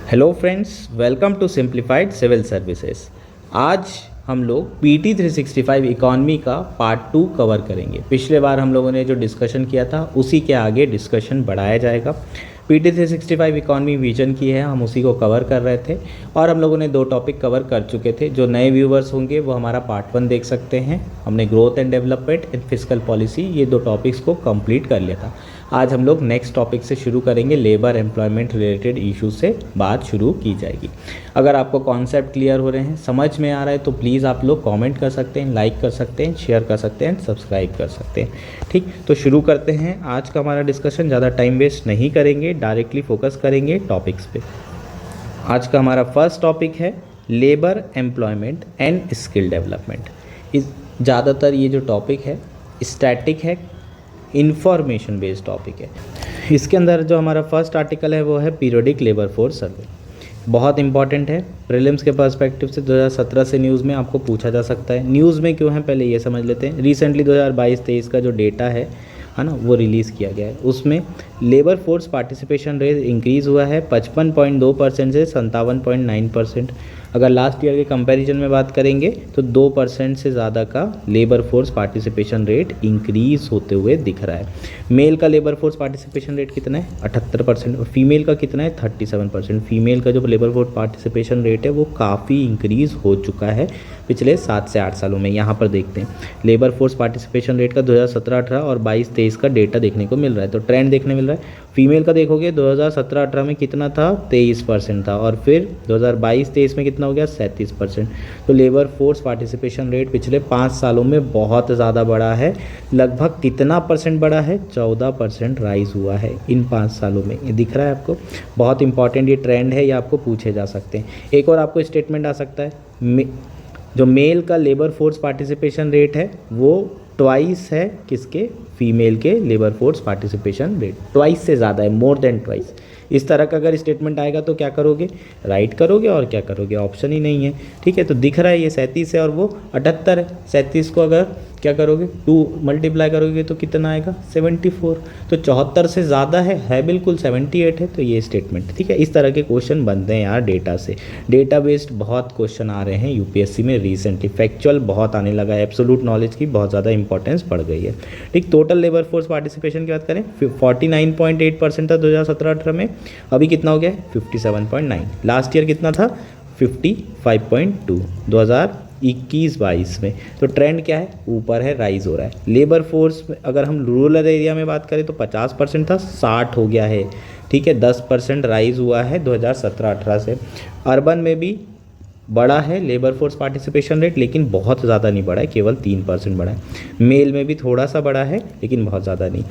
Hello friends, welcome to simplified civil services. आज हम लोग पीटी 365 इकॉनमी का पार्ट 2 कवर करेंगे। पिछले बार हम लोगों ने जो डिस्कशन किया था उसी के आगे डिस्कशन बढ़ाया जाएगा। पीटी 365 इकॉनमी विजन की है, हम उसी को कवर कर रहे थे और हम लोगों ने 2 टॉपिक कवर कर चुके थे। जो नए व्यूवर्स होंगे वो हमारा पार्ट 1 देख सकते हैं। हमने growth and development and fiscal policy ये 2 टॉपिक्स को कंप्लीट कर लिया था। आज हम लोग नेक्स्ट टॉपिक से शुरू करेंगे। लेबर एम्प्लॉयमेंट रिलेटेड इशू से बात शुरू की जाएगी। अगर आपको कॉन्सेप्ट क्लियर हो रहे हैं, समझ में आ रहा है, तो प्लीज़ आप लोग कमेंट कर सकते हैं, लाइक कर सकते हैं, शेयर कर सकते हैं, सब्सक्राइब कर सकते हैं। ठीक, तो शुरू करते हैं आज का हमारा डिस्कशन। ज़्यादा टाइम वेस्ट नहीं करेंगे, डायरेक्टली फोकस करेंगे टॉपिक्स पे। आज का हमारा फर्स्ट टॉपिक है labour employment and skill development. इस ज़्यादातर ये जो टॉपिक है स्टैटिक है, इंफॉर्मेशन बेस्ड टॉपिक है। इसके अंदर जो हमारा फर्स्ट आर्टिकल है वो है पीरियोडिक लेबर फोर्स सर्वे। बहुत इंपॉर्टेंट है, प्रीलिम्स के पर्सपेक्टिव से 2017 से न्यूज़ में आपको पूछा जा सकता है। न्यूज़ में क्यों है पहले ये समझ लेते हैं। रिसेंटली 2022-23 का जो डेटा है ना, वो रिलीज़ किया गया है। उसमें labour force participation rate increase हुआ है 55.2% से 57.9%। अगर लास्ट ईयर के कंपैरिजन में बात करेंगे तो 2% से ज़्यादा का labour force participation rate increase होते हुए दिख रहा है। मेल का लेबर फोर्स पार्टिसिपेशन रेट कितना है 78% और फीमेल का कितना है 37%। फीमेल का जो लेबर फोर्स पार्टिसिपेशन रेट है वो काफ़ी इंक्रीज़ हो चुका है पिछले 7 से 8 सालों में। यहाँ पर देखते हैं लेबर फोर्स पार्टिसिपेशन रेट का 2017-18 और 22-23 का डेटा देखने को मिल रहा है। तो ट्रेंड देखने मिल रहा है। फीमेल का देखोगे 2017-18 में कितना था 23% था और फिर 2022-23 में कितना हो गया 37%। तो लेबर फोर्स पार्टिसिपेशन रेट पिछले 5 सालों में बहुत ज़्यादा बढ़ा है। लगभग कितना परसेंट बढ़ा है 14% राइज हुआ है इन 5 सालों में। ये दिख रहा है आपको, बहुत इंपॉर्टेंट ये ट्रेंड है, ये आपको पूछे जा सकते हैं। एक और आपको स्टेटमेंट आ सकता है, जो मेल का लेबर फोर्स पार्टिसिपेशन रेट है वो ट्वाइस है किसके, फीमेल के labour force participation rate twice से ज़्यादा है, मोर देन ट्वाइस। इस तरह का अगर स्टेटमेंट आएगा तो क्या करोगे, राइट करोगे और क्या करोगे, ऑप्शन ही नहीं है। ठीक है, तो दिख रहा है ये 37 है और वो 78 है। 37 को अगर क्या करोगे 2 मल्टीप्लाई करोगे तो कितना आएगा 74। तो 74 से ज़्यादा है बिल्कुल 78 है। तो ये स्टेटमेंट, ठीक है, इस तरह के क्वेश्चन बनते हैं यार डेटा से। डेटा बेस्ड बहुत क्वेश्चन आ रहे हैं यूपीएससी में रिसेंटली। फैक्चुअल बहुत आने लगा है, एब्सोल्यूट नॉलेज की बहुत ज़्यादा इंपॉर्टेंस बढ़ गई है। ठीक, टोटल लेबर फोर्स पार्टिसिपेशन की बात करें 49.8% था 2017-18 में, अभी कितना हो गया है 57.9। लास्ट ईयर कितना था 55.2 2021-22 में। तो ट्रेंड क्या है, ऊपर है, राइज हो रहा है। लेबर फोर्स में अगर हम रूरल एरिया में बात करें तो 50% था, 60 हो गया है। ठीक है, 10% राइज हुआ है 2017-18 से। अर्बन में भी बड़ा है लेबर फोर्स पार्टिसिपेशन रेट, लेकिन बहुत ज़्यादा नहीं बढ़ा है, केवल 3% बढ़ा है। मेल में भी थोड़ा सा बढ़ा है लेकिन बहुत ज़्यादा नहीं।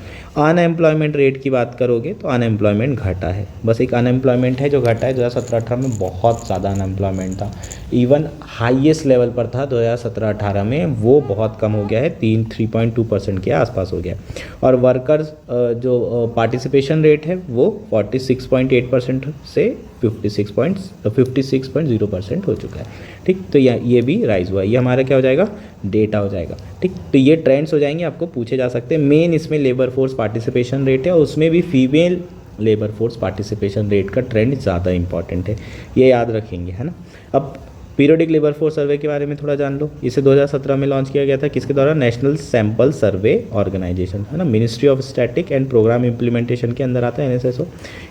अनएम्प्लॉयमेंट रेट की बात करोगे तो अनएम्प्लॉयमेंट घटा है, बस एक अनएम्प्लॉयमेंट है जो घटा है। 2017-18 में बहुत ज़्यादा अनएम्प्लॉयमेंट था, इवन हाईएस्ट लेवल पर था 2017-18 में, वो बहुत कम हो गया है, 3.2% के आसपास हो गया। और वर्कर्स जो पार्टिसिपेशन रेट है वो 46.8% से 56.0% हो चुका है। ठीक, तो ये भी राइज हुआ है। ये हमारा क्या हो जाएगा, डेटा हो जाएगा। ठीक, तो ये ट्रेंड्स हो जाएंगे, आपको पूछे जा सकते हैं। मेन इसमें लेबर फोर्स पार्टिसिपेशन रेट है और उसमें भी female labour force participation rate का ट्रेंड ज़्यादा इंपॉर्टेंट है, ये याद रखेंगे, है ना। अब पीरियोडिक लेबर फोर्स सर्वे के बारे में थोड़ा जान लो। इसे 2017 में लॉन्च किया गया था, किसके द्वारा, नेशनल सैंपल सर्वे ऑर्गेनाइजेशन, है ना, ministry of static and programme implementation के अंदर आता है, NSSO।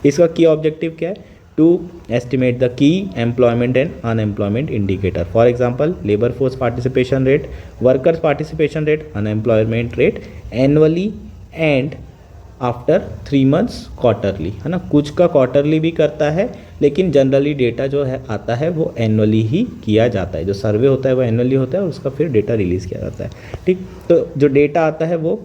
इसका की ऑब्जेक्टिव क्या है, to estimate the key employment and unemployment indicator, for example labour force participation rate, workers participation rate, unemployment rate annually and after 3 months quarterly, है ना। कुछ का क्वार्टरली भी करता है, लेकिन जनरली डेटा जो है आता है वो एनुअली ही किया जाता है। जो सर्वे होता है वो एनुअली होता है और उसका फिर डेटा रिलीज़ किया जाता है। ठीक, तो जो डेटा आता है वो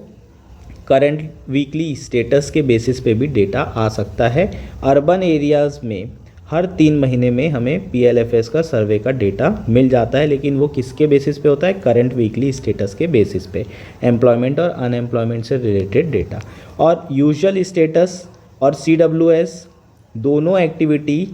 करंट वीकली स्टेटस के बेसिस पे भी डेटा आ सकता है। अर्बन एरियाज़ में हर 3 महीने में हमें PLFS का सर्वे का डेटा मिल जाता है, लेकिन वो किसके बेसिस पे होता है, करंट वीकली स्टेटस के बेसिस पे, एम्प्लॉयमेंट और अनएम्प्लॉयमेंट से रिलेटेड डेटा। और यूजुअल स्टेटस और CWS दोनों एक्टिविटी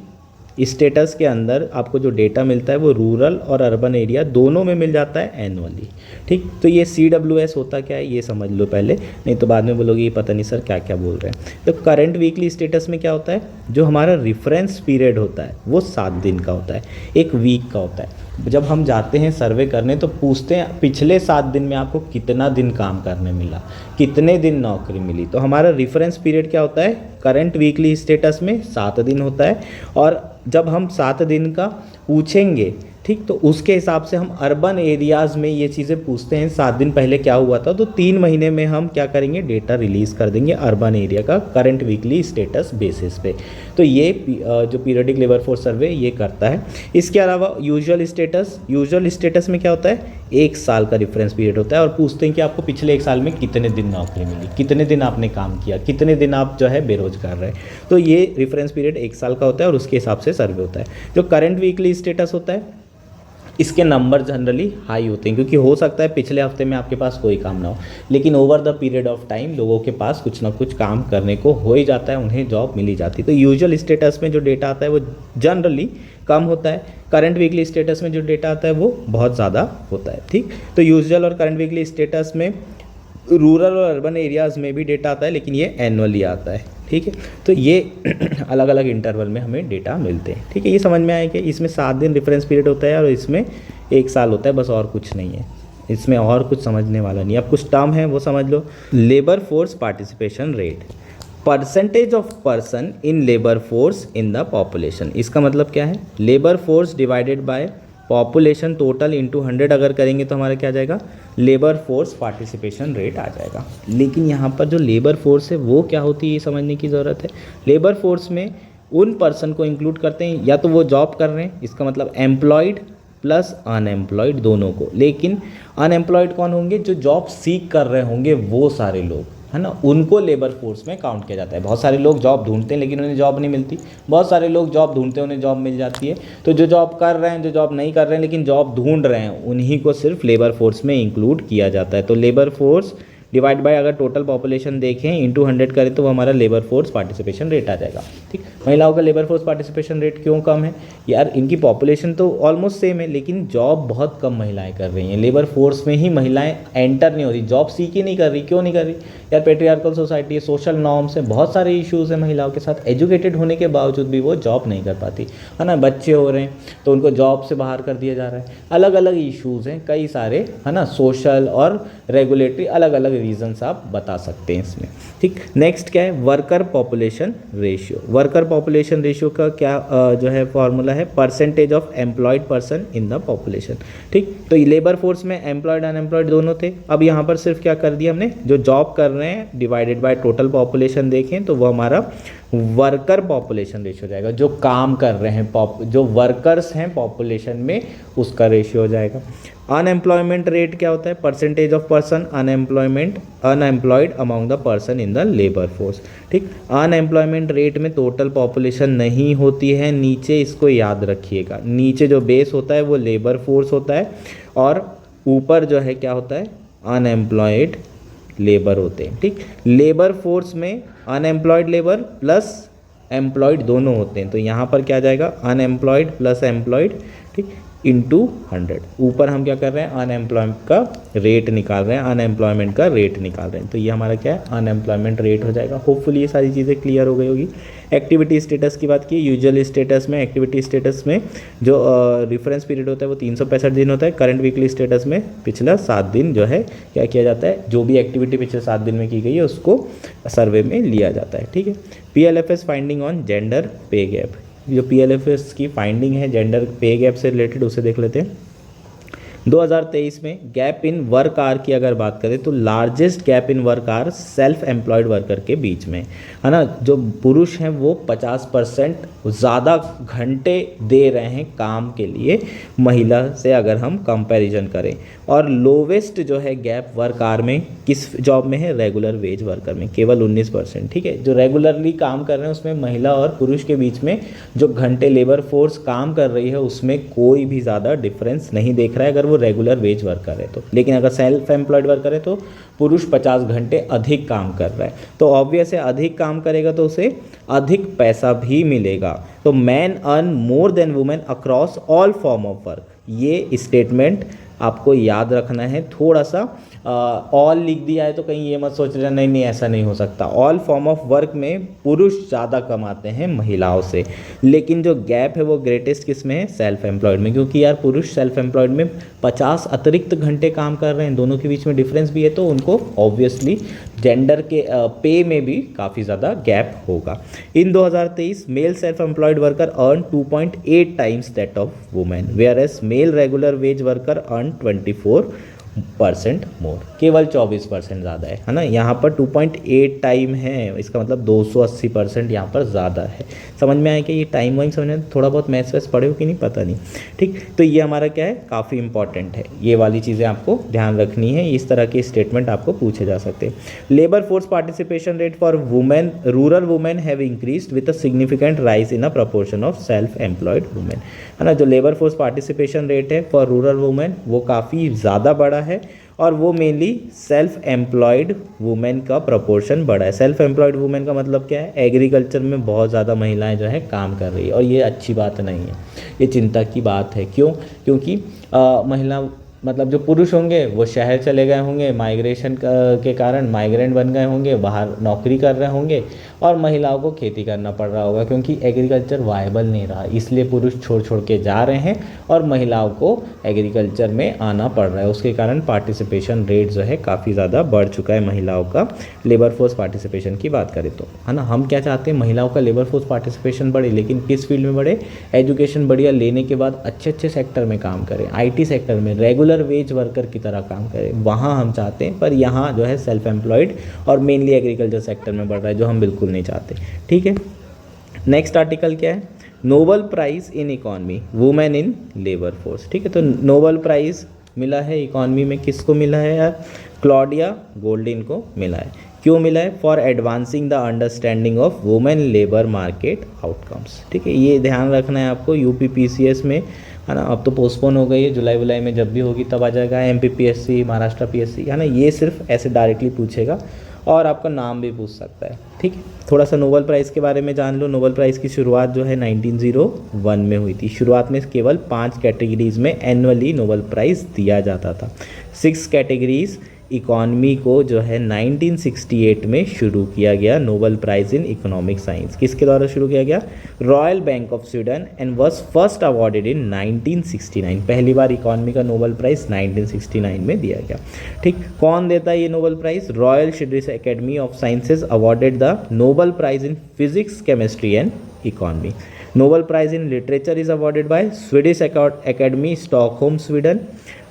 स्टेटस के अंदर आपको जो डेटा मिलता है वो रूरल और अर्बन एरिया दोनों में मिल जाता है एनुअली। ठीक, तो ये CWS होता क्या है ये समझ लो पहले, नहीं तो बाद में बोलोगे ये पता नहीं सर क्या क्या बोल रहे हैं। तो करंट वीकली स्टेटस में क्या होता है, जो हमारा रेफरेंस पीरियड होता है वो 7 दिन का होता है, एक वीक का होता है। जब हम जाते हैं सर्वे करने तो पूछते हैं पिछले 7 दिन में आपको कितना दिन काम करने मिला, कितने दिन नौकरी मिली। तो हमारा रेफरेंस पीरियड क्या होता है, करंट वीकली स्टेटस में 7 दिन होता है। और जब हम 7 दिन का पूछेंगे, ठीक, तो उसके हिसाब से हम अर्बन एरियाज़ में ये चीज़ें पूछते हैं 7 दिन पहले क्या हुआ था, तो 3 महीने में हम क्या करेंगे, डेटा रिलीज़ कर देंगे अर्बन एरिया का करंट वीकली स्टेटस बेसिस पे। तो ये जो पीरियडिक लेबर फोर्स सर्वे ये करता है। इसके अलावा यूजुअल स्टेटस में क्या होता है, 1 साल का रेफरेंस पीरियड होता है और पूछते हैं कि आपको पिछले 1 साल में कितने दिन नौकरी मिली, कितने दिन आपने काम किया, कितने दिन आप जो है बेरोजगार रहे। तो ये रेफरेंस पीरियड 1 साल का होता है और उसके हिसाब से सर्वे होता है। जो करंट वीकली स्टेटस होता है इसके नंबर जनरली हाई होते हैं, क्योंकि हो सकता है पिछले हफ्ते में आपके पास कोई काम ना हो, लेकिन over the period of time लोगों के पास कुछ ना कुछ काम करने को हो ही जाता है, उन्हें जॉब मिली जाती है। तो यूजुअल स्टेटस में जो डेटा आता है वो जनरली कम होता है, करंट वीकली स्टेटस में जो डेटा आता है वो बहुत ज़्यादा होता है। ठीक, तो यूजुअल और करंट वीकली स्टेटस में रूरल और अर्बन एरियाज़ में भी डेटा आता है, लेकिन ये एनुअली आता है। ठीक है, तो ये अलग अलग इंटरवल में हमें डेटा मिलते हैं। ठीक है, ये समझ में आया कि इसमें 7 दिन रेफरेंस पीरियड होता है और इसमें 1 साल होता है, बस और कुछ नहीं है, इसमें और कुछ समझने वाला नहीं। अब कुछ टर्म है वो समझ लो। Labour force participation rate, percentage of person in labour force in the population. इसका मतलब क्या है, labour force divided by population total into 100 अगर करेंगे तो हमारा क्या आ जाएगा, लेबर फोर्स पार्टिसिपेशन रेट आ जाएगा। लेकिन यहाँ पर जो लेबर फोर्स है वो क्या होती है ये समझने की ज़रूरत है। लेबर फोर्स में उन पर्सन को इंक्लूड करते हैं या तो वो जॉब कर रहे हैं, इसका मतलब एम्प्लॉयड प्लस अनएम्प्लॉयड दोनों को। लेकिन अनएम्प्लॉयड कौन होंगे, जो जॉब सीख कर रहे होंगे वो सारे लोग, है ना, उनको लेबर फोर्स में काउंट किया जाता है। बहुत सारे लोग जॉब ढूंढते हैं लेकिन उन्हें जॉब नहीं मिलती, बहुत सारे लोग जॉब ढूंढते हैं उन्हें जॉब मिल जाती है। तो जो जॉब कर रहे हैं, जो जॉब नहीं कर रहे हैं लेकिन जॉब ढूंढ रहे हैं, उन्हीं को सिर्फ लेबर फोर्स में इंक्लूड किया जाता है। तो लेबर फोर्स डिवाइड बाय अगर टोटल पॉपुलेशन देखें इंटू 100 करें तो वो हमारा लेबर फोर्स पार्टिसिपेशन रेट आ जाएगा। ठीक, महिलाओं का लेबर फोर्स पार्टिसिपेशन रेट क्यों कम है यार, इनकी पॉपुलेशन तो ऑलमोस्ट सेम है लेकिन जॉब बहुत कम महिलाएं कर रही हैं। लेबर फोर्स में ही महिलाएं एंटर नहीं हो रही, जॉब सीख ही नहीं कर रही। क्यों नहीं कर रही यार, पेट्रियार्कल सोसाइटी है, सोशल नॉर्म्स है, बहुत सारे इश्यूज़ हैं महिलाओं के साथ। एजुकेटेड होने के बावजूद भी वो जॉब नहीं कर पाती, है ना, बच्चे हो रहे हैं तो उनको जॉब से बाहर कर दिया जा रहा है। अलग अलग इश्यूज़ हैं कई सारे, है ना, सोशल और रेगुलेटरी अलग अलग रीजंस आप बता सकते हैं इसमें। ठीक, नेक्स्ट क्या है, worker population ratio. Worker population ratio का क्या जो है फॉर्मूला है, percentage of employed person in the population. ठीक, तो लेबर फोर्स में एम्प्लॉयड अनएम्प्लॉयड दोनों थे, अब यहाँ पर सिर्फ क्या कर दिया हमने, जो जॉब कर रहे हैं डिवाइडेड बाय टोटल पॉपुलेशन देखें तो वो हमारा वर्कर पॉपुलेशन रेशियो हो जाएगा। जो काम कर रहे हैं, जो वर्कर्स हैं पॉपुलेशन में, उसका रेशियो हो जाएगा। अनएम्प्लॉयमेंट रेट क्या होता है, percentage of person unemployed among the person in the labour force. ठीक, अनएम्प्लॉयमेंट रेट में टोटल पॉपुलेशन नहीं होती है, नीचे इसको याद रखिएगा, नीचे जो बेस होता है वो लेबर फोर्स होता है और ऊपर जो है क्या होता है, अनएम्प्लॉयड लेबर होते हैं। ठीक, लेबर फोर्स में अनएम्प्लॉयड लेबर प्लस एम्प्लॉयड दोनों होते हैं, तो यहाँ पर क्या आ जाएगा, अनएम्प्लॉयड प्लस एम्प्लॉयड, ठीक, इंटू 100। ऊपर हम क्या कर रहे हैं, अनएम्प्लॉयमेंट का रेट निकाल रहे हैं, अनएम्प्लॉयमेंट का रेट निकाल रहे हैं, तो ये हमारा क्या है, अनएम्प्लॉयमेंट रेट हो जाएगा। होपफुली ये सारी चीज़ें क्लियर हो गई होगी। एक्टिविटी स्टेटस की बात की, यूजुअल स्टेटस में, एक्टिविटी स्टेटस में जो रेफरेंस पीरियड होता है वो 365 दिन होता है। करंट वीकली स्टेटस में पिछला 7 दिन जो है क्या किया जाता है, जो भी एक्टिविटी पिछले 7 दिन में की गई है उसको सर्वे में लिया जाता है। ठीक है, PLFS फाइंडिंग ऑन जेंडर पे गैप, जो PLFS की फाइंडिंग है जेंडर पे गैप से रिलेटेड उसे देख लेते हैं। 2023 में गैप इन वर्क आवर की अगर बात करें तो largest gap in work hour self employed worker के बीच में, है ना, जो पुरुष हैं वो 50% ज़्यादा घंटे दे रहे हैं काम के लिए महिला से अगर हम कंपैरिजन करें। और लोवेस्ट जो है गैप वर्क आवर में किस जॉब में है, रेगुलर वेज वर्कर में, केवल 19%। ठीक है, जो रेगुलरली काम कर रहे हैं उसमें महिला और पुरुष के बीच में जो घंटे लेबर फोर्स काम कर रही है उसमें कोई भी ज़्यादा डिफरेंस नहीं देख रहा है। अगर वो वो रेगुलर वेज वर्कर है तो। लेकिन अगर सेल्फ एम्प्लॉयड वर्कर है तो पुरुष 50 घंटे अधिक काम कर रहा है, तो ऑब्वियस है अधिक काम करेगा तो उसे अधिक पैसा भी मिलेगा। तो man earn more than women across all form of work, ये स्टेटमेंट आपको याद रखना है। थोड़ा सा ऑल लिख दिया है तो कहीं ये मत सोच रहे नहीं ऐसा नहीं हो सकता। ऑल फॉर्म ऑफ वर्क में पुरुष ज़्यादा कमाते हैं महिलाओं से, लेकिन जो गैप है वो ग्रेटेस्ट किस में है, सेल्फ एम्प्लॉयड में, क्योंकि यार पुरुष सेल्फ एम्प्लॉयड में 50 अतिरिक्त घंटे काम कर रहे हैं, दोनों के बीच में डिफरेंस भी है, तो उनको ऑब्वियसली जेंडर के पे में भी काफ़ी ज़्यादा गैप होगा। In 2023 male self employed worker earn 2.8 times that of women, whereas male regular wage worker earn 24% more, केवल 24% ज़्यादा है ना। यहाँ पर 2.8 टाइम है, इसका मतलब 280% यहाँ पर ज़्यादा है। समझ में आया कि ये टाइम वाइम समझ में, थोड़ा बहुत मैथ्स वैस पढ़े हो कि नहीं पता नहीं, ठीक। तो ये हमारा क्या है, काफ़ी इंपॉर्टेंट है, ये वाली चीज़ें आपको ध्यान रखनी है। इस तरह के स्टेटमेंट आपको पूछे जा सकते हैं। Labour force participation rate for women, rural women have increased with a significant rise in a proportion of self employed women, है ना। जो लेबर फोर्स पार्टिसिपेशन रेट है फॉर रूरल वुमेन वो काफ़ी ज़्यादा बड़ा है, और वो मेनली सेल्फ एम्प्लॉयड वुमेन का प्रपोर्शन बढ़ा है। सेल्फ एम्प्लॉयड वुमेन का मतलब क्या है, एग्रीकल्चर में बहुत ज़्यादा महिलाएं जो है काम कर रही है, और ये अच्छी बात नहीं है, ये चिंता की बात है। क्यों? क्योंकि महिला मतलब जो पुरुष होंगे वो शहर चले गए होंगे, माइग्रेशन के कारण माइग्रेंट बन गए होंगे, बाहर नौकरी कर रहे होंगे, और महिलाओं को खेती करना पड़ रहा होगा क्योंकि एग्रीकल्चर वायबल नहीं रहा, इसलिए पुरुष छोड़ के जा रहे हैं और महिलाओं को एग्रीकल्चर में आना पड़ रहा है। उसके कारण पार्टिसिपेशन रेट जो है काफ़ी ज़्यादा बढ़ चुका है महिलाओं का। लेबर फोर्स पार्टिसिपेशन की बात करें तो, है ना, हम क्या चाहते हैं, महिलाओं का लेबर फोर्स पार्टिसिपेशन बढ़े, लेकिन किस फील्ड में बढ़े, एजुकेशन बढ़िया लेने के बाद अच्छे सेक्टर में काम करें, IT सेक्टर में रेगुलर वेज वर्कर की तरह काम करें, वहाँ हम चाहते हैं। पर यहाँ जो है सेल्फ एम्प्लॉयड और मेनली एग्रीकल्चर सेक्टर में बढ़ रहा है, जो हम बिल्कुल नहीं चाहते, ठीक है। नेक्स्ट आर्टिकल क्या है, Nobel Prize in economy women in labour force, ठीक है। तो नोबेल प्राइज मिला है इकोनॉमी में, किसको मिला है यार, क्लॉडिया गोल्डिन को मिला है। क्यों मिला है, for advancing the understanding of women labour market outcomes, ठीक है। ये ध्यान रखना है आपको, UPPCS में, है ना, अब तो पोस्टपोन हो गई है, जुलाई में जब भी होगी तब आ जाएगा। MPPSC, महाराष्ट्र PSC, है ना, ये सिर्फ ऐसे डायरेक्टली पूछेगा और आपका नाम भी पूछ सकता है, ठीक है। थोड़ा सा नोबेल प्राइज़ के बारे में जान लो। नोबेल प्राइज़ की शुरुआत जो है 1901 में हुई थी। शुरुआत में केवल 5 कैटेगरीज़ में एनुअली नोबेल प्राइज़ दिया जाता था। 6 कैटेगरीज़ इकॉनमी को जो है 1968 में शुरू किया गया Nobel Prize in economic science. किसके द्वारा शुरू किया गया, Royal Bank of Sweden, and was first awarded in 1969। पहली बार इकॉनमी का नोबेल प्राइज़ 1969 में दिया गया, ठीक। कौन देता है ये Nobel Prize, Royal Swedish Academy of Sciences awarded the Nobel Prize in physics, chemistry and economy. Nobel Prize in literature is awarded by Swedish Academy, Stockholm, Sweden.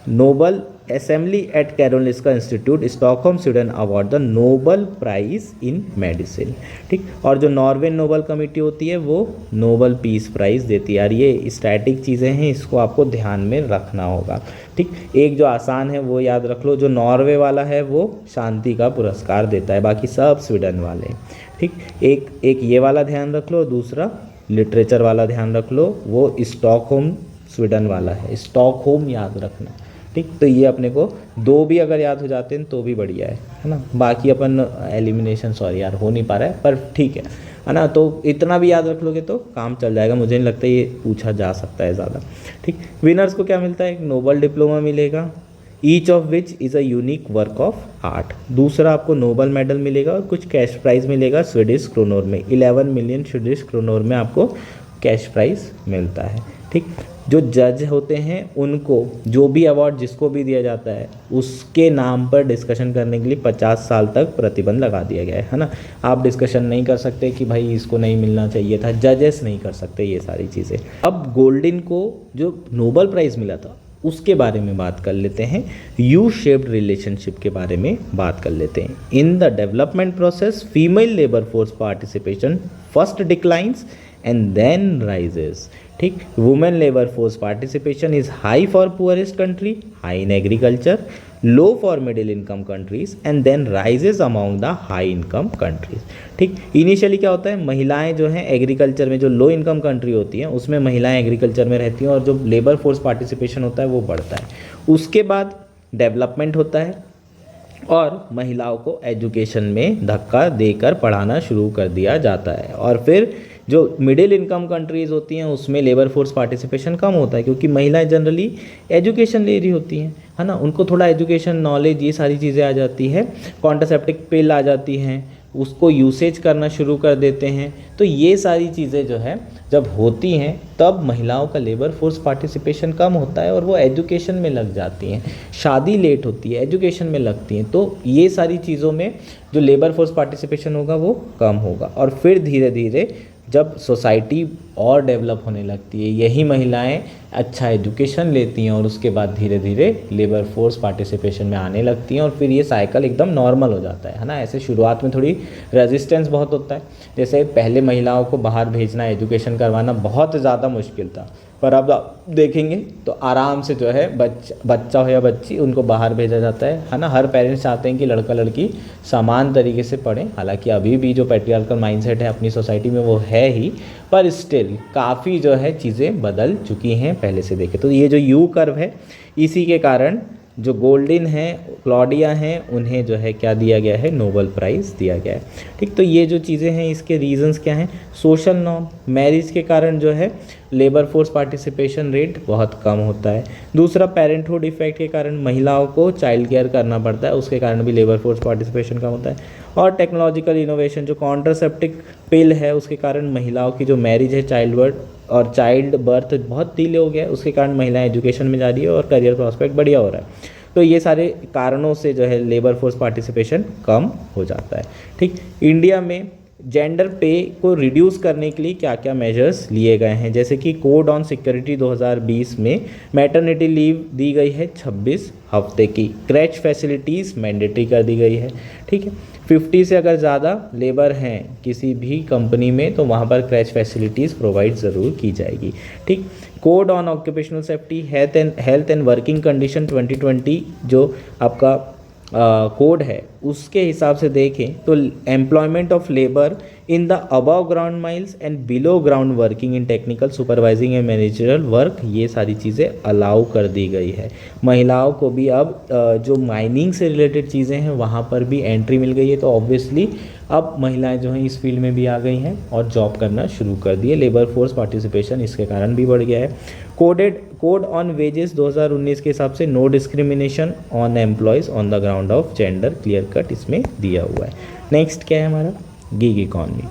Nobel Assembly at Karolinska institute, Stockholm, Sweden award the Nobel Prize in medicine, ठीक। और जो नॉर्वेन Nobel committee होती है वो Nobel peace prize देती है। यार ये स्टैटिक चीज़ें हैं, इसको आपको ध्यान में रखना होगा, ठीक। एक जो आसान है वो याद रख लो, जो नॉर्वे वाला है वो शांति का पुरस्कार देता है, बाकी सब स्वीडन वाले, ठीक। एक ये वाला ध्यान रख लो, दूसरा लिटरेचर वाला ध्यान रख लो, वो स्टॉकहोम स्वीडन वाला है, स्टॉकहोम याद रखना, ठीक। तो ये अपने को 2 भी अगर याद हो जाते हैं तो भी बढ़िया है ना। बाकी अपन एलिमिनेशन, सॉरी यार हो नहीं पा रहा है, पर ठीक है ना। तो इतना भी याद रख लोगे तो काम चल जाएगा। मुझे नहीं लगता ये पूछा जा सकता है ज़्यादा, ठीक। विनर्स को क्या मिलता है, एक नोबल डिप्लोमा मिलेगा, each of which is a unique work of art. दूसरा आपको नोबल मेडल मिलेगा और कुछ कैश प्राइज़ मिलेगा स्वीडिश क्रोनोर में, 11 मिलियन स्वीडिश क्रोनोर में आपको कैश प्राइज़ मिलता है, ठीक। जो जज होते हैं उनको जो भी अवार्ड जिसको भी दिया जाता है उसके नाम पर डिस्कशन करने के लिए 50 साल तक प्रतिबंध लगा दिया गया है ना। आप डिस्कशन नहीं कर सकते कि भाई इसको नहीं मिलना चाहिए था, जजेस नहीं कर सकते ये सारी चीज़ें। अब गोल्डिन को जो नोबेल प्राइज़ मिला था उसके बारे में बात कर लेते हैं, यू शेप्ड रिलेशनशिप के बारे में बात कर लेते हैं। In the development process female labour force participation first declines and then rises, ठीक। Women labour force participation is high for poorest country, high in agriculture, low for middle income countries and then rises among the high income countries. ठीक, initially क्या होता है, महिलाएं जो हैं agriculture में, जो लो इनकम कंट्री होती हैं उसमें महिलाएं एग्रीकल्चर में रहती हैं और जो लेबर फोर्स पार्टिसिपेशन होता है वो बढ़ता है। उसके बाद डेवलपमेंट होता है और महिलाओं को एजुकेशन में धक्का देकर पढ़ाना शुरू कर दिया जाता है। और फिर जो मिडिल इनकम कंट्रीज़ होती हैं उसमें लेबर फोर्स पार्टिसिपेशन कम होता है, क्योंकि महिलाएं जनरली एजुकेशन ले रही होती हैं, है ना, उनको थोड़ा एजुकेशन नॉलेज ये सारी चीज़ें आ जाती है, कॉन्ट्रासेप्टिव पिल आ जाती हैं, उसको यूसेज करना शुरू कर देते हैं। तो ये सारी चीज़ें जो है जब होती हैं तब महिलाओं का लेबर फोर्स पार्टिसिपेशन कम होता है और वो एजुकेशन में लग जाती हैं, शादी लेट होती है, एजुकेशन में लगती हैं। तो ये सारी चीज़ों में जो लेबर फोर्स पार्टिसिपेशन होगा वो कम होगा। और फिर धीरे धीरे जब सोसाइटी और डेवलप होने लगती है, यही महिलाएं अच्छा एजुकेशन लेती हैं और उसके बाद धीरे धीरे लेबर फोर्स पार्टिसिपेशन में आने लगती हैं और फिर ये साइकिल एकदम नॉर्मल हो जाता है ना। ऐसे शुरुआत में थोड़ी रेजिस्टेंस बहुत होता है, जैसे पहले महिलाओं को बाहर भेजना, एजुकेशन करवाना बहुत ज़्यादा मुश्किल था, पर अब आप देखेंगे तो आराम से जो है बच्चा हो या बच्ची उनको बाहर भेजा जाता है ना। हर पेरेंट्स चाहते हैं कि लड़का लड़की समान तरीके से पढ़ें, हालांकि अभी भी जो पैट्रियार्कल माइंडसेट है अपनी सोसाइटी में वो है ही, पर स्टिल काफ़ी जो है चीज़ें बदल चुकी हैं पहले से देखें तो। ये जो यू कर्व है इसी के कारण जो गोल्डिन हैं, क्लॉडिया हैं, उन्हें जो है क्या दिया गया है, नोबेल प्राइज़ दिया गया है। ठीक, तो ये जो चीज़ें हैं इसके रीजंस क्या हैं, सोशल नॉर्म, मैरिज के कारण जो है लेबर फोर्स पार्टिसिपेशन रेट बहुत कम होता है। दूसरा पेरेंटहुड इफेक्ट के कारण महिलाओं को चाइल्ड केयर करना पड़ता है, उसके कारण भी लेबर फोर्स पार्टिसिपेशन कम होता है। और टेक्नोलॉजिकल इनोवेशन, जो कॉन्ट्रासेप्टिव पिल है उसके कारण महिलाओं की जो मैरिज है, चाइल्ड बर्थ बहुत डिले हो गया है, उसके कारण महिलाएं एजुकेशन में जा रही है और करियर प्रॉस्पेक्ट बढ़िया हो रहा है। तो ये सारे कारणों से जो है लेबर फोर्स पार्टिसिपेशन कम हो जाता है। ठीक, इंडिया में जेंडर पे को रिड्यूस करने के लिए क्या क्या मेजर्स लिए गए हैं, जैसे कि कोड ऑन सिक्योरिटी 2020 में मैटरनिटी लीव दी गई है 26 हफ्ते की, क्रैच फैसिलिटीज़ मैंडेटरी कर दी गई है। ठीक है, 50 से अगर ज़्यादा लेबर हैं किसी भी कंपनी में तो वहाँ पर क्रैच फैसिलिटीज़ प्रोवाइड ज़रूर की जाएगी। ठीक, code on occupational safety health and working condition 2020 जो आपका कोड है उसके हिसाब से देखें तो employment of labour in the above ground miles and below ground working in technical supervising and managerial work, ये सारी चीज़ें अलाउ कर दी गई है। महिलाओं को भी अब जो माइनिंग से रिलेटेड चीज़ें हैं वहाँ पर भी एंट्री मिल गई है, तो ऑब्वियसली अब महिलाएं जो हैं इस फील्ड में भी आ गई हैं और जॉब करना शुरू कर दिए। लेबर फोर्स पार्टिसिपेशन इसके कारण भी बढ़ गया है। कोड ऑन वेजेस 2019 के हिसाब से no discrimination on employees on the ground of gender, clear cut इसमें दिया हुआ है। नेक्स्ट क्या है हमारा, गिग इकॉनमी।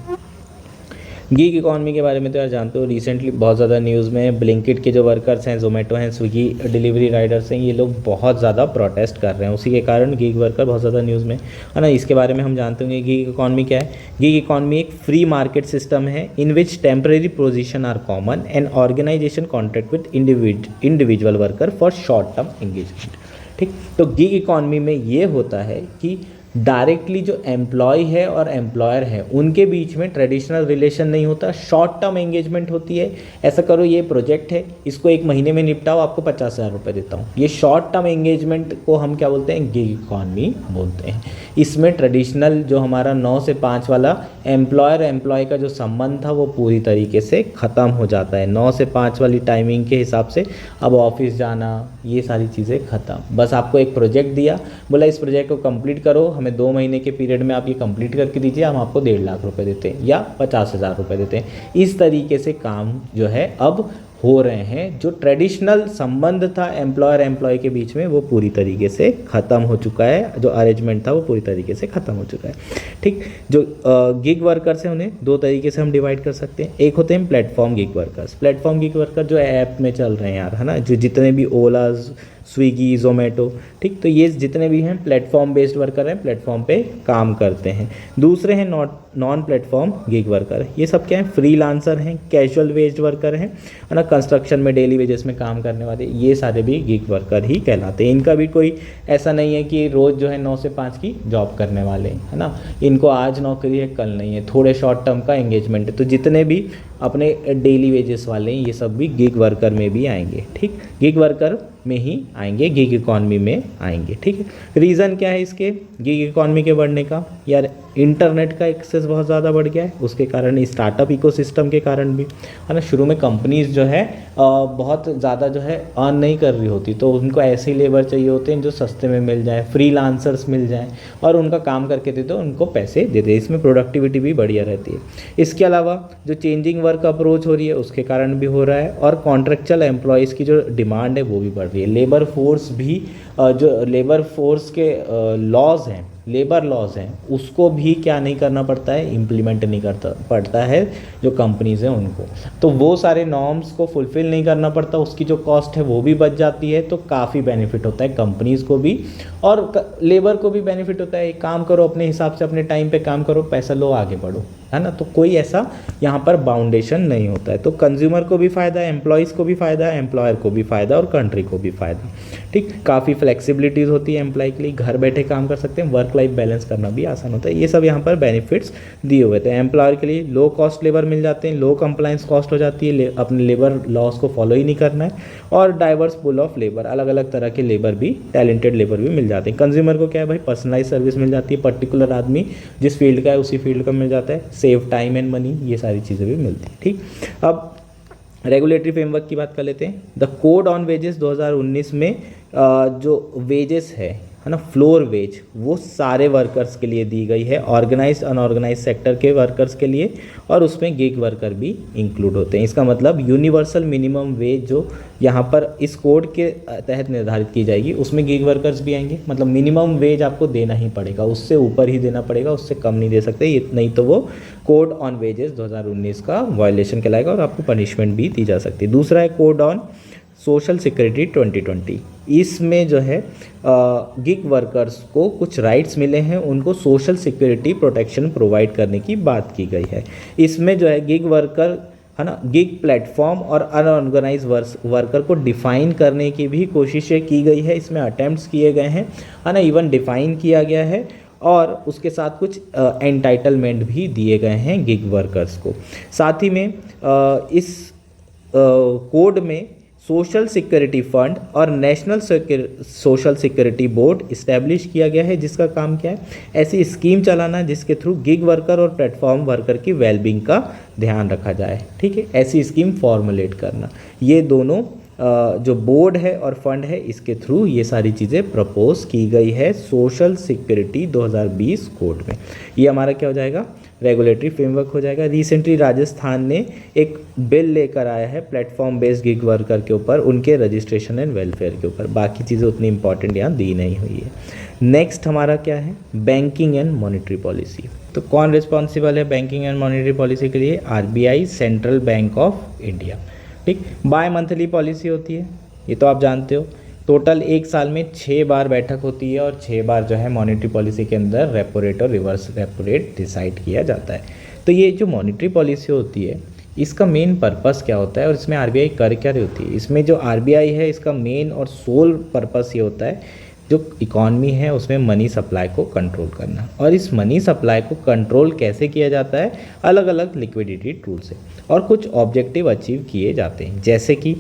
गिग इकॉनमी के बारे में तो यार जानते हो, रिसेंटली बहुत ज़्यादा न्यूज़ में ब्लिंकिट के जो वर्कर्स हैं, जोमेटो हैं, स्विगी डिलीवरी राइडर्स हैं, ये लोग बहुत ज़्यादा प्रोटेस्ट कर रहे हैं, उसी के कारण गिग वर्कर बहुत ज़्यादा न्यूज़ में है ना। इसके बारे में हम जानते होंगे गिग इकॉनमी क्या है। गिग इकॉनमी एक फ्री मार्केट सिस्टम है in which temporary position are common and organisation contract with individual worker for short term engagement. ठीक, तो गिग इकॉनमी में ये होता है कि डायरेक्टली जो एम्प्लॉय है और एम्प्लॉयर है उनके बीच में ट्रेडिशनल रिलेशन नहीं होता, शॉर्ट टर्म एंगेजमेंट होती है। ऐसा करो, ये प्रोजेक्ट है, इसको 1 महीने में निपटाओ, आपको 50,000 रुपये देता हूँ। ये शॉर्ट टर्म एंगेजमेंट को हम क्या बोलते हैं, गिग इकॉनमी बोलते हैं। इसमें ट्रेडिशनल जो हमारा 9 से 5 वाला एम्प्लॉयर एम्प्लॉय का जो संबंध था वो पूरी तरीके से ख़त्म हो जाता है। 9 से 5 वाली टाइमिंग के हिसाब से अब ऑफिस जाना, ये सारी चीज़ें ख़त्म। बस आपको एक प्रोजेक्ट दिया, बोला इस प्रोजेक्ट को कंप्लीट करो, हमें 2 महीने के पीरियड में आप ये कंप्लीट करके दीजिए, हम आपको 1.5 लाख रुपए देते हैं या 50,000 रुपये देते हैं। इस तरीके से काम जो है अब हो रहे हैं। जो ट्रेडिशनल संबंध था एम्प्लॉयर एम्प्लॉय के बीच में वो पूरी तरीके से ख़त्म हो चुका है, जो अरेंजमेंट था वो पूरी तरीके से ख़त्म हो चुका है। ठीक, जो गिग वर्कर्स हैं उन्हें 2 तरीके से हम डिवाइड कर सकते हैं। एक होते हैं platform gig workers. Platform gig worker जो ऐप में चल रहे हैं यार, है ना, जो जितने भी ओला, स्विगी, जोमेटो, ठीक, तो ये जितने भी हैं प्लेटफॉर्म बेस्ड वर्कर हैं, प्लेटफॉर्म पे काम करते हैं। दूसरे हैं नॉन प्लेटफॉर्म गिग वर्कर। ये सब क्या है, फ्रीलांसर हैं, कैजुअल वेज वर्कर हैं, है ना, कंस्ट्रक्शन में डेली वेजेस में काम करने वाले, ये सारे भी गिग वर्कर ही कहलाते हैं। इनका भी कोई ऐसा नहीं है कि रोज़ जो है 9 से 5 की जॉब करने वाले हैं, है ना, इनको आज नौकरी है कल नहीं है, थोड़े शॉर्ट टर्म का एंगेजमेंट है। तो जितने भी अपने डेली वेजेस वाले हैं, ये सब भी गिग वर्कर में भी आएंगे। ठीक, गिग वर्कर में ही आएंगे, गिग इकॉनमी में आएंगे। ठीक है, रीज़न क्या है इसके गिग इकॉनमी के बढ़ने का? यार इंटरनेट का एक्सेस बहुत ज़्यादा बढ़ गया है, उसके कारण स्टार्टअप इकोसिस्टम के कारण भी है ना। शुरू में कंपनीज जो है बहुत ज़्यादा जो है अर्न नहीं कर रही होती, तो उनको ऐसे ही लेबर चाहिए होते हैं जो सस्ते में मिल जाए, फ्रीलांसर्स मिल जाए और उनका काम करके दे दो, उनको पैसे दे दे, इसमें प्रोडक्टिविटी भी बढ़िया रहती है। इसके अलावा जो चेंजिंग वर्क अप्रोच हो रही है उसके कारण भी हो रहा है, और कॉन्ट्रेक्चुअल एम्प्लॉयज़ की जो डिमांड है वो भी बढ़ रही है। लेबर फोर्स भी जो लेबर फोर्स के लॉज हैं, लेबर लॉज हैं, उसको भी क्या नहीं करना पड़ता है, इम्प्लीमेंट नहीं करता पड़ता है जो कंपनीज़ हैं उनको, तो वो सारे नॉर्म्स को फुलफ़िल नहीं करना पड़ता, उसकी जो कॉस्ट है वो भी बच जाती है, तो काफ़ी बेनिफिट होता है कंपनीज़ को भी और लेबर को भी बेनिफिट होता है। काम करो अपने हिसाब से, अपने टाइम पे काम करो, पैसा लो, आगे बढ़ो, है ना। तो कोई ऐसा यहाँ पर बाउंडेशन नहीं होता है, तो कंज्यूमर को भी फ़ायदा है, एम्प्लॉयज़ को भी फ़ायदा है, एम्प्लॉयर को भी फ़ायदा और कंट्री को भी फ़ायदा। ठीक, काफ़ी फ्लेक्सिबिलिटीज़ होती है एम्प्लॉय के लिए, घर बैठे काम कर सकते हैं, वर्क लाइफ बैलेंस करना भी आसान होता है। ये सब यहाँ पर बेनिफिट्स दिए हुए थे। एम्प्लॉयर के लिए लो कॉस्ट लेबर मिल जाते हैं, लो कंप्लाइंस कॉस्ट हो जाती है, अपने लेबर लॉस को फॉलो ही नहीं करना है, और डाइवर्स पूल ऑफ लेबर, अलग अलग तरह के लेबर भी, टैलेंटेड लेबर भी मिल जाते हैं। कंज्यूमर को क्या है भाई, पर्सनलाइज सर्विस मिल जाती है, पर्टिकुलर आदमी जिस फील्ड का है उसी फील्ड का मिल जाता है, सेव टाइम एंड मनी, ये सारी चीज़ें भी मिलती हैं। ठीक, अब रेगुलेटरी फ्रेमवर्क की बात कर लेते हैं। द कोड ऑन वेजेस 2019 में जो वेजेस है ना, फ्लोर वेज, वो सारे वर्कर्स के लिए दी गई है, ऑर्गेनाइज्ड अनऑर्गेनाइज्ड सेक्टर के वर्कर्स के लिए, और उसमें गिग वर्कर भी इंक्लूड होते हैं। इसका मतलब यूनिवर्सल मिनिमम वेज जो यहाँ पर इस कोड के तहत निर्धारित की जाएगी, उसमें गिग वर्कर्स भी आएंगे। मतलब मिनिमम वेज आपको देना ही पड़ेगा, उससे ऊपर ही देना पड़ेगा, उससे कम नहीं दे सकते, ये नहीं तो वो कोड ऑन वेजेस 2019 का वायलेशन कहलाएगा और आपको पनिशमेंट भी दी जा सकती है। दूसरा है कोड ऑन सोशल सिक्योरिटी 2020। इसमें जो है गिग वर्कर्स को कुछ राइट्स मिले हैं, उनको सोशल सिक्योरिटी प्रोटेक्शन प्रोवाइड करने की बात की गई है। इसमें जो है गिग वर्कर है ना, गिग प्लेटफॉर्म और अनऑर्गेनाइज वर्कर को डिफ़ाइन करने की भी कोशिशें की गई है, इसमें अटेम्प्ट्स किए गए हैं, है ना, इवन डिफ़ाइन किया गया है, और उसके साथ कुछ एंटाइटलमेंट भी दिए गए हैं गिग वर्कर्स को। साथ ही में इस कोड में सोशल सिक्योरिटी फंड और national social security board establish किया गया है, जिसका काम क्या है, ऐसी स्कीम चलाना जिसके थ्रू गिग वर्कर और प्लेटफॉर्म वर्कर की वेलबींग का ध्यान रखा जाए। ठीक है, ऐसी स्कीम फॉर्मुलेट करना, ये दोनों जो बोर्ड है और फंड है, इसके थ्रू ये सारी चीज़ें प्रपोज की गई है सोशल सिक्योरिटी 2020 कोड में। ये हमारा क्या हो जाएगा, रेगुलेटरी फ्रेमवर्क हो जाएगा। रिसेंटली राजस्थान ने एक बिल लेकर आया है प्लेटफॉर्म बेस्ड गिग वर्कर के ऊपर, उनके रजिस्ट्रेशन एंड वेलफेयर के ऊपर। बाकी चीज़ें उतनी इंपॉर्टेंट यहाँ दी नहीं हुई है। नेक्स्ट हमारा क्या है, बैंकिंग एंड मॉनेटरी पॉलिसी। तो कौन रिस्पॉन्सिबल है बैंकिंग एंड मॉनेटरी पॉलिसी के लिए? RBI, central bank of India. ठीक, बाय मंथली पॉलिसी होती है, ये तो आप जानते हो। टोटल एक साल में 6 बार बैठक होती है और 6 बार जो है मॉनेटरी पॉलिसी के अंदर रेपो रेट और रिवर्स रेपो रेट डिसाइड किया जाता है। तो ये जो मॉनेटरी पॉलिसी होती है, इसका मेन पर्पस क्या होता है और इसमें RBI कर क्या रही होती है? इसमें जो RBI है, इसका मेन और सोल पर्पस ये होता है, जो इकॉनमी है उसमें मनी सप्लाई को कंट्रोल करना। और इस मनी सप्लाई को कंट्रोल कैसे किया जाता है? अलग अलग लिक्विडिटी टूल से, और कुछ ऑब्जेक्टिव अचीव किए जाते हैं। जैसे कि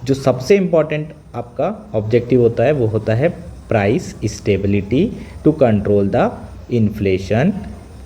जो सबसे इम्पॉर्टेंट आपका ऑब्जेक्टिव होता है वो होता है price stability to control the inflation,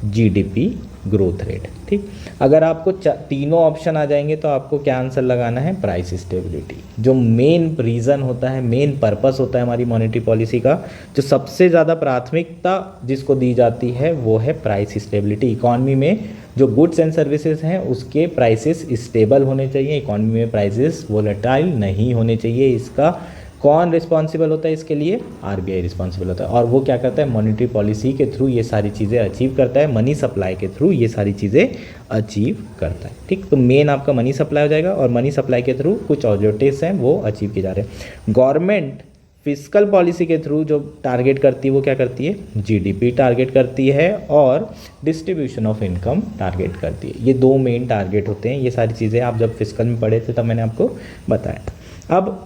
GDP growth rate. ठीक, अगर आपको तीनों ऑप्शन आ जाएंगे तो आपको क्या आंसर लगाना है? Price stability. जो मेन रीज़न होता है, मेन पर्पस होता है हमारी मॉनेटरी पॉलिसी का, जो सबसे ज़्यादा प्राथमिकता जिसको दी जाती है वो है प्राइस स्टेबिलिटी। इकॉनमी में जो गुड्स एंड सर्विसेज हैं उसके प्राइसेस स्टेबल होने चाहिए, इकॉनमी में प्राइसेस वोलेटाइल नहीं होने चाहिए। इसका कौन रिस्पॉन्सिबल होता है? इसके लिए RBI रिस्पॉन्सिबल होता है, और वो क्या करता है? मॉनेटरी पॉलिसी के थ्रू ये सारी चीज़ें अचीव करता है, मनी सप्लाई के थ्रू ये सारी चीज़ें अचीव करता है। ठीक, तो मेन आपका मनी सप्लाई हो जाएगा, और मनी सप्लाई के थ्रू कुछ ऑब्जेक्टिव्स हैं वो अचीव किए जा रहे हैं। गवर्नमेंट फिस्कल पॉलिसी के थ्रू जो टारगेट करती है वो क्या करती है? GDP टारगेट करती है और डिस्ट्रीब्यूशन ऑफ इनकम टारगेट करती है। ये दो मेन टारगेट होते हैं। ये सारी चीज़ें आप जब फिस्कल में पढ़े थे तब मैंने आपको बताया। अब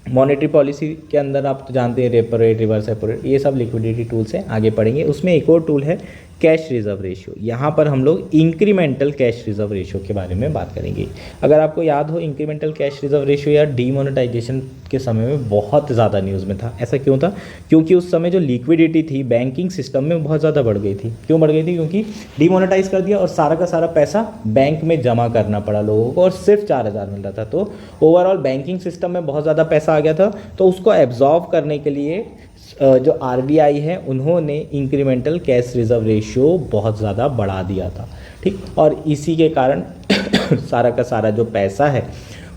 मॉनेटरी पॉलिसी के अंदर आप तो जानते हैं repo rate, reverse repo rate, ये सब लिक्विडिटी टूल्स हैं, आगे पढ़ेंगे। उसमें एक और टूल है कैश रिजर्व रेशियो, यहाँ पर हम लोग इंक्रीमेंटल कैश रिजर्व रेशियो के बारे में बात करेंगे। अगर आपको याद हो, इंक्रीमेंटल कैश रिजर्व रेशियो या डीमोनेटाइजेशन के समय में बहुत ज़्यादा न्यूज़ में था। ऐसा क्यों था? क्योंकि उस समय जो लिक्विडिटी थी बैंकिंग सिस्टम में बहुत ज़्यादा बढ़ गई थी। क्यों बढ़ गई थी? क्योंकि डीमोनेटाइज कर दिया और सारा का सारा पैसा बैंक में जमा करना पड़ा लोगों को, और सिर्फ 4,000 मिल रहा था। तो ओवरऑल बैंकिंग सिस्टम में बहुत ज़्यादा पैसा आ गया था। तो उसको एब्जॉर्व करने के लिए जो आरबीआई है उन्होंने इंक्रीमेंटल कैश रिजर्व रेशियो बहुत ज़्यादा बढ़ा दिया था। ठीक, और इसी के कारण सारा का सारा जो पैसा है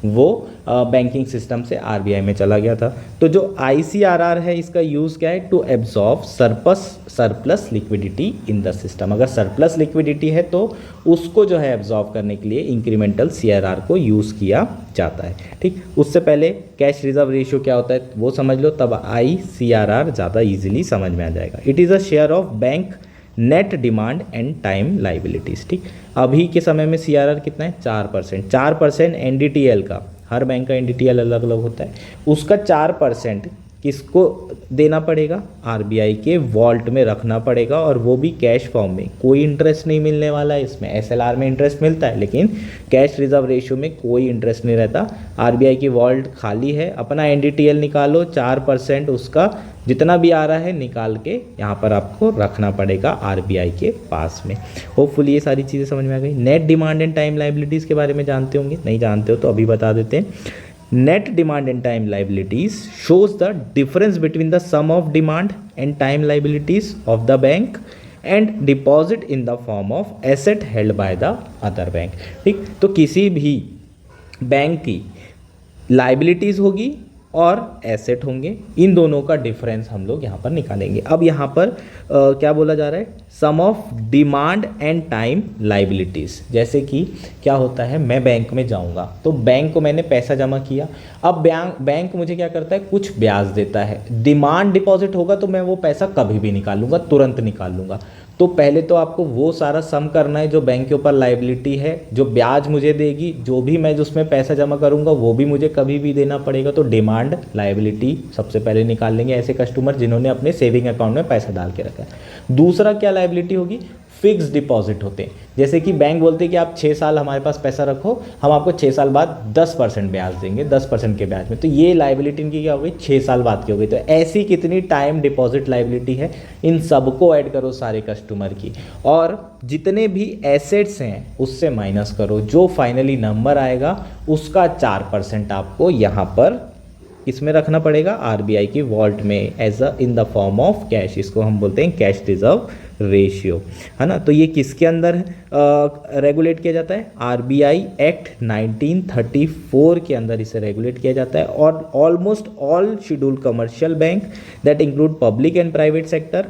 वो बैंकिंग सिस्टम से आरबीआई में चला गया था। तो जो आईसीआरआर है इसका यूज़ क्या है? To absorb surplus liquidity in the system. अगर सरप्लस लिक्विडिटी है तो उसको जो है एब्जॉर्ब करने के लिए इंक्रीमेंटल सीआरआर को यूज़ किया जाता है। ठीक, उससे पहले कैश रिजर्व रेशियो क्या होता है वो समझ लो, तब आईसीआरआर ज़्यादा ईजिली समझ में आ जाएगा। It is a share of bank net demand and time liabilities. ठीक, अभी के समय में सीआरआर कितना है? 4%। 4% एनडीटीएल का, हर बैंक का एनडीटीएल अलग अलग होता है, उसका 4% किसको देना पड़ेगा? आरबीआई के वॉल्ट में रखना पड़ेगा, और वो भी कैश फॉर्म में। कोई इंटरेस्ट नहीं मिलने वाला है इसमें। एसएलआर में इंटरेस्ट मिलता है लेकिन कैश रिजर्व रेशियो में कोई इंटरेस्ट नहीं रहता। आरबीआई की वॉल्ट खाली है, अपना एनडीटीएल निकालो, 4% उसका जितना भी आ रहा है निकाल के यहाँ पर आपको रखना पड़ेगा आरबीआई के पास में। होपफुली ये सारी चीज़ें समझ में आ गई। Net demand and time liabilities के बारे में जानते होंगे, नहीं जानते हो तो अभी बता देते हैं। Net demand and time liabilities shows the difference between the sum of demand and time liabilities of the bank and deposit in the form of asset held by the other bank। ठीक, तो किसी भी bank की liabilities होगी और asset होंगे, इन दोनों का डिफरेंस हम लोग यहाँ पर निकालेंगे। अब यहाँ पर क्या बोला जा रहा है? Sum of demand and time liabilities. जैसे कि क्या होता है, मैं बैंक में जाऊँगा तो बैंक को मैंने पैसा जमा किया, अब बैंक मुझे क्या करता है? कुछ ब्याज देता है। डिमांड डिपॉजिट होगा तो मैं वो पैसा कभी भी निकाल लूँगा, तुरंत निकाल लूँगा। तो पहले तो आपको वो सारा सम करना है जो बैंक के ऊपर लाइबिलिटी है, जो ब्याज मुझे देगी, जो भी मैं उसमें पैसा जमा करूंगा वो भी मुझे कभी भी देना पड़ेगा। तो डिमांड लाइबिलिटी सबसे पहले निकाल लेंगे ऐसे कस्टमर जिन्होंने अपने सेविंग अकाउंट में पैसा डाल के रखा है। दूसरा क्या लाइबिलिटी होगी? फिक्स डिपॉजिट होते हैं। जैसे कि बैंक बोलते हैं कि आप 6 साल हमारे पास पैसा रखो, हम आपको 6 साल बाद 10% ब्याज देंगे, 10% के ब्याज में। तो ये लाइबिलिटी इनकी क्या हो गई? 6 साल बाद की हो गई। तो ऐसी कितनी टाइम डिपॉजिट लाइबिलिटी है, इन सबको ऐड करो सारे कस्टमर की, और जितने भी एसेट्स हैं उससे माइनस करो, जो फाइनली नंबर आएगा उसका 4% आपको यहाँ पर इसमें रखना पड़ेगा आरबीआई की वॉल्ट में as a in the form of cash. इसको हम बोलते हैं कैश रिजर्व रेशियो, है ना। तो ये किसके अंदर रेगुलेट किया जाता है? आरबीआई एक्ट 1934 के अंदर इसे रेगुलेट किया जाता है। और almost all schedule commercial bank that include public and private sector,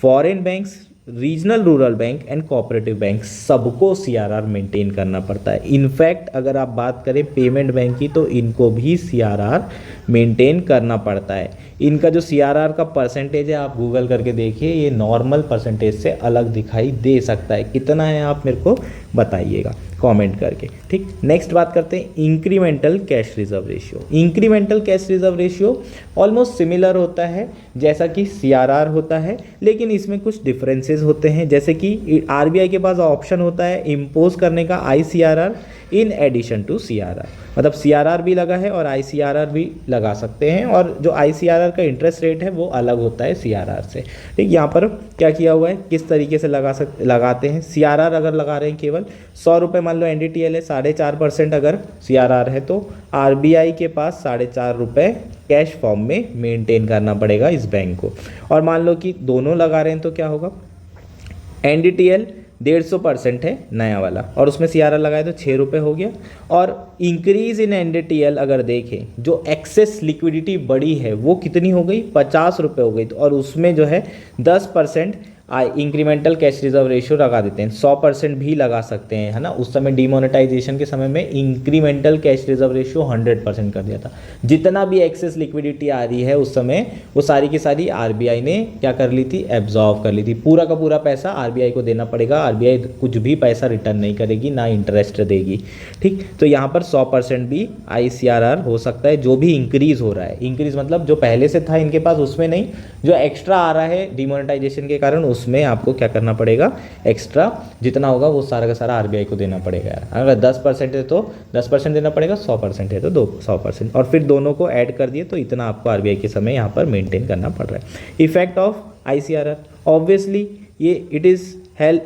foreign banks, regional rural bank and cooperative bank, सबको सीआरआर मेंटेन करना पड़ता है। इनफैक्ट अगर आप बात करें पेमेंट बैंक की तो इनको भी सीआरआर मेंटेन करना पड़ता है। इनका जो सीआरआर का परसेंटेज है आप गूगल करके देखिए, ये नॉर्मल परसेंटेज से अलग दिखाई दे सकता है। कितना है आप मेरे को बताइएगा कमेंट करके। ठीक, नेक्स्ट बात करते हैं incremental cash reserve ratio. Incremental cash reserve ratio almost similar होता है जैसा कि सीआरआर होता है, लेकिन इसमें कुछ डिफरेंसेस होते हैं। जैसे कि आरबीआई के पास ऑप्शन होता है इम्पोज करने का ICRR in addition to CRR, मतलब सीआरआर भी लगा है और आईसीआरआर भी लगा सकते हैं, और जो आईसीआरआर का इंटरेस्ट रेट है वो अलग होता है सीआरआर से। ठीक, यहाँ पर क्या किया हुआ है, किस तरीके से लगाते हैं। सीआरआर अगर लगा रहे हैं केवल 100 रुपये, मान लो एनडीटीएल है, 4.5% अगर सीआरआर है तो आरबीआई के पास 4.5 रुपये कैश फॉर्म में मेंटेन करना पड़ेगा इस बैंक को। और मान लो कि दोनों लगा रहे हैं तो क्या होगा, एनडीटीएल 150% है नया वाला और उसमें सीआरआर लगाए तो 6 रुपये हो गया। और इंक्रीज इन एनडीटीएल अगर देखें, जो एक्सेस लिक्विडिटी बड़ी है वो कितनी हो गई, 50 रुपये हो गई। तो और उसमें जो है 10% इंक्रीमेंटल कैश रिजर्व रेशियो लगा देते हैं, 100% भी लगा सकते हैं, है ना। उस समय डीमोनेटाइजेशन के समय में इंक्रीमेंटल कैश रिजर्व रेशियो 100% कर दिया था। जितना भी एक्सेस लिक्विडिटी आ रही है उस समय वो सारी की सारी आरबीआई ने क्या कर ली थी, एब्जॉर्व कर ली थी। पूरा का पूरा पैसा आरबीआई को देना पड़ेगा, आरबीआई कुछ भी पैसा रिटर्न नहीं करेगी, ना इंटरेस्ट देगी। ठीक, तो यहाँ पर 100% भी आईसीआरआर हो सकता है जो भी इंक्रीज हो रहा है। इंक्रीज मतलब जो पहले से था इनके पास उसमें नहीं, जो एक्स्ट्रा आ रहा है डीमोनेटाइजेशन के कारण उसमें आपको क्या करना पड़ेगा, एक्स्ट्रा जितना होगा वो सारा का सारा आरबीआई को देना पड़ेगा। अगर 10% है तो 10% देना पड़ेगा, 100% है तो 100%, और फिर दोनों को ऐड कर दिए तो इतना आपको आरबीआई के समय यहाँ पर मेंटेन करना पड़ रहा है। इफेक्ट ऑफ आईसीआरआर, ऑब्वियसली ये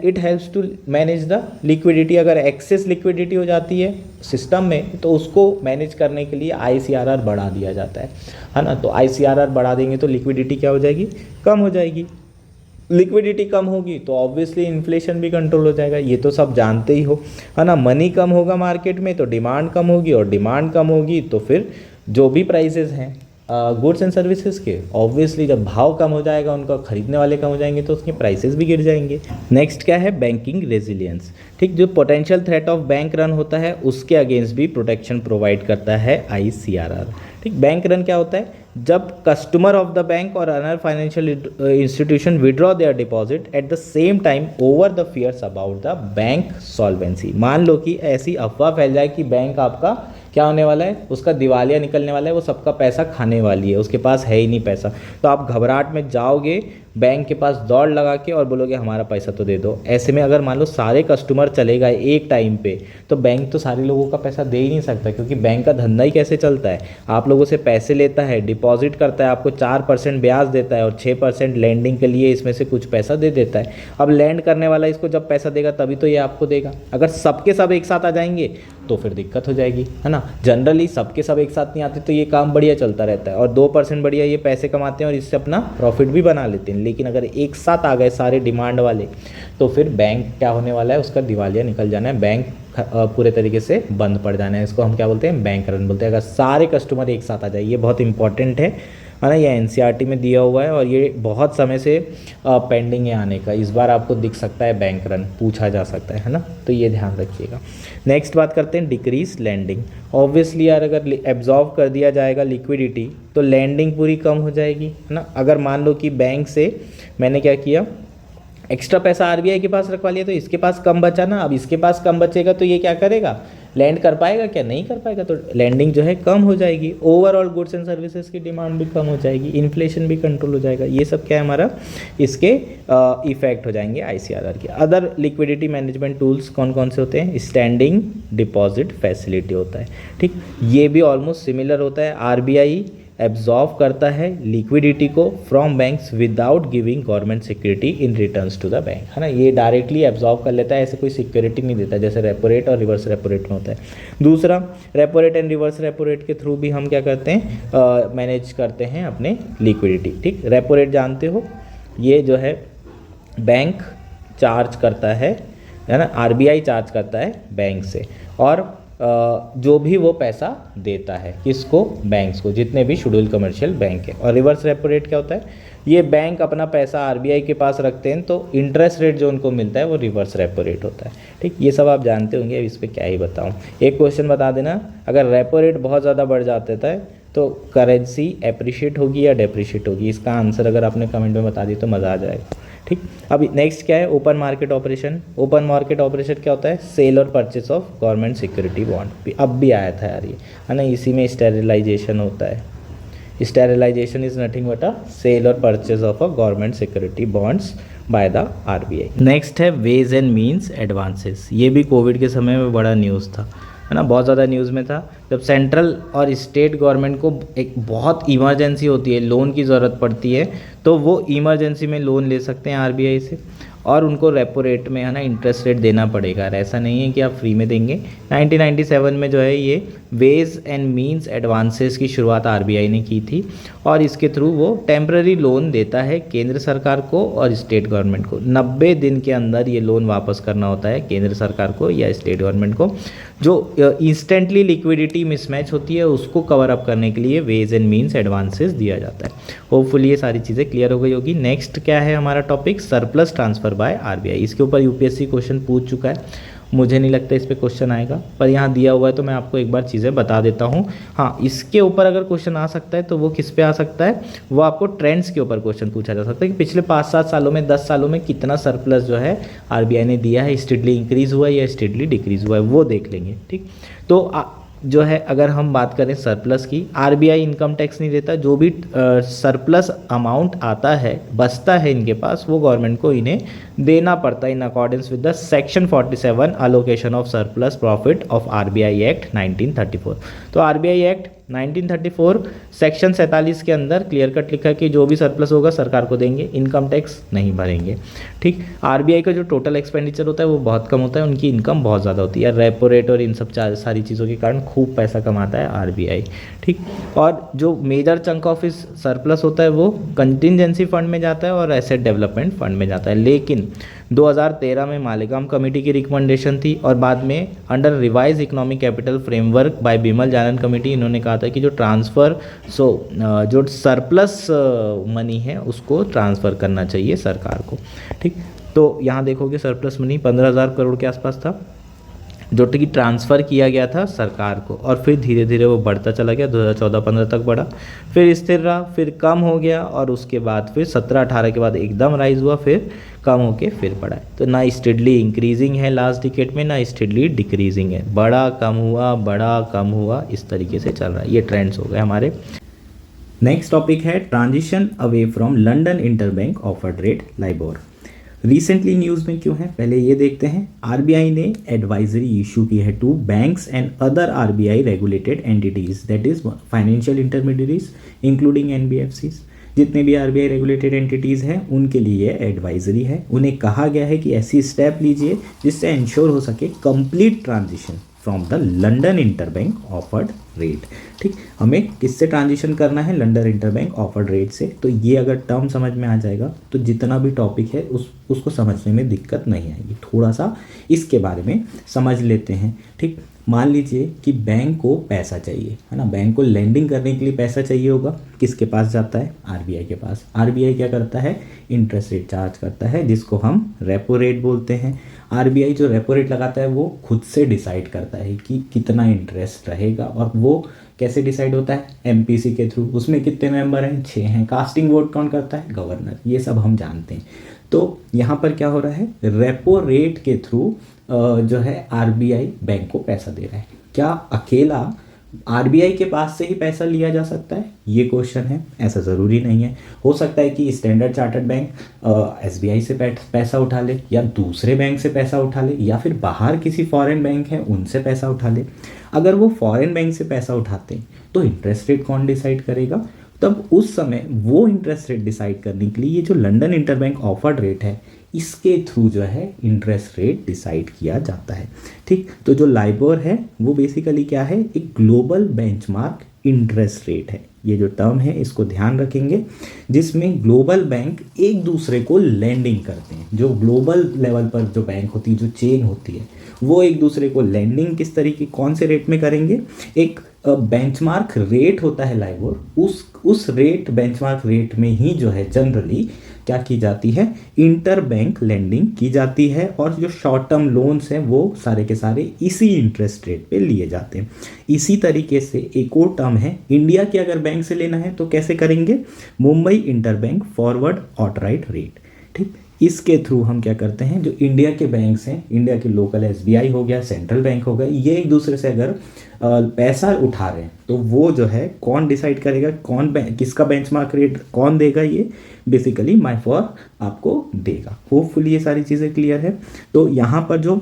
it helps to manage the liquidity. अगर एक्सेस लिक्विडिटी हो जाती है सिस्टम में तो उसको मैनेज करने के लिए आईसीआरआर बढ़ा दिया जाता है ना। तो आईसीआरआर बढ़ा देंगे तो लिक्विडिटी क्या हो जाएगी, कम हो जाएगी। लिक्विडिटी कम होगी तो ऑब्वियसली इन्फ्लेशन भी कंट्रोल हो जाएगा, ये तो सब जानते ही हो, है ना। मनी कम होगा मार्केट में तो डिमांड कम होगी, और डिमांड कम होगी तो फिर जो भी प्राइसेस हैं गुड्स एंड सर्विसेज के, ऑब्वियसली जब भाव कम हो जाएगा, उनका खरीदने वाले कम हो जाएंगे तो उसके प्राइसेस भी गिर जाएंगे। नेक्स्ट क्या है, बैंकिंग रेजिलियंस। ठीक, जो potential threat of bank run होता है उसके अगेंस्ट भी प्रोटेक्शन प्रोवाइड करता है आईसीआरआर। ठीक, बैंक रन क्या होता है, जब कस्टमर ऑफ द बैंक और other financial institution withdraw their deposit at the same time over the fears about the bank solvency. मान लो कि ऐसी अफवाह फैल जाए कि बैंक आपका क्या होने वाला है, उसका दिवालिया निकलने वाला है, वो सबका पैसा खाने वाली है, उसके पास है ही नहीं पैसा, तो आप घबराहट में जाओगे बैंक के पास दौड़ लगा के और बोलोगे हमारा पैसा तो दे दो। ऐसे में अगर मान लो सारे कस्टमर चले गए एक टाइम पे तो बैंक तो सारे लोगों का पैसा दे ही नहीं सकता, क्योंकि बैंक का धंधा ही कैसे चलता है, आप लोगों से पैसे लेता है, डिपॉजिट करता है, आपको 4% ब्याज देता है और 6% लैंडिंग के लिए इसमें से कुछ पैसा दे देता है। अब लैंड करने वाला इसको जब पैसा देगा तभी तो ये आपको देगा। अगर सबके सब एक साथ आ जाएंगे तो फिर दिक्कत हो जाएगी, है ना। जनरली सबके सब एक साथ नहीं आते तो ये काम बढ़िया चलता रहता है और 2% बढ़िया ये पैसे कमाते हैं और इससे अपना प्रॉफिट भी बना लेते हैं। लेकिन अगर एक साथ आ गए सारे डिमांड वाले तो फिर बैंक क्या होने वाला है, उसका दिवालिया निकल जाना है, बैंक पूरे तरीके से बंद पड़ जाना है। इसको हम क्या बोलते हैं, बैंक रन बोलते हैं। अगर सारे कस्टमर एक साथ आ जाए, ये बहुत इंपॉर्टेंट है ना। ये एनसीईआरटी में दिया हुआ है और ये बहुत समय से पेंडिंग है आने का। इस बार आपको दिख सकता है बैंक रन, पूछा जा सकता है ना, तो ये ध्यान रखिएगा। नेक्स्ट बात करते हैं डिक्रीज लैंडिंग। ऑब्वियसली यार अगर एब्जॉर्व कर दिया जाएगा लिक्विडिटी तो लैंडिंग पूरी कम हो जाएगी, है ना। अगर मान लो कि बैंक से मैंने क्या किया, एक्स्ट्रा पैसा आरबीआई के पास रखवा लिया तो इसके पास कम बचा ना, अब इसके पास कम बचेगा तो ये क्या करेगा, लैंड कर पाएगा क्या, नहीं कर पाएगा, तो लैंडिंग जो है कम हो जाएगी। ओवरऑल गुड्स एंड सर्विसेज की डिमांड भी कम हो जाएगी, इन्फ्लेशन भी कंट्रोल हो जाएगा। ये सब क्या है हमारा, इसके इफेक्ट हो जाएंगे आईसीआरआर के। अदर लिक्विडिटी मैनेजमेंट टूल्स कौन कौन से होते हैं, स्टैंडिंग डिपॉजिट फैसिलिटी होता है। ठीक, ये भी ऑलमोस्ट सिमिलर होता है। आरबीआई एब्जॉर्व करता है लिक्विडिटी को from banks without giving government security in returns to the bank, है ना। ये डायरेक्टली एब्जॉर्व कर लेता है, ऐसे कोई सिक्योरिटी नहीं देता जैसे रेपो रेट और रिवर्स रेपो रेट में होता है। दूसरा, repo rate and reverse repo rate के थ्रू भी हम क्या करते हैं, मैनेज करते हैं अपने लिक्विडिटी। ठीक, रेपो रेट जानते हो, ये जो है बैंक चार्ज करता है ना, आरबीआई चार्ज करता है बैंक से, और जो भी वो पैसा देता है किसको, बैंक्स को, जितने भी शेड्यूल कमर्शियल बैंक है। और रिवर्स रेपो रेट क्या होता है, ये बैंक अपना पैसा आरबीआई के पास रखते हैं तो इंटरेस्ट रेट जो उनको मिलता है वो रिवर्स रेपो रेट होता है। ठीक, ये सब आप जानते होंगे, अब इस पर क्या ही बताऊँ। एक क्वेश्चन बता देना, अगर रेपो रेट बहुत ज़्यादा बढ़ जाता है तो करेंसी एप्रिशिएट होगी या डेप्रिशिएट होगी, इसका आंसर अगर आपने कमेंट में बता दी तो मज़ा आ जाएगा। ठीक, अभी नेक्स्ट क्या है, open market operation. Open market operation क्या होता है, सेल और purchase of government security bond. अब भी आया था यार ये, है ना। इसी में स्टेरिलाइजेशन होता है। Sterilisation is nothing but a sale और purchase of a government security bonds by the RBI. Next है वेज एंड मीन्स एडवांसेस। ये भी कोविड के समय में बड़ा न्यूज़ था, है ना, बहुत ज़्यादा न्यूज़ में था। जब सेंट्रल और स्टेट गवर्नमेंट को एक बहुत इमरजेंसी होती है, लोन की ज़रूरत पड़ती है, तो वो इमरजेंसी में लोन ले सकते हैं आरबीआई से, और उनको रेपो रेट में, है ना, इंटरेस्ट रेट देना पड़ेगा। ऐसा नहीं है कि आप फ्री में देंगे। 1997 में जो है ये वेज एंड मीन्स एडवांसेस की शुरुआत आरबीआई ने की थी, और इसके थ्रू वो टेम्पररी लोन देता है केंद्र सरकार को और स्टेट गवर्नमेंट को। 90 दिन के अंदर ये लोन वापस करना होता है केंद्र सरकार को या स्टेट गवर्नमेंट को। जो इंस्टेंटली लिक्विडिटी मिसमैच होती है उसको कवर अप करने के लिए वेज एंड मीन्स एडवांसेस दिया जाता है। होपफुली ये सारी चीज़ें क्लियर हो गई होगी। नेक्स्ट क्या है हमारा topic, surplus transfer by RBI. इसके ऊपर यूपीएससी क्वेश्चन पूछ चुका है, मुझे नहीं लगता इस पे क्वेश्चन आएगा, पर यहाँ दिया हुआ है तो मैं आपको एक बार चीज़ें बता देता हूँ। हाँ, इसके ऊपर अगर क्वेश्चन आ सकता है तो वो किस पे आ सकता है, वो आपको ट्रेंड्स के ऊपर क्वेश्चन पूछा जा सकता है कि पिछले 5-7 सालों में, 10 सालों में कितना सरप्लस जो है आरबीआई ने दिया है, स्टेडली इंक्रीज़ हुआ है या स्टेडली डिक्रीज़ हुआ है, वो देख लेंगे। ठीक, तो जो है अगर हम बात करें सरप्लस की, आरबीआई इनकम टैक्स नहीं देता, जो भी सरप्लस अमाउंट आता है बचता है इनके पास वो गवर्नमेंट को इन्हें देना पड़ता है in accordance with the section 47 allocation of surplus profit of RBI act 1934। तो आरबीआई एक्ट 1934 सेक्शन 47 के अंदर क्लियर कट लिखा है कि जो भी सरप्लस होगा सरकार को देंगे, इनकम टैक्स नहीं भरेंगे। ठीक, आरबीआई का जो टोटल एक्सपेंडिचर होता है वो बहुत कम होता है, उनकी इनकम बहुत ज़्यादा होती है, रेपो रेट और इन सब सारी चीज़ों के कारण खूब पैसा कमाता है आरबीआई। ठीक, और जो मेजर चंक ऑफ इस सरप्लस होता है वो कंटिजेंसी फंड में जाता है और एसेट डेवलपमेंट फंड में जाता है। लेकिन 2013 में मालेगाम कमेटी की रिकमेंडेशन थी और बाद में under revise economic capital framework by Bimal Jalan committee इन्होंने कहा था कि जो जो सरप्लस मनी है उसको ट्रांसफ़र करना चाहिए सरकार को। ठीक, तो यहाँ देखोगे सरप्लस मनी 15,000 करोड़ के आसपास था जो कि ट्रांसफ़र किया गया था सरकार को, और फिर धीरे धीरे वो बढ़ता चला गया, 2014-15 तक बढ़ा, फिर स्थिर रहा, फिर कम हो गया और उसके बाद फिर 17-18 के बाद एकदम राइज हुआ, फिर कम होके फिर बढ़ा है। तो ना स्टेडली इंक्रीजिंग है लास्ट डिकेड में, ना स्टेडली डिक्रीजिंग है, बड़ा कम हुआ, इस तरीके से चल रहा है। ये ट्रेंड्स हो गए हमारे। नेक्स्ट टॉपिक है transition away from London interbank offered rate LIBOR. Recently news में क्यों है पहले ये देखते हैं। आरबीआई ने एडवाइजरी इशू की है to banks and other RBI regulated entities, that is financial intermediaries including NBFCs. जितने भी आरबीआई रेगुलेटेड एंटिटीज़ हैं उनके लिए एडवाइजरी है। उन्हें कहा गया है कि ऐसी स्टेप लीजिए जिससे इंश्योर हो सके complete transition from the London interbank offered rate. ठीक, हमें किससे ट्रांजिशन करना है, लंदन इंटरबैंक ऑफर्ड रेट से। तो ये अगर टर्म समझ में आ जाएगा तो जितना भी टॉपिक है उसको समझने में दिक्कत नहीं आएगी। थोड़ा सा इसके बारे में समझ लेते हैं। ठीक, मान लीजिए कि बैंक को पैसा चाहिए, है ना, बैंक को लेंडिंग करने के लिए पैसा चाहिए होगा, किसके पास जाता है, आरबीआई के पास। आरबीआई क्या करता है, इंटरेस्ट रेट चार्ज करता है जिसको हम रेपो रेट बोलते हैं। आरबीआई जो रेपो रेट लगाता है वो खुद से डिसाइड करता है कि कितना इंटरेस्ट रहेगा, और वो कैसे डिसाइड होता है, एमपीसी के थ्रू। उसमें कितने मेंबर हैं, 6 हैं। कास्टिंग वोट कौन करता है, गवर्नर। ये सब हम जानते हैं। तो यहाँ पर क्या हो रहा है, रेपो रेट के थ्रू जो है आरबीआई बैंक को पैसा दे रहा है। क्या अकेला आरबीआई के पास से ही पैसा लिया जा सकता है, ये क्वेश्चन है। ऐसा ज़रूरी नहीं है, हो सकता है कि स्टैंडर्ड चार्टर्ड बैंक एसबीआई से पैसा उठा ले, या दूसरे बैंक से पैसा उठा ले, या फिर बाहर किसी फॉरेन बैंक है उनसे पैसा उठा ले। अगर वो फॉरेन बैंक से पैसा उठाते हैं तो इंटरेस्ट रेट कौन डिसाइड करेगा, तब उस समय वो इंटरेस्ट रेट डिसाइड करने के लिए ये जो लंदन इंटरबैंक ऑफर्ड रेट है इसके थ्रू जो है इंटरेस्ट रेट डिसाइड किया जाता है। ठीक, तो जो लाइबोर है वो बेसिकली क्या है, एक ग्लोबल बेंचमार्क इंटरेस्ट रेट है। ये जो टर्म है इसको ध्यान रखेंगे, जिसमें ग्लोबल बैंक एक दूसरे को लेंडिंग करते हैं। जो ग्लोबल लेवल पर जो बैंक होती है, जो चेन होती है, वो एक दूसरे को लेंडिंग किस तरीके, कौन से रेट में करेंगे, एक बेंचमार्क रेट होता है लाइबोर, उस रेट बेंचमार्क रेट में ही जो है जनरली क्या की जाती है, इंटर बैंक लेंडिंग की जाती है, और जो शॉर्ट टर्म लोन्स हैं वो सारे के सारे इसी इंटरेस्ट रेट पे लिए जाते हैं। इसी तरीके से एक और टर्म है, इंडिया के अगर बैंक से लेना है तो कैसे करेंगे, Mumbai inter bank forward outright rate. ठीक, इसके थ्रू हम क्या करते हैं, जो इंडिया के बैंक्स हैं, इंडिया के लोकल एसबीआई हो गया, सेंट्रल बैंक हो गया, ये एक दूसरे से अगर पैसा उठा रहे हैं तो वो जो है कौन डिसाइड करेगा, किसका बेंचमार्क रेट कौन देगा, ये बेसिकली माई फॉर आपको देगा। होपफुली ये सारी चीज़ें क्लियर है। तो यहाँ पर जो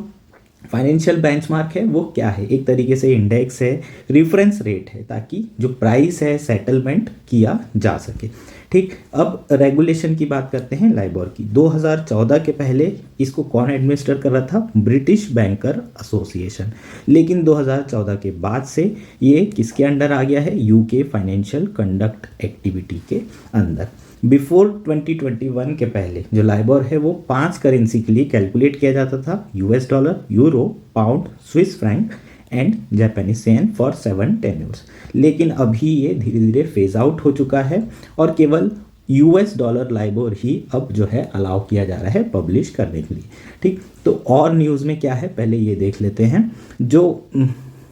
फाइनेंशियल बेंचमार्क है वो क्या है, एक तरीके से इंडेक्स है, रेफरेंस रेट है, ताकि जो प्राइस है सेटलमेंट किया जा सके। ठीक, अब रेगुलेशन की बात करते हैं लाइबोर की। 2014 के पहले इसको कौन एडमिनिस्टर कर रहा था, ब्रिटिश बैंकर एसोसिएशन। लेकिन 2014 के बाद से ये किसके अंडर आ गया है, यूके फाइनेंशियल कंडक्ट एक्टिविटी के अंदर। बिफोर 2021 के पहले जो लाइबोर है वो 5 करेंसी के लिए कैलकुलेट किया जाता था, US dollar, euro, pound, Swiss franc and Japanese yen for 7 tenures. लेकिन अभी ये धीरे धीरे फेज आउट हो चुका है और केवल यूएस डॉलर लाइबोर ही अब जो है अलाउ किया जा रहा है पब्लिश करने के लिए। ठीक, तो और न्यूज़ में क्या है पहले ये देख लेते हैं। जो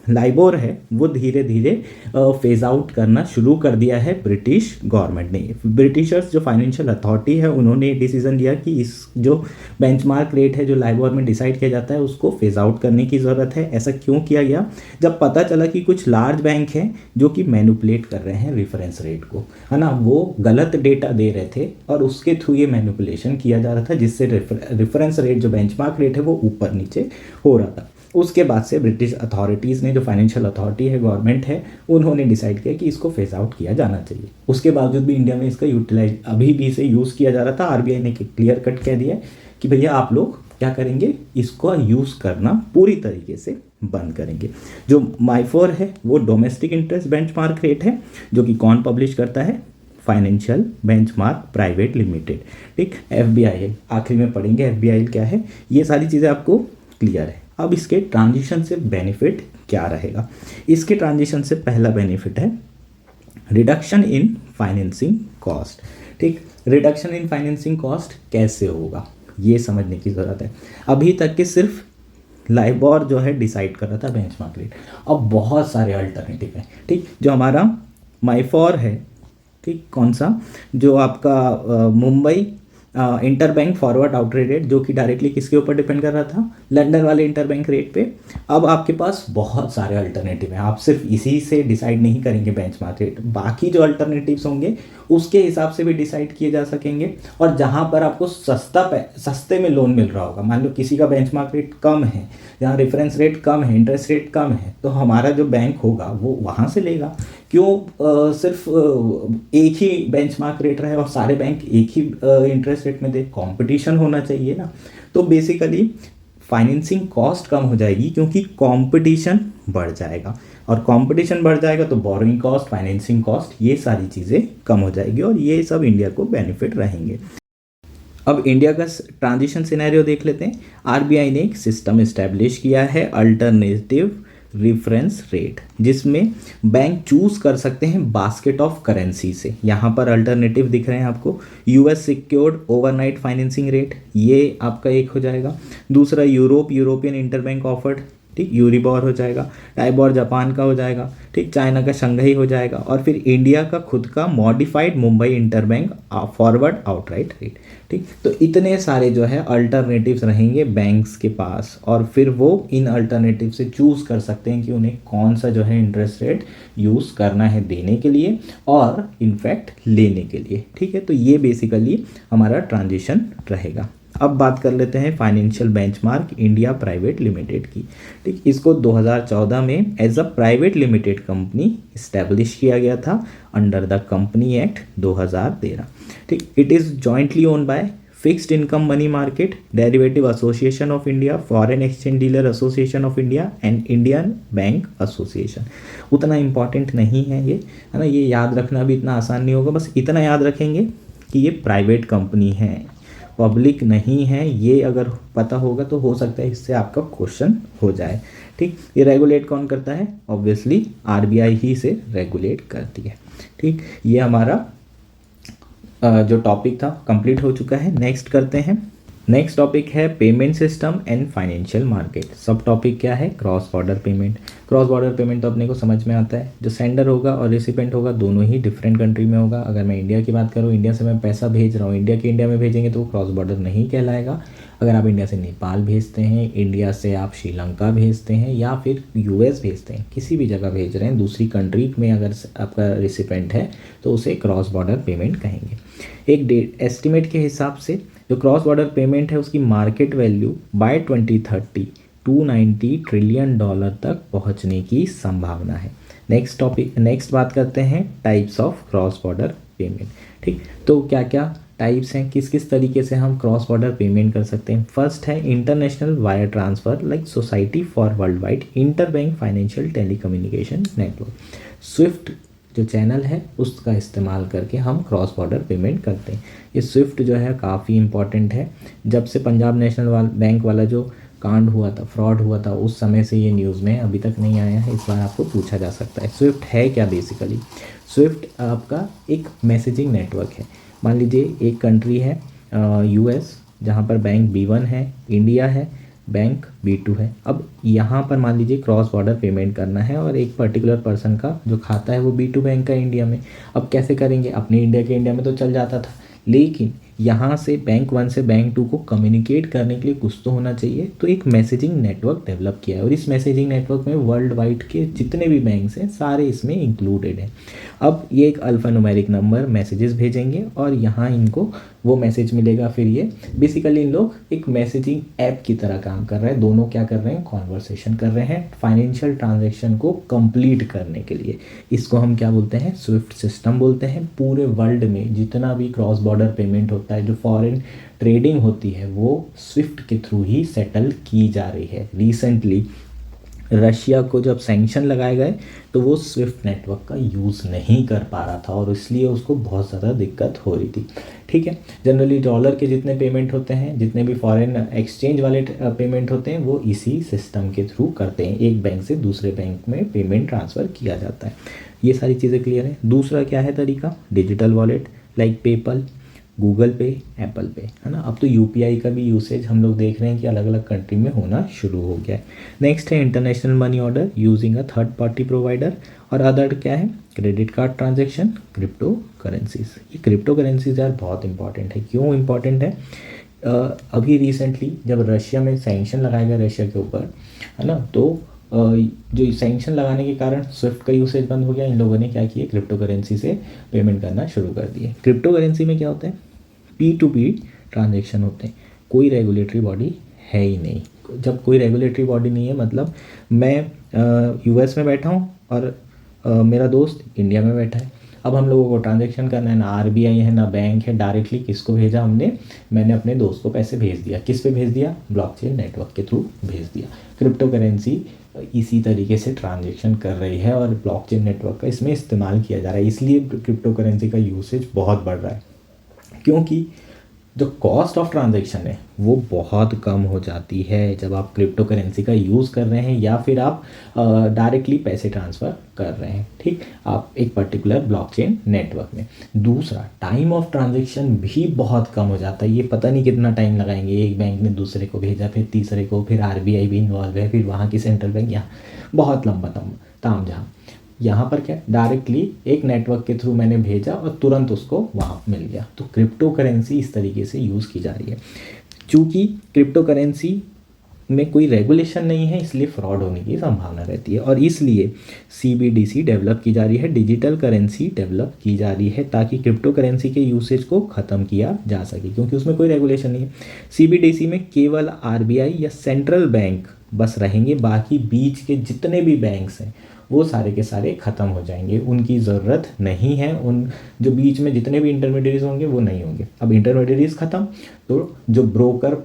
लाइबोर है वो धीरे धीरे फेज आउट करना शुरू कर दिया है ब्रिटिश गवर्नमेंट ने। ब्रिटिशर्स जो फाइनेंशियल अथॉरिटी है उन्होंने डिसीजन लिया कि इस जो बेंचमार्क रेट है जो लाइबोर में डिसाइड किया जाता है उसको फेज आउट करने की ज़रूरत है। ऐसा क्यों किया गया? जब पता चला कि कुछ लार्ज बैंक हैं जो कि मैनिपुलेट कर रहे हैं रेफरेंस रेट को, है ना, वो गलत डेटा दे रहे थे और उसके थ्रू ये मैनिपुलेशन किया जा रहा था जिससे रेफरेंस रेट जो बेंचमार्क रेट है वो ऊपर नीचे हो रहा था। उसके बाद से ब्रिटिश अथॉरिटीज़ ने, जो फाइनेंशियल अथॉरिटी है, गवर्नमेंट है, उन्होंने डिसाइड किया कि इसको फेज आउट किया जाना चाहिए। उसके बावजूद भी इंडिया में इसका यूटिलाइज अभी भी इसे यूज़ किया जा रहा था। आरबीआई ने क्लियर कट कह दिया कि भैया आप लोग क्या करेंगे, इसको यूज़ करना पूरी तरीके से बंद करेंगे। जो माइफोर है वो डोमेस्टिक इंटरेस्ट बेंचमार्क रेट है जो कि कौन पब्लिश करता है? Financial benchmark private limited. ठीक, एफबीआई आखिरी में पढ़ेंगे एफबीआई क्या है, ये सारी चीज़ें आपको क्लियर है। अब इसके ट्रांजिशन से बेनिफिट क्या रहेगा? इसके ट्रांजिशन से पहला बेनिफिट है रिडक्शन इन फाइनेंसिंग कॉस्ट। ठीक, रिडक्शन इन फाइनेंसिंग कॉस्ट कैसे होगा ये समझने की ज़रूरत है। अभी तक के सिर्फ लाइबोर जो है डिसाइड कर रहा था बेंचमार्क रेट, अब बहुत सारे अल्टरनेटिव हैं। ठीक, जो हमारा माइफोर है, ठीक, कौन सा, जो आपका मुंबई इंटरबैंक फॉरवर्ड आउटरेट रेट जो कि डायरेक्टली किसके ऊपर डिपेंड कर रहा था? लंदन वाले इंटरबैंक रेट पे। अब आपके पास बहुत सारे अल्टरनेटिव हैं, आप सिर्फ इसी से डिसाइड नहीं करेंगे बेंचमार्क रेट, बाकी जो अल्टरनेटिव्स होंगे उसके हिसाब से भी डिसाइड किए जा सकेंगे। और जहाँ पर आपको सस्ते में लोन मिल रहा होगा, मान लो किसी का बेंचमार्क रेट कम है, जहाँ रेफरेंस रेट कम है, इंटरेस्ट रेट कम है, तो हमारा जो बैंक होगा वो वहाँ से लेगा। क्यों सिर्फ एक ही बेंचमार्क रेट रहे और सारे बैंक एक ही इंटरेस्ट रेट में दे? कंपटीशन होना चाहिए ना। तो बेसिकली फाइनेंसिंग कॉस्ट कम हो जाएगी क्योंकि कंपटीशन बढ़ जाएगा, और कंपटीशन बढ़ जाएगा तो बोरोइंग कॉस्ट, फाइनेंसिंग कॉस्ट, ये सारी चीज़ें कम हो जाएगी और ये सब इंडिया को बेनिफिट रहेंगे। अब इंडिया का ट्रांजिशन सिनेरियो देख लेते हैं। आरबीआई ने एक सिस्टम इस्टेब्लिश किया है अल्टरनेटिव रेफरेंस रेट, जिसमें बैंक चूज कर सकते हैं बास्केट ऑफ करेंसी से। यहाँ पर अल्टरनेटिव दिख रहे हैं आपको, US secured overnight financing rate, ये आपका एक हो जाएगा। दूसरा यूरोपियन इंटरबैंक ऑफर्ड, ठीक, यूरिबोर हो जाएगा। टाइबोर जापान का हो जाएगा, ठीक, चाइना का शंघाई हो जाएगा। और फिर इंडिया का खुद का modified Mumbai interbank forward outright rate. ठीक, तो इतने सारे जो है अल्टरनेटिव्स रहेंगे बैंक्स के पास, और फिर वो इन अल्टरनेटिव से चूज़ कर सकते हैं कि उन्हें कौन सा जो है इंटरेस्ट रेट यूज़ करना है देने के लिए और इनफैक्ट लेने के लिए। ठीक है, तो ये बेसिकली हमारा ट्रांजिशन रहेगा। अब बात कर लेते हैं financial benchmark India private limited की। ठीक, इसको 2014 में as a private limited company establish किया गया था अंडर द कंपनी एक्ट 2013। ठीक, it is jointly own by fixed income money market derivative association of India, foreign exchange dealer association of India and Indian bank association. उतना important नहीं है ये, है ना, ये याद रखना भी इतना आसान नहीं होगा। बस इतना याद रखेंगे कि ये प्राइवेट कंपनी है, पब्लिक नहीं है। ये अगर पता होगा तो हो सकता है इससे आपका क्वेश्चन हो जाए। ठीक, ये रेगुलेट कौन करता है? ऑब्वियसली आरबीआई ही से रेगुलेट करती है। ठीक, ये हमारा जो टॉपिक था कंप्लीट हो चुका है। नेक्स्ट करते हैं। नेक्स्ट टॉपिक है payment system and financial market. सब टॉपिक क्या है? Cross border payment. Cross border payment तो अपने को समझ में आता है, जो सेंडर होगा और रिसिपेंट होगा दोनों ही डिफरेंट कंट्री में होगा। अगर मैं इंडिया की बात करूँ, इंडिया से मैं पैसा भेज रहा हूँ, इंडिया के इंडिया में भेजेंगे तो वो क्रॉस बॉर्डर नहीं कहलाएगा। अगर आप इंडिया से नेपाल भेजते हैं, इंडिया से आप श्रीलंका भेजते हैं या फिर यूएस भेजते हैं, किसी भी जगह भेज रहे हैं दूसरी कंट्री में, अगर आपका रिसिपेंट है तो उसे क्रॉस बॉर्डर पेमेंट कहेंगे। एक डेट एस्टिमेट के हिसाब से जो क्रॉस बॉर्डर पेमेंट है उसकी मार्केट वैल्यू बाय 2030 $290 ट्रिलियन तक पहुंचने की संभावना है। नेक्स्ट बात करते हैं types of cross border payment. ठीक, तो क्या क्या टाइप्स हैं, किस किस तरीके से हम क्रॉस बॉर्डर पेमेंट कर सकते हैं। फर्स्ट है international wire transfer like society for world wide interbank financial telecommunication network. Swift जो चैनल है उसका इस्तेमाल करके हम क्रॉस बॉर्डर पेमेंट करते हैं। ये स्विफ्ट जो है काफ़ी इंपॉर्टेंट है। जब से पंजाब नेशनल बैंक वाला जो कांड हुआ था, फ्रॉड हुआ था, उस समय से ये न्यूज़ में अभी तक नहीं आया है। इस बार आपको पूछा जा सकता है स्विफ्ट है क्या। बेसिकली स्विफ्ट आपका एक मैसेजिंग नेटवर्क है। मान लीजिए एक कंट्री है यूएस, जहाँ पर बैंक B1 है, इंडिया है, बैंक B2 है। अब यहाँ पर मान लीजिए क्रॉस बॉर्डर पेमेंट करना है और एक पर्टिकुलर पर्सन का जो खाता है वो B2 बैंक का इंडिया में। अब कैसे करेंगे, अपने इंडिया में तो चल जाता था, लेकिन यहाँ से बैंक 1 से बैंक 2 को कम्युनिकेट करने के लिए कुछ तो होना चाहिए। तो एक मैसेजिंग नेटवर्क डेवलप किया है और इस मैसेजिंग नेटवर्क में वर्ल्ड वाइड के जितने भी बैंक्स हैं सारे इसमें इंक्लूडेड हैं। अब ये एक अल्फ़ान्यूमेरिक नंबर मैसेजेस भेजेंगे और यहाँ इनको वो मैसेज मिलेगा। फिर ये बेसिकली इन लोग एक मैसेजिंग ऐप की तरह काम कर रहे हैं। दोनों क्या कर रहे हैं, कॉन्वर्सेशन कर रहे हैं फाइनेंशियल ट्रांजैक्शन को कंप्लीट करने के लिए। इसको हम क्या बोलते हैं, स्विफ्ट सिस्टम बोलते हैं। पूरे वर्ल्ड में जितना भी क्रॉस बॉर्डर पेमेंट होता है, जो फॉरेन ट्रेडिंग होती है, वो स्विफ्ट के थ्रू ही सेटल की जा रही है। रिसेंटली रशिया को जब सैंक्शन लगाए गए तो वो स्विफ्ट नेटवर्क का यूज़ नहीं कर पा रहा था और इसलिए उसको बहुत ज़्यादा दिक्कत हो रही थी। ठीक है, जनरली डॉलर के जितने पेमेंट होते हैं, जितने भी फॉरेन एक्सचेंज वाले पेमेंट होते हैं, वो इसी सिस्टम के थ्रू करते हैं। एक बैंक से दूसरे बैंक में पेमेंट ट्रांसफ़र किया जाता है। ये सारी चीज़ें क्लियर है। दूसरा क्या है तरीका, digital wallet like PayPal, Google पे, एप्पल पे, है ना। अब तो यूपीआई का भी यूसेज हम लोग देख रहे हैं कि अलग अलग कंट्री में होना शुरू हो गया है। नेक्स्ट है international money order using a third party provider. और अदर क्या है, credit card transaction, crypto currencies. ये क्रिप्टो करेंसीज यार बहुत इंपॉर्टेंट है। क्यों इंपॉर्टेंट है, अभी रिसेंटली जब रशिया में सैंक्शन लगाया गया रशिया के ऊपर, है ना, तो जो सैंक्शन लगाने के कारण स्विफ्ट का यूसेज बंद हो गया। इन लोगों ने क्या किया, क्रिप्टो करेंसी से पेमेंट करना शुरू कर दिए। क्रिप्टो करेंसी में क्या होता है, P2P ट्रांजेक्शन होते हैं। कोई रेगुलेटरी बॉडी है ही नहीं। जब कोई रेगुलेटरी बॉडी नहीं है, मतलब मैं US में बैठा हूँ और मेरा दोस्त इंडिया में बैठा है। अब हम लोगों को ट्रांजैक्शन करना है, ना RBI है ना बैंक है। डायरेक्टली किसको भेजा हमने, मैंने अपने दोस्त को पैसे भेज दिया। किस पे भेज दिया, ब्लॉकचेन नेटवर्क के थ्रू भेज दिया। क्रिप्टो करेंसी इसी तरीके से ट्रांजैक्शन कर रही है और ब्लॉकचेन नेटवर्क का इसमें इस्तेमाल किया जा रहा है। इसलिए क्रिप्टो करेंसी का यूसेज बहुत बढ़ रहा है, क्योंकि जो कॉस्ट ऑफ ट्रांजैक्शन है वो बहुत कम हो जाती है जब आप क्रिप्टो करेंसी का यूज़ कर रहे हैं या फिर आप डायरेक्टली पैसे ट्रांसफ़र कर रहे हैं। ठीक, आप एक पर्टिकुलर ब्लॉकचेन नेटवर्क में। दूसरा, टाइम ऑफ ट्रांजैक्शन भी बहुत कम हो जाता है। ये पता नहीं कितना टाइम लगाएंगे, एक बैंक ने दूसरे को भेजा, फिर तीसरे को, फिर RBI भी इन्वॉल्व है, फिर वहाँ की सेंट्रल बैंक, यहाँ बहुत लंबा ताम झाम। यहाँ पर क्या, डायरेक्टली एक नेटवर्क के थ्रू मैंने भेजा और तुरंत उसको वहाँ मिल गया। तो क्रिप्टो करेंसी इस तरीके से यूज़ की जा रही है। चूँकि क्रिप्टो करेंसी में कोई रेगुलेशन नहीं है, इसलिए फ्रॉड होने की संभावना रहती है और इसलिए CBDC डेवलप की जा रही है, डिजिटल करेंसी डेवलप की जा रही है, ताकि क्रिप्टो करेंसी के यूसेज को ख़त्म किया जा सके, क्योंकि उसमें कोई रेगुलेशन नहीं है। CBDC में केवल RBI या सेंट्रल बैंक बस रहेंगे, बाकी बीच के जितने भी बैंक्स हैं वो सारे के सारे ख़त्म हो जाएंगे। उनकी ज़रूरत नहीं है। उन जो बीच में जितने भी इंटरमीडिएरीज होंगे वो नहीं होंगे। अब इंटरमीडिएरीज ख़त्म, तो जो ब्रोकर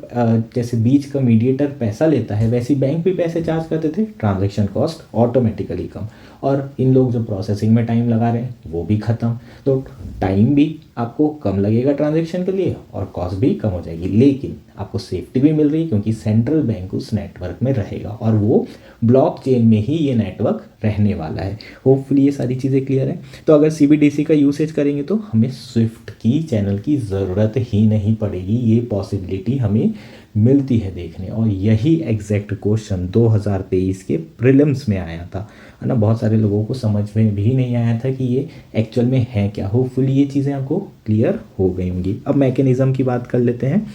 जैसे बीच का मीडिएटर पैसा लेता है, वैसे बैंक भी पैसे चार्ज करते थे, ट्रांजैक्शन कॉस्ट ऑटोमेटिकली कम। और इन लोग जो प्रोसेसिंग में टाइम लगा रहे हैं वो भी ख़त्म। तो टाइम भी आपको कम लगेगा ट्रांजैक्शन के लिए और कॉस्ट भी कम हो जाएगी, लेकिन आपको सेफ्टी भी मिल रही है, क्योंकि सेंट्रल बैंक उस नेटवर्क में रहेगा और वो ब्लॉकचेन में ही ये नेटवर्क रहने वाला है। होपफुली ये सारी चीज़ें क्लियर है। तो अगर CBDC का यूसेज करेंगे तो हमें स्विफ्ट की चैनल की ज़रूरत ही नहीं पड़ेगी। ये पॉसिबिलिटी हमें मिलती है देखने, और यही एग्जैक्ट क्वेश्चन 2023 के प्रीलिम्स में आया था, है ना। बहुत सारे लोगों को समझ में भी नहीं आया था कि ये एक्चुअल में है क्या। होपफुली ये चीज़ें आपको क्लियर हो गई होंगी। अब मैकेनिज़्म की बात कर लेते हैं।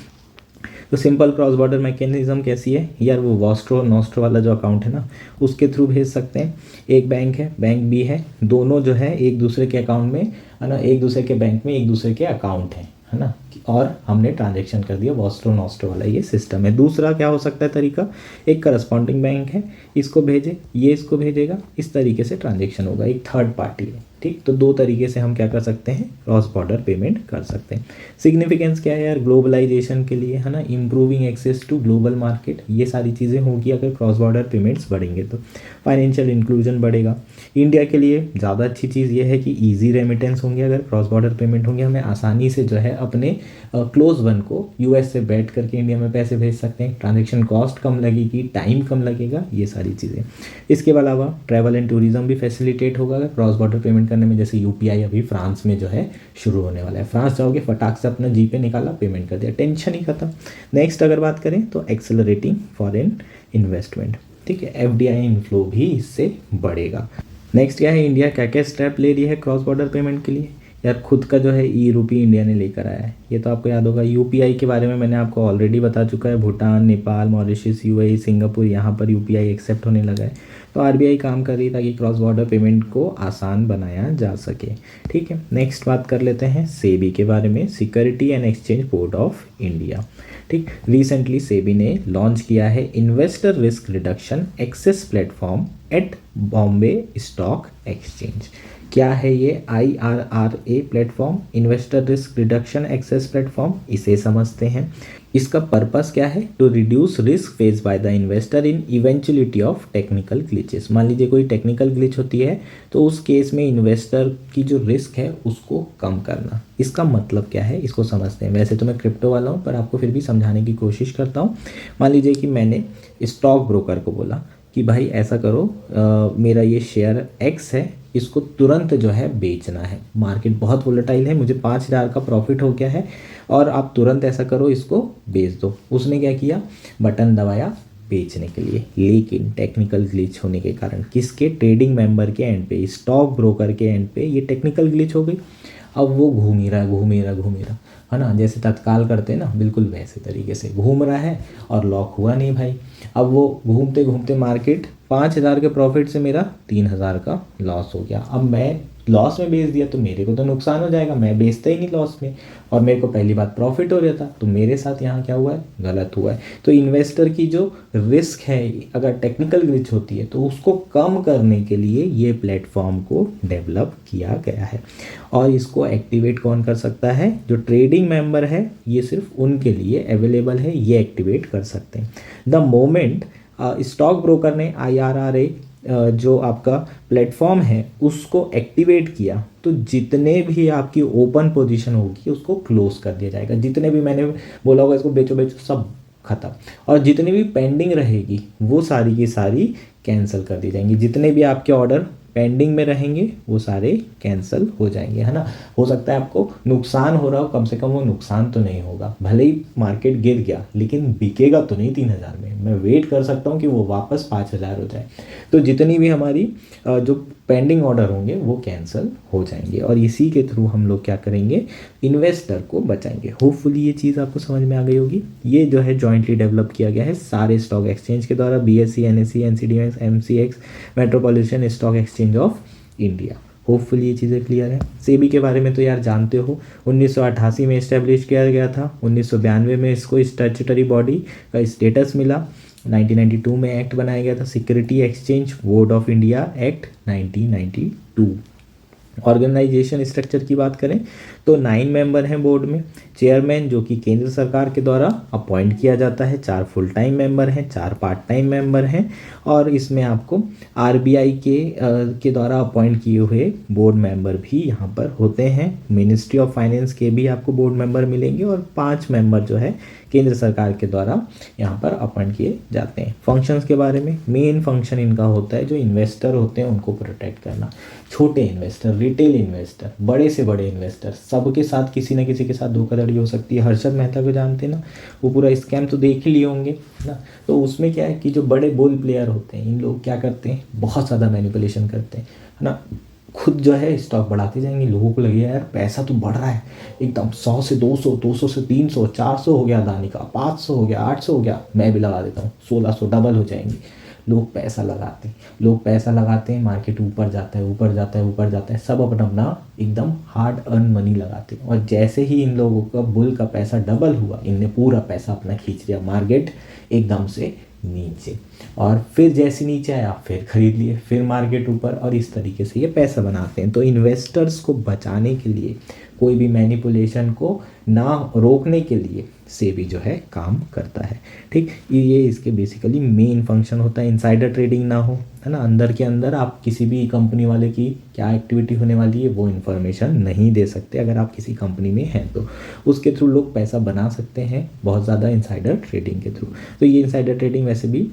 तो सिंपल क्रॉस बॉर्डर मैकेनिज्म कैसी है यार, वो वॉस्ट्रो नॉस्ट्रो वाला जो अकाउंट है ना, उसके थ्रू भेज सकते हैं। एक बैंक है, बैंक B है, दोनों जो है एक दूसरे के अकाउंट में, है ना, एक दूसरे के बैंक में एक दूसरे के अकाउंट हैं, है ना, और हमने ट्रांजैक्शन कर दिया। वॉस्ट्रो नॉस्ट्रो वाला ये सिस्टम है। दूसरा क्या हो सकता है तरीका, एक करस्पॉन्डिंग बैंक है, इसको भेजे, ये इसको भेजेगा, इस तरीके से ट्रांजैक्शन होगा, एक थर्ड पार्टी है। ठीक, तो दो तरीके से हम क्या कर सकते हैं, क्रॉस बॉर्डर पेमेंट कर सकते हैं। सिग्निफिकेंस क्या है यार, ग्लोबलाइजेशन के लिए, है ना, improving access to global market, ये सारी चीज़ें होगी अगर क्रॉस बॉर्डर पेमेंट्स बढ़ेंगे तो। फाइनेंशियल इंक्लूजन बढ़ेगा। इंडिया के लिए ज़्यादा अच्छी चीज़ ये है कि ईजी रेमिटेंस होंगे, अगर क्रॉस बॉर्डर पेमेंट होंगे, हमें आसानी से जो है अपने क्लोज वन को यूएस से बैठ करके इंडिया में पैसे भेज सकते हैं, ट्रांजेक्शन कॉस्ट कम लगेगी, टाइम कम लगेगा, ये सारी चीज़ें। इसके अलावा ट्रैवल एंड टूरिज्म भी फैसिलिटेट होगा क्रॉस बॉर्डर पेमेंट करने में, जैसे यूपीआई अभी फ्रांस में जो है शुरू होने वाला है। फ्रांस जाओगे, फटाक से अपना जीपे निकाला, पेमेंट कर दिया, टेंशन ही खत्म। नेक्स्ट अगर बात करें तो एक्सेलरेटिंग फॉरेन इन्वेस्टमेंट, ठीक है, एफडीआई इनफ्लो भी इससे बढ़ेगा। नेक्स्ट क्या है, इंडिया क्या क्या स्टेप ले रही है क्रॉस बॉर्डर पेमेंट के लिए। यार खुद का जो है ई रूपी इंडिया ने लेकर आया है, ये तो आपको याद होगा। यूपीआई के बारे में मैंने आपको ऑलरेडी बता चुका है, Bhutan, Nepal, Mauritius, UAE, Singapore, यहाँ पर यूपीआई एक्सेप्ट होने लगा है। तो आरबीआई काम कर रही है ताकि क्रॉस बॉर्डर पेमेंट को आसान बनाया जा सके, ठीक है। नेक्स्ट बात कर लेते हैं सेबी के बारे में, security and exchange board of India, ठीक। रिसेंटली सेबी ने लॉन्च किया है investor risk reduction access platform at Bombay stock exchange. क्या है ये IRRA platform, investor risk reduction access platform, इसे समझते हैं। इसका पर्पस क्या है, to reduce risk face by the investor in eventuality of technical glitches. मान लीजिए कोई टेक्निकल ग्लिच होती है तो उस केस में इन्वेस्टर की जो रिस्क है उसको कम करना। इसका मतलब क्या है, इसको समझते हैं। वैसे तो मैं क्रिप्टो वाला हूँ पर आपको फिर भी समझाने की कोशिश करता हूँ। मान लीजिए कि मैंने स्टॉक ब्रोकर को बोला कि भाई ऐसा करो, मेरा ये शेयर X है, इसको तुरंत जो है बेचना है, मार्केट बहुत वोलेटाइल है, मुझे 5,000 का प्रॉफिट हो गया है और आप तुरंत ऐसा करो इसको बेच दो। उसने क्या किया, बटन दबाया बेचने के लिए, लेकिन टेक्निकल ग्लिच होने के कारण किसके, ट्रेडिंग मेंबर के एंड पे, स्टॉक ब्रोकर के एंड पे ये टेक्निकल ग्लिच हो गई। अब वो घूम ही रहा है ना, जैसे तत्काल करते हैं ना, बिल्कुल वैसे तरीके से घूम रहा है और लॉक हुआ नहीं भाई। अब वो घूमते घूमते मार्केट 5,000 के प्रॉफिट से मेरा 3,000 का लॉस हो गया। अब मैं लॉस में बेच दिया तो मेरे को तो नुकसान हो जाएगा, मैं बेचता ही नहीं लॉस में, और मेरे को पहली बात प्रॉफिट हो रहा था, तो मेरे साथ यहाँ क्या हुआ है, गलत हुआ है। तो इन्वेस्टर की जो रिस्क है अगर टेक्निकल ग्लिच होती है तो उसको कम करने के लिए ये प्लेटफॉर्म को डेवलप किया गया है। और इसको एक्टिवेट कौन कर सकता है, जो ट्रेडिंग मेंबर है, ये सिर्फ उनके लिए अवेलेबल है, ये एक्टिवेट कर सकते हैं। द मोमेंट स्टॉक ब्रोकर ने IRRA जो आपका प्लेटफॉर्म है उसको एक्टिवेट किया तो जितने भी आपकी ओपन पोजीशन होगी उसको क्लोज कर दिया जाएगा। जितने भी मैंने बोला होगा इसको बेचो सब खत्म, और जितनी भी पेंडिंग रहेगी वो सारी की सारी कैंसिल कर दी जाएंगी। जितने भी आपके ऑर्डर पेंडिंग में रहेंगे वो सारे कैंसिल हो जाएंगे, है ना। हो सकता है आपको नुकसान हो रहा हो, कम से कम वो नुकसान तो नहीं होगा। भले ही मार्केट गिर गया लेकिन बिकेगा तो नहीं 3,000 में, मैं वेट कर सकता हूँ कि वो वापस 5,000 हो जाए। तो जितनी भी हमारी जो पेंडिंग ऑर्डर होंगे वो कैंसिल हो जाएंगे, और इसी के थ्रू हम लोग क्या करेंगे, इन्वेस्टर को बचाएंगे। होपफुली ये चीज़ आपको समझ में आ गई होगी। ये जो है जॉइंटली डेवलप किया गया है सारे स्टॉक एक्सचेंज के द्वारा, BSE, NSE, NCDEX, MCX, metropolitan stock exchange of India. Hopefully ये चीज़ें क्लियर है। सेबी के बारे में तो यार जानते हो, 1988 में इस्टेब्लिश किया गया था, 1992 में इसको स्टैट्यूटरी बॉडी का स्टेटस मिला, 1992 में एक्ट बनाया गया था, security exchange board of India act 1992। Organisation structure की बात करें तो 9 मेंबर हैं बोर्ड में। चेयरमैन जो कि केंद्र सरकार के द्वारा अपॉइंट किया जाता है, 4 फुल टाइम मेंबर हैं, 4 पार्ट टाइम मेंबर हैं, और इसमें आपको आरबीआई के द्वारा अपॉइंट किए हुए बोर्ड मेंबर भी यहाँ पर होते हैं। मिनिस्ट्री ऑफ फाइनेंस के भी आपको बोर्ड मेंबर मिलेंगे, और 5 मेंबर जो है केंद्र सरकार के द्वारा यहाँ पर अपॉइंट किए जाते हैं। फंक्शंस के बारे में, मेन फंक्शन इनका होता है जो इन्वेस्टर होते हैं उनको प्रोटेक्ट करना। छोटे इन्वेस्टर, रिटेल इन्वेस्टर, बड़े से बड़े इन्वेस्टर, सबके साथ किसी न किसी के साथ धोखाधड़ी हो सकती है। हर्षद मेहता को जानते हैं ना, वो पूरा स्कैम तो देख ही लिए होंगे ना। तो उसमें क्या है कि जो बड़े बोल प्लेयर होते हैं, इन लोग क्या करते हैं, बहुत ज़्यादा मैनिपुलेशन करते हैं, है ना। खुद जो है स्टॉक बढ़ाते जाएंगे, लोगों को लगेगा यार पैसा तो बढ़ रहा है एकदम, 100 से 200, 200 से 300, 400 हो गया अदानी का, 500 हो गया, 800 हो गया, मैं भी लगा देता हूँ, 1600 डबल हो जाएंगे। लोग पैसा लगाते हैं, मार्केट ऊपर जाता है, सब अपना अपना एकदम हार्ड अर्न मनी लगाते हैं, और जैसे ही इन लोगों का बुल का पैसा डबल हुआ, इनने पूरा पैसा अपना खींच लिया, मार्केट एकदम से नीचे, और फिर जैसे नीचे आया फिर खरीद लिए, फिर मार्केट ऊपर, और इस तरीके से ये पैसा बनाते हैं। तो इन्वेस्टर्स को बचाने के लिए कोई भी मैनिपुलेशन को ना रोकने के लिए सेबी जो है काम करता है। ठीक, ये इसके बेसिकली मेन फंक्शन होता है। इनसाइडर ट्रेडिंग ना हो, है ना, अंदर के अंदर आप किसी भी कंपनी वाले की क्या एक्टिविटी होने वाली है वो इन्फॉर्मेशन नहीं दे सकते। अगर आप किसी कंपनी में हैं तो उसके थ्रू लोग पैसा बना सकते हैं बहुत ज़्यादा इनसाइडर ट्रेडिंग के थ्रू। तो ये इनसाइडर ट्रेडिंग वैसे भी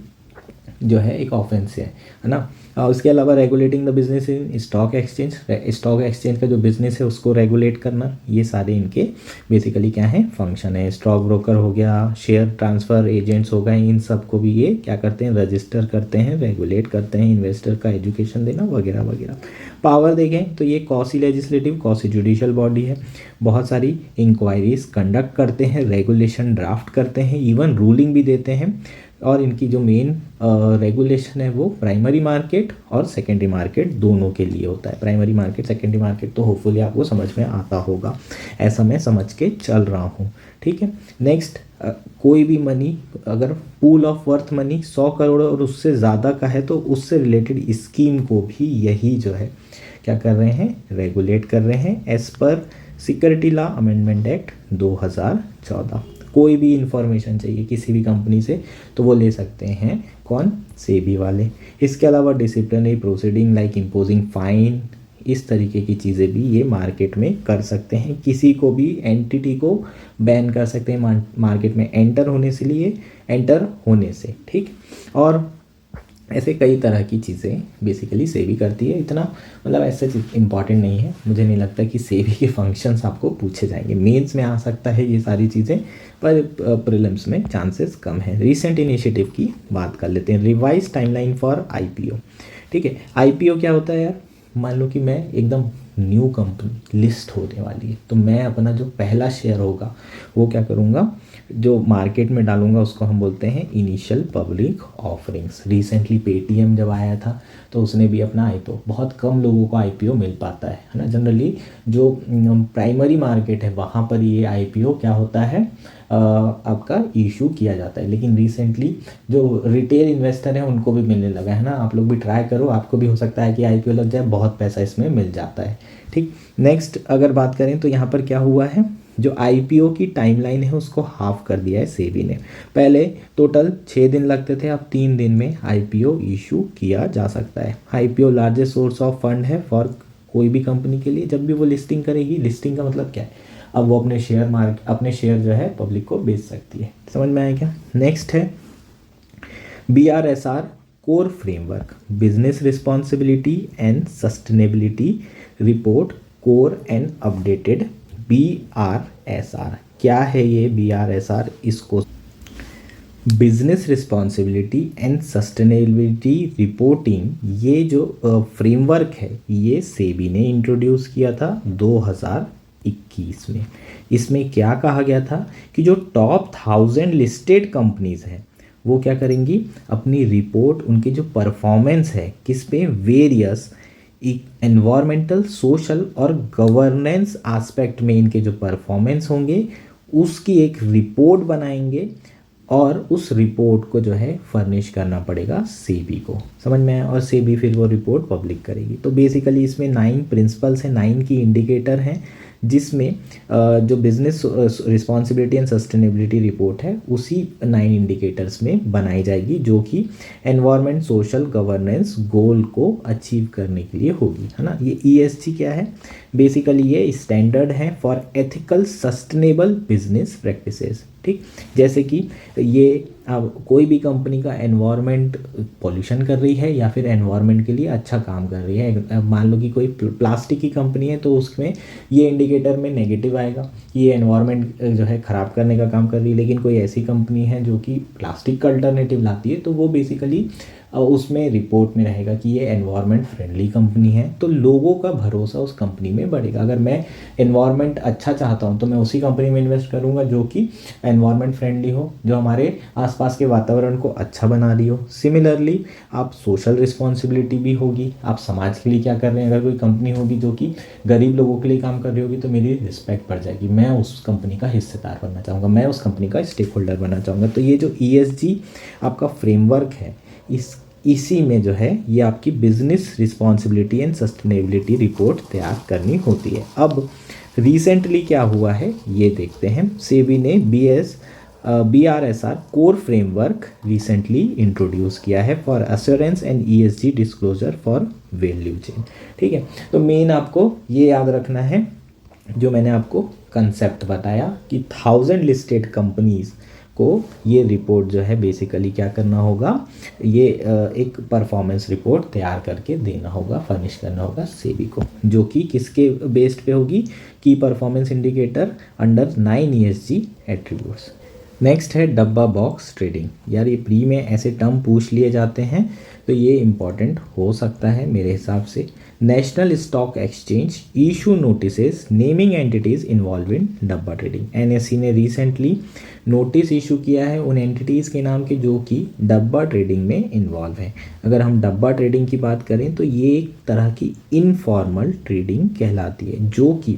जो है एक ऑफेंस है ना। उसके अलावा regulating the business in stock exchange, stock exchange का जो बिजनेस है उसको रेगुलेट करना, ये सारे इनके बेसिकली क्या है, फंक्शन है। स्टॉक ब्रोकर हो गया, शेयर ट्रांसफ़र एजेंट्स हो गए, इन सब को भी ये क्या करते हैं, रजिस्टर करते हैं, रेगुलेट करते हैं, इन्वेस्टर का एजुकेशन देना वगैरह वगैरह। पावर देखें तो ये quasi legislative, quasi judicial body है, बहुत सारी इंक्वायरीज कंडक्ट करते हैं, रेगुलेशन ड्राफ्ट करते हैं, इवन रूलिंग भी देते हैं। और इनकी जो मेन रेगुलेशन है वो प्राइमरी मार्केट और सेकेंडरी मार्केट दोनों के लिए होता है। प्राइमरी मार्केट, सेकेंडरी मार्केट तो होपफुली आपको समझ में आता होगा, ऐसा मैं समझ के चल रहा हूँ। ठीक है, नेक्स्ट, कोई भी मनी अगर pool of worth money 100 crore और उससे ज़्यादा का है तो उससे रिलेटेड स्कीम को भी यही जो है क्या कर रहे हैं, रेगुलेट कर रहे हैं as per security law amendment act 2014। कोई भी इंफॉर्मेशन चाहिए किसी भी कंपनी से तो वो ले सकते हैं, कौन, सेबी वाले। इसके अलावा disciplinary proceeding like imposing fine, इस तरीके की चीज़ें भी ये मार्केट में कर सकते हैं। किसी को भी एंटिटी को बैन कर सकते हैं मार्केट में एंटर होने से। ठीक, और ऐसे कई तरह की चीज़ें बेसिकली सेबी करती है। इतना मतलब ऐसा इम्पॉर्टेंट नहीं है, मुझे नहीं लगता कि सेबी के फंक्शंस आपको पूछे जाएंगे। मेंस में आ सकता है ये सारी चीज़ें, पर प्रीलिम्स में चांसेस कम है। रीसेंट इनिशिएटिव की बात कर लेते हैं, रिवाइज टाइमलाइन फॉर आईपीओ। ठीक है, आईपीओ क्या होता है यार, मान लो कि मैं एकदम न्यू कंपनी लिस्ट होने वाली है तो मैं अपना जो पहला शेयर होगा वो क्या करूँगा, जो मार्केट में डालूंगा उसको हम बोलते हैं initial public offerings. Recently Paytm जब आया था तो उसने भी अपना आईपीओ, बहुत कम लोगों को आईपीओ मिल पाता है ना। जनरली जो प्राइमरी मार्केट है वहाँ पर ये आईपीओ क्या होता है, आपका इशू किया जाता है। लेकिन रिसेंटली जो रिटेल इन्वेस्टर हैं उनको भी मिलने लगा है ना। आप लोग भी ट्राई करो, आपको भी हो सकता है कि आईपीओ लग जाए, बहुत पैसा इसमें मिल जाता है। ठीक, नेक्स्ट अगर बात करें तो यहाँ पर क्या हुआ है, जो आईपीओ की टाइमलाइन है उसको हाफ कर दिया है सेबी ने। पहले टोटल 6 दिन लगते थे, अब 3 दिन में आईपीओ इशू किया जा सकता है। IPO largest source of fund है फॉर कोई भी कंपनी के लिए। जब भी वो लिस्टिंग करेगी, लिस्टिंग का मतलब क्या है, अब वो अपने शेयर जो है पब्लिक को बेच सकती है। समझ में आया क्या। नेक्स्ट है BRSR core framework, business responsibility and sustainability report core and updated. BRSR क्या है ये BRSR, इसको business responsibility and sustainability reporting, ये जो फ्रेमवर्क है ये सेबी ने इंट्रोड्यूस किया था 2021 में। इसमें क्या कहा गया था कि जो टॉप 1000 लिस्टेड कंपनीज हैं वो क्या करेंगी, अपनी रिपोर्ट, उनकी जो परफॉर्मेंस है किस पे, वेरियस एनवायरमेंटल, सोशल और गवर्नेंस एस्पेक्ट में इनके जो परफॉर्मेंस होंगे उसकी एक रिपोर्ट बनाएंगे और उस रिपोर्ट को जो है फर्निश करना पड़ेगा सेबी को। समझ में आया, और सेबी फिर वो रिपोर्ट पब्लिक करेगी। तो बेसिकली इसमें 9 प्रिंसिपल्स हैं, 9 की इंडिकेटर हैं, जिसमें जो business responsibility and sustainability report है उसी 9 इंडिकेटर्स में बनाई जाएगी, जो कि एनवायरनमेंट, सोशल, गवर्नेंस गोल को अचीव करने के लिए होगी, है ना। ये ESG क्या है, बेसिकली ये स्टैंडर्ड है for ethical sustainable business practices. ठीक, जैसे कि ये अब कोई भी कंपनी का एनवायरनमेंट पॉल्यूशन कर रही है या फिर एनवायरनमेंट के लिए अच्छा काम कर रही है। मान लो कि कोई प्लास्टिक की कंपनी है तो उसमें ये इंडिकेटर में नेगेटिव आएगा, ये एनवायरनमेंट जो है ख़राब करने का काम कर रही है। लेकिन कोई ऐसी कंपनी है जो कि प्लास्टिक का अल्टरनेटिव लाती है तो वो बेसिकली उसमें रिपोर्ट में रहेगा कि ये एनवायरनमेंट फ्रेंडली कंपनी है, तो लोगों का भरोसा उस कंपनी में बढ़ेगा। अगर मैं एनवायरनमेंट अच्छा चाहता हूँ तो मैं उसी कंपनी में इन्वेस्ट करूँगा जो कि एनवायरनमेंट फ्रेंडली हो, जो हमारे आसपास के वातावरण को अच्छा बना रही हो। सिमिलरली आप सोशल रिस्पॉन्सिबिलिटी भी होगी, आप समाज के लिए क्या कर रहे हैं। अगर कोई कंपनी होगी जो कि गरीब लोगों के लिए काम कर रही होगी तो मेरी रिस्पेक्ट बढ़ जाएगी, मैं उस कंपनी का हिस्सेदार बनना चाहूँगा, मैं उस कंपनी का स्टेक होल्डर बनना चाहूँगा। तो ये जो ESG आपका फ्रेमवर्क है इसी में जो है ये आपकी business responsibility and sustainability report तैयार करनी होती है। अब रिसेंटली क्या हुआ है ये देखते हैं। सेबी ने BRSR core framework recently introduce किया है for assurance and ESG disclosure for value chain. ठीक है, तो मेन आपको ये याद रखना है जो मैंने आपको कंसेप्ट बताया कि 1000 लिस्टेड कंपनीज को ये रिपोर्ट जो है बेसिकली क्या करना होगा, ये एक परफॉर्मेंस रिपोर्ट तैयार करके देना होगा, फर्निश करना होगा सेबी को, जो कि किसके बेस्ड पे होगी, की performance indicator under 9 ESG attributes. Next है डब्बा बॉक्स ट्रेडिंग। यार ये प्री में ऐसे टर्म पूछ लिए जाते हैं तो ये इम्पॉर्टेंट हो सकता है मेरे हिसाब से। National stock exchange issue notices naming entities involve in डब्बा ट्रेडिंग। NSE ने रिसेंटली नोटिस इशू किया है उन एंटिटीज़ के नाम के जो कि डब्बा ट्रेडिंग में इन्वॉल्व हैं। अगर हम डब्बा ट्रेडिंग की बात करें तो ये एक तरह की इनफॉर्मल ट्रेडिंग कहलाती है जो कि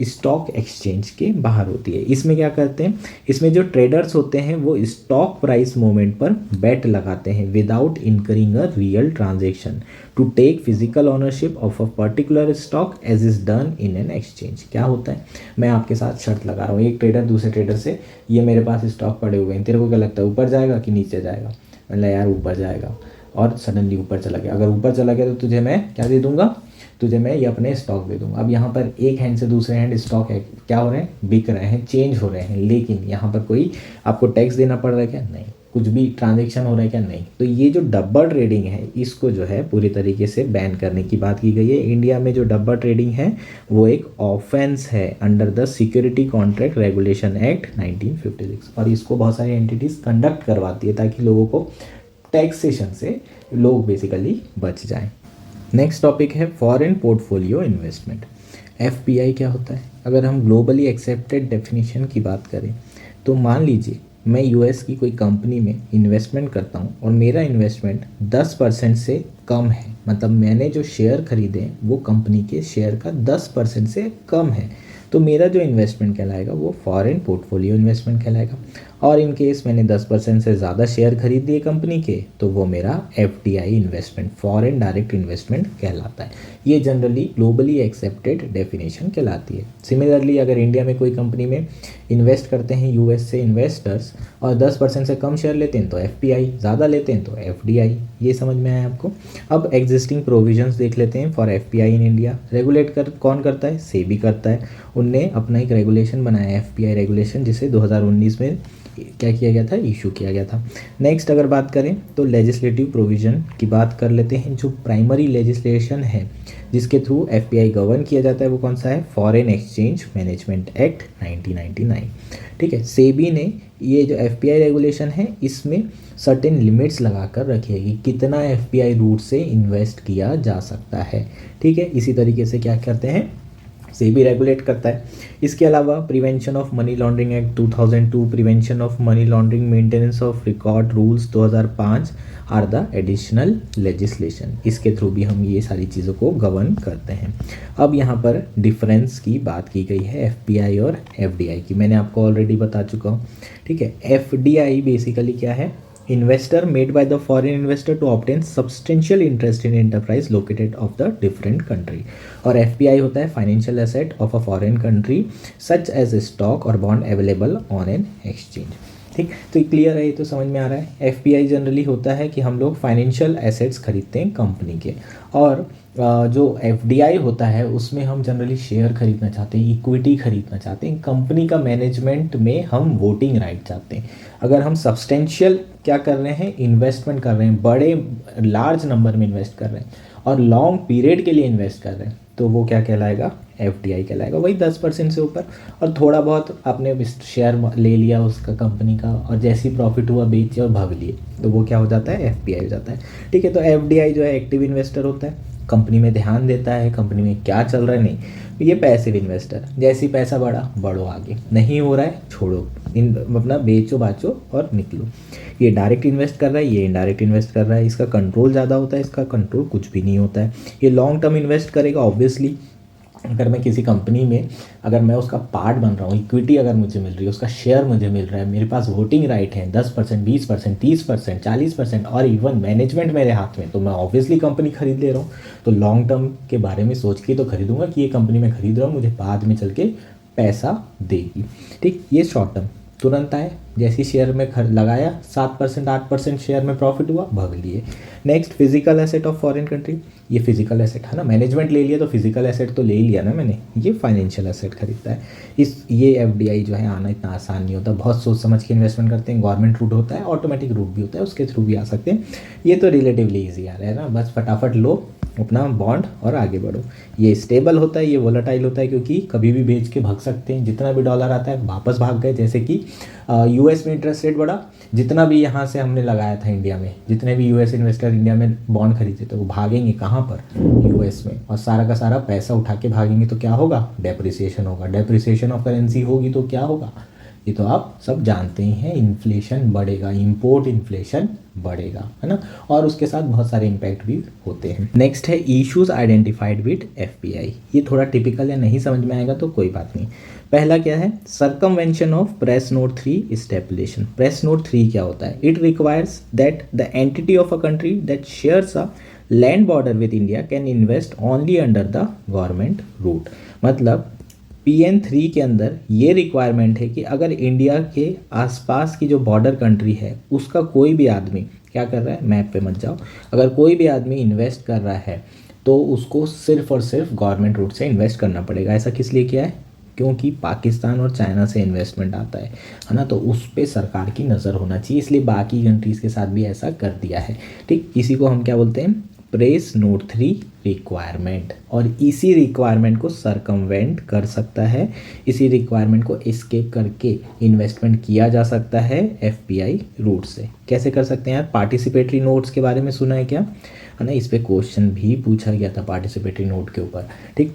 स्टॉक एक्सचेंज के बाहर होती है। इसमें क्या करते हैं, इसमें जो ट्रेडर्स होते हैं वो स्टॉक प्राइस मूवमेंट पर बेट लगाते हैं without incurring a real transaction to take physical ownership of a particular stock as is done in an exchange. क्या होता है, मैं आपके साथ शर्त लगा रहा हूँ, एक ट्रेडर दूसरे ट्रेडर से, ये मेरे पास स्टॉक पड़े हुए हैं, तेरे को क्या लगता है ऊपर जाएगा कि नीचे जाएगा? मतलब यार ऊपर जाएगा, और सडनली ऊपर चला गया। अगर ऊपर चला गया तो तुझे मैं क्या दे दूंगा, तुझे मैं ये अपने स्टॉक दे दूंगा। अब यहाँ पर एक हैंड से दूसरे हैंड स्टॉक है, क्या हो रहे हैं, बिक रहे हैं, चेंज हो रहे हैं, लेकिन यहाँ पर कोई आपको टैक्स देना पड़ रहा है क्या? नहीं। कुछ भी ट्रांजेक्शन हो रहा है क्या? नहीं। तो ये जो डब्बा ट्रेडिंग है इसको जो है पूरी तरीके से बैन करने की बात की गई है। इंडिया में जो डब्बा ट्रेडिंग है वो एक ऑफेंस है under the security contract regulation act 1956, और इसको बहुत सारी एंटिटीज़ कंडक्ट करवाती है ताकि लोगों को टैक्सेशन से लोग बेसिकली बच जाएं। नेक्स्ट टॉपिक है फॉरेन पोर्टफोलियो इन्वेस्टमेंट। FPI क्या होता है? अगर हम ग्लोबली एक्सेप्टेड डेफिनेशन की बात करें तो मान लीजिए मैं US की कोई कंपनी में इन्वेस्टमेंट करता हूँ और मेरा इन्वेस्टमेंट 10% से कम है, मतलब मैंने जो शेयर खरीदे हैं वो कंपनी के शेयर का 10% से कम है, तो मेरा जो इन्वेस्टमेंट कहलाएगा वो फॉरेन पोर्टफोलियो इन्वेस्टमेंट कहलाएगा। और इन केस मैंने 10% से ज़्यादा शेयर खरीद दिए कंपनी के तो वो मेरा FDI investment, foreign direct investment कहलाता है। ये जनरली ग्लोबली एक्सेप्टेड डेफिनेशन कहलाती है। सिमिलरली अगर इंडिया में कोई कंपनी में इन्वेस्ट करते हैं US से इन्वेस्टर्स और 10% से कम शेयर लेते हैं तो FPI, ज़्यादा लेते हैं तो FDI। ये समझ में आया आपको? अब एग्जिस्टिंग प्रोविजंस देख लेते हैं for FPI in India. Regulate कौन करता है? सेबी करता है। उनने अपना एक रेगुलेशन बनाया FPI रेगुलेशन, जिसे 2019 में क्या किया गया था, इशू किया गया था। नेक्स्ट अगर बात करें तो लेजिस्लेटिव प्रोविज़न की बात कर लेते हैं। जो प्राइमरी लेजिस्लेशन है जिसके थ्रू FPI गवर्न किया जाता है वो कौन सा है? Foreign exchange management act 1999। ठीक है, सेबी ने ये जो FPI रेगुलेशन है इसमें सर्टेन लिमिट्स लगा कर रखी है कि कितना FPI रूट से इन्वेस्ट किया जा सकता है। ठीक है, इसी तरीके से क्या करते हैं, सेबी रेगुलेट करता है। इसके अलावा prevention of money laundering act 2002, prevention of money laundering maintenance of record rules 2005 are the additional legislation. इसके थ्रू भी हम ये सारी चीज़ों को गवर्न करते हैं। अब यहाँ पर डिफरेंस की बात की गई है FPI और FDI की, मैंने आपको ऑलरेडी बता चुका हूँ। ठीक है, FDI बेसिकली क्या है? Investor made by the foreign investor to obtain substantial interest in enterprise located of the different country. और FPI होता है financial asset of a foreign country such as stock और bond available on an exchange. ठीक, तो ये clear है, ये तो समझ में आ रहा है। FPI जनरली होता है कि हम लोग फाइनेंशियल एसेट्स खरीदते हैं कंपनी के, और जो FDI होता है उसमें हम जनरली शेयर खरीदना चाहते हैं, इक्विटी खरीदना चाहते हैं, कंपनी का मैनेजमेंट में हम वोटिंग राइट चाहते हैं। अगर हम सब्सटेंशियल क्या कर रहे हैं, इन्वेस्टमेंट कर रहे हैं, बड़े लार्ज नंबर में इन्वेस्ट कर रहे हैं और लॉन्ग पीरियड के लिए इन्वेस्ट कर रहे हैं तो वो क्या कहलाएगा? FDI कहलाएगा। वही 10% से ऊपर, और थोड़ा बहुत आपने शेयर ले लिया उसका कंपनी का और जैसी प्रॉफिट हुआ बेचे और भाग लिए तो वो क्या हो जाता है? FPI हो जाता है। ठीक है, तो FDI जो है एक्टिव इन्वेस्टर होता है, कंपनी में ध्यान देता है, कंपनी में क्या चल रहा है नहीं। ये पैसिव इन्वेस्टर, जैसी पैसा बढ़ो आगे, नहीं हो रहा है छोड़ो, अपना बेचो बाचो और निकलो। ये डायरेक्ट इन्वेस्ट कर रहा है, ये इनडायरेक्ट इन्वेस्ट कर रहा है, इसका कंट्रोल ज़्यादा होता है, इसका कंट्रोल कुछ भी नहीं होता है। ये लॉन्ग टर्म इन्वेस्ट करेगा ऑब्वियसली, अगर मैं किसी कंपनी में, अगर मैं उसका पार्ट बन रहा हूँ, इक्विटी अगर मुझे मिल रही है, उसका शेयर मुझे मिल रहा है, मेरे पास वोटिंग राइट है 10%, 20%, 30%, 40% और इवन मैनेजमेंट मेरे हाथ में, तो मैं ऑब्वियसली कंपनी खरीद ले रहा हूँ। तो लॉन्ग टर्म के बारे में सोच के तो खरीदूंगा कि ये कंपनी मैं खरीद रहा हूँ मुझे बाद में चल के पैसा देगी। ठीक, ये शॉर्ट टर्म तुरंत आए, जैसे शेयर में लगाया 7%, 8% शेयर में प्रॉफिट हुआ, भाग लिए। Next, physical asset of foreign country, ये फिजिकल एसेट है ना, मैनेजमेंट ले लिया तो फिजिकल एसेट तो ले ही लिया ना मैंने, ये फाइनेंशियल एसेट खरीदता है। ये एफडीआई जो है आना इतना आसान नहीं होता, बहुत सोच समझ के इन्वेस्टमेंट करते हैं। गवर्नमेंट रूट होता है, ऑटोमेटिक रूट भी होता है, उसके थ्रू भी आ सकते हैं। ये तो रिलेटिवली ईजी आ रहा है ना, बस फटाफट लो अपना बॉन्ड और आगे बढ़ो। ये स्टेबल होता है, ये वोलेटाइल होता है, क्योंकि कभी भी बेच के भाग सकते हैं, जितना भी डॉलर आता है वापस भाग गए। जैसे कि यूएस में इंटरेस्ट रेट बढ़ा, जितना भी यहाँ से हमने लगाया था इंडिया में, जितने भी यूएस इन्वेस्टर इंडिया में बॉन्ड खरीदते थे वो भागेंगे कहाँ पर, यूएस में, और सारा का सारा पैसा उठा के भागेंगे। तो क्या होगा, डेप्रिसिएशन होगा। डेप्रिसिएशन ऑफ करेंसी होगी तो क्या होगा, ये तो आप सब जानते ही हैं, इन्फ्लेशन बढ़ेगा, इंपोर्ट इन्फ्लेशन बढ़ेगा, है ना, और उसके साथ बहुत सारे इम्पैक्ट भी होते हैं। नेक्स्ट है इश्यूज आइडेंटिफाइड विद एफपीआई। ये थोड़ा टिपिकल है, नहीं समझ में आएगा तो कोई बात नहीं। पहला क्या है, circumvention of press note 3 stipulation. Press note 3 क्या होता है, it requires that the entity of a country that shares a land border with India can invest only under the government route. मतलब PN3 के अंदर ये रिक्वायरमेंट है कि अगर इंडिया के आसपास की जो बॉर्डर कंट्री है उसका कोई भी आदमी क्या कर रहा है, मैप पे मत जाओ, अगर कोई भी आदमी इन्वेस्ट कर रहा है तो उसको सिर्फ और सिर्फ गवर्नमेंट रूट से इन्वेस्ट करना पड़ेगा। ऐसा किस लिए किया है, क्योंकि पाकिस्तान और चाइना से इन्वेस्टमेंट आता है ना, तो उस पर सरकार की नज़र होना चाहिए, इसलिए बाकी कंट्रीज़ के साथ भी ऐसा कर दिया है। ठीक, इसी को हम क्या बोलते हैं, प्रेस नोट 3 रिक्वायरमेंट। और इसी रिक्वायरमेंट को सरकमवेंट कर सकता है, इसी रिक्वायरमेंट को एस्केप करके इन्वेस्टमेंट किया जा सकता है एफपीआई रूट से। कैसे कर सकते हैं यार, पार्टिसिपेटरी नोट्स के बारे में सुना है क्या, है ना, इस पे क्वेश्चन भी पूछा गया था पार्टिसिपेटरी नोट के ऊपर। ठीक,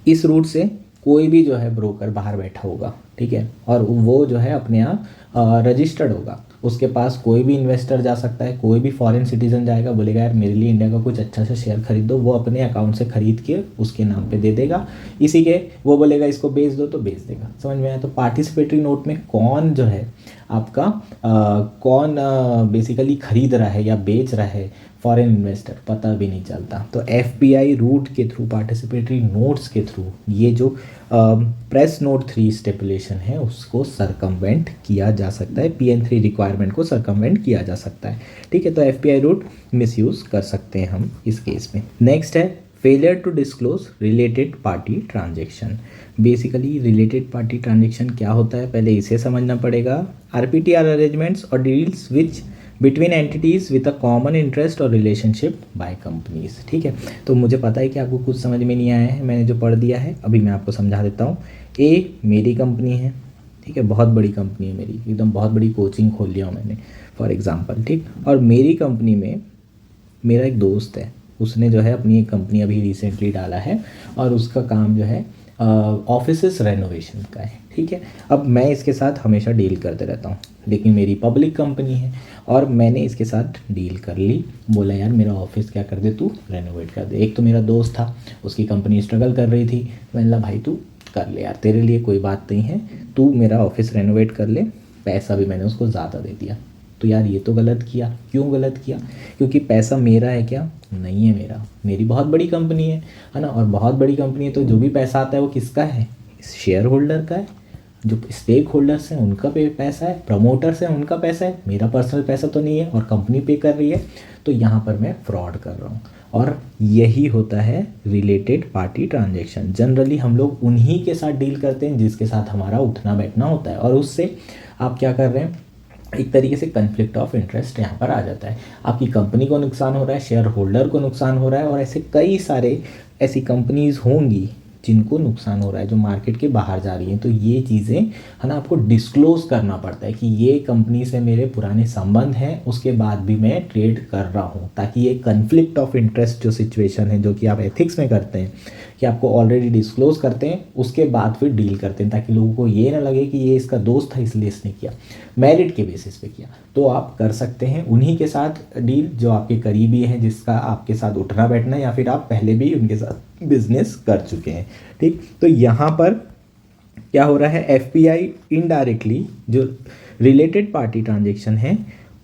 इस रूट से कोई भी जो है ब्रोकर बाहर बैठा होगा, ठीक है, और वो जो है अपने यहाँ रजिस्टर्ड होगा, उसके पास कोई भी इन्वेस्टर जा सकता है, कोई भी फॉरेन सिटीजन जाएगा, बोलेगा यार मेरे लिए इंडिया का कुछ अच्छा सा शेयर खरीद दो, वो अपने अकाउंट से खरीद के उसके नाम पे दे देगा, इसी के वो बोलेगा इसको बेच दो तो बेच देगा। समझ में आया। तो पार्टिसिपेटरी नोट में कौन जो है आपका कौन बेसिकली खरीद रहा है या बेच रहा है, फॉरेन इन्वेस्टर, पता भी नहीं चलता। तो एफपीआई रूट के थ्रू, पार्टिसिपेटरी नोट्स के थ्रू ये जो प्रेस नोट 3 स्टेपुलेशन है उसको सरकमवेंट किया जा सकता है, PN3 रिक्वायरमेंट को सरकमवेंट किया जा सकता है। ठीक है, तो एफपीआई रूट मिसयूज़ कर सकते हैं हम इस केस में। नेक्स्ट है failure to disclose related party transaction. Basically related party transaction क्या होता है, पहले इसे समझना पड़ेगा। आरपीटीआर अरेंजमेंट्स और deals which between entities with a common interest और रिलेशनशिप बाय कंपनीज। ठीक है, तो मुझे पता है कि आपको कुछ समझ में नहीं आया है, मैंने जो पढ़ दिया है अभी मैं आपको समझा देता हूँ। ए मेरी कंपनी है, ठीक है, बहुत बड़ी कंपनी है मेरी, एकदम बहुत बड़ी कोचिंग खोल लिया हूँ मैंने फॉर एग्जांपल। ठीक, और मेरी कंपनी में मेरा एक दोस्त है, उसने जो है अपनी एक कंपनी अभी रिसेंटली डाला है और उसका काम जो है ऑफिसेस रेनोवेशन का है। ठीक है, अब मैं इसके साथ हमेशा डील करते रहता हूँ, लेकिन मेरी पब्लिक कंपनी है और मैंने इसके साथ डील कर ली, बोला यार मेरा ऑफिस क्या कर दे, तू रेनोवेट कर दे। एक तो मेरा दोस्त था, उसकी कंपनी स्ट्रगल कर रही थी, मैंने बोला भाई तू कर ले यार, तेरे लिए कोई बात नहीं है, तू मेरा ऑफिस रेनोवेट कर ले। पैसा भी मैंने उसको ज़्यादा दे दिया। तो यार ये तो गलत किया। क्यों गलत किया, क्योंकि पैसा मेरा है क्या, नहीं है मेरा, मेरी बहुत बड़ी कंपनी है ना, और बहुत बड़ी कंपनी है तो जो भी पैसा आता है वो किसका है, शेयर होल्डर का है, जो स्टेक होल्डर्स हैं उनका पैसा है, प्रमोटर्स हैं उनका पैसा है, मेरा पर्सनल पैसा तो नहीं है, और कंपनी पे कर रही है, तो यहाँ पर मैं फ्रॉड कर रहा हूँ। और यही होता है रिलेटेड पार्टी ट्रांजैक्शन। जनरली हम लोग उन्हीं के साथ डील करते हैं जिसके साथ हमारा उठना बैठना होता है, और उससे आप क्या कर रहे हैं, एक तरीके से कन्फ्लिक्ट ऑफ इंटरेस्ट यहाँ पर आ जाता है। आपकी कंपनी को नुकसान हो रहा है, शेयर होल्डर को नुकसान हो रहा है, और ऐसे कई सारे ऐसी कंपनीज होंगी जिनको नुकसान हो रहा है, जो मार्केट के बाहर जा रही हैं। तो ये चीज़ें है ना आपको डिस्क्लोज़ करना पड़ता है कि ये कंपनी से मेरे पुराने संबंध हैं, उसके बाद भी मैं ट्रेड कर रहा हूँ, ताकि ये कन्फ्लिक्ट ऑफ इंटरेस्ट जो सिचुएशन है, जो कि आप एथिक्स में करते हैं कि आपको ऑलरेडी डिस्क्लोज़ करते हैं, उसके बाद फिर डील करते हैं, ताकि लोगों को ये ना लगे कि ये इसका दोस्त था इसलिए इसने किया, मेरिट के बेसिस पे किया। तो आप कर सकते हैं उन्हीं के साथ डील जो आपके करीबी हैं, जिसका आपके साथ उठना बैठना है, या फिर आप पहले भी उनके साथ बिजनेस कर चुके हैं। ठीक, तो यहाँ पर क्या हो रहा है, एफपीआई इनडायरेक्टली जो रिलेटेड पार्टी ट्रांजेक्शन है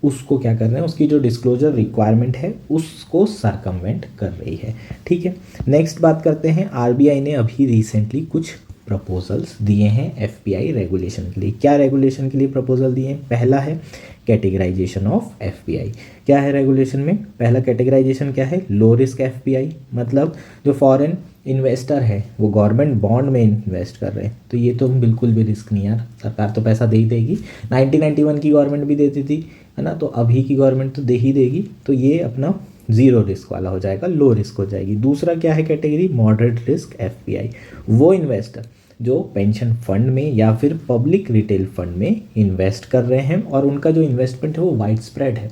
उसको क्या कर रहे हैं, उसकी जो डिस्क्लोजर रिक्वायरमेंट है उसको सरकमवेंट कर रही है। ठीक है, नेक्स्ट बात करते हैं, आरबीआई ने अभी रिसेंटली कुछ प्रपोजल्स दिए हैं एफपीआई रेगुलेशन के लिए। क्या रेगुलेशन के लिए प्रपोजल दिए हैं? पहला है कैटेगराइजेशन ऑफ एफपीआई। क्या है रेगुलेशन में? पहला कैटेगराइजेशन क्या है, लो रिस्क एफपीआई, मतलब जो फॉरेन इन्वेस्टर है वो गवर्नमेंट बॉन्ड में इन्वेस्ट कर रहे हैं, तो ये तो बिल्कुल भी रिस्क नहीं यार, सरकार तो पैसा दे ही देगी। 1991 की गवर्नमेंट भी देती थी, है ना, तो अभी की गवर्नमेंट तो दे ही देगी, तो ये अपना ज़ीरो रिस्क वाला हो जाएगा, लो रिस्क हो जाएगी। दूसरा क्या है कैटेगरी, मॉडरेट रिस्क एफपीआई, वो इन्वेस्टर जो पेंशन फंड में या फिर पब्लिक रिटेल फंड में इन्वेस्ट कर रहे हैं और उनका जो इन्वेस्टमेंट है वो वाइड स्प्रेड है।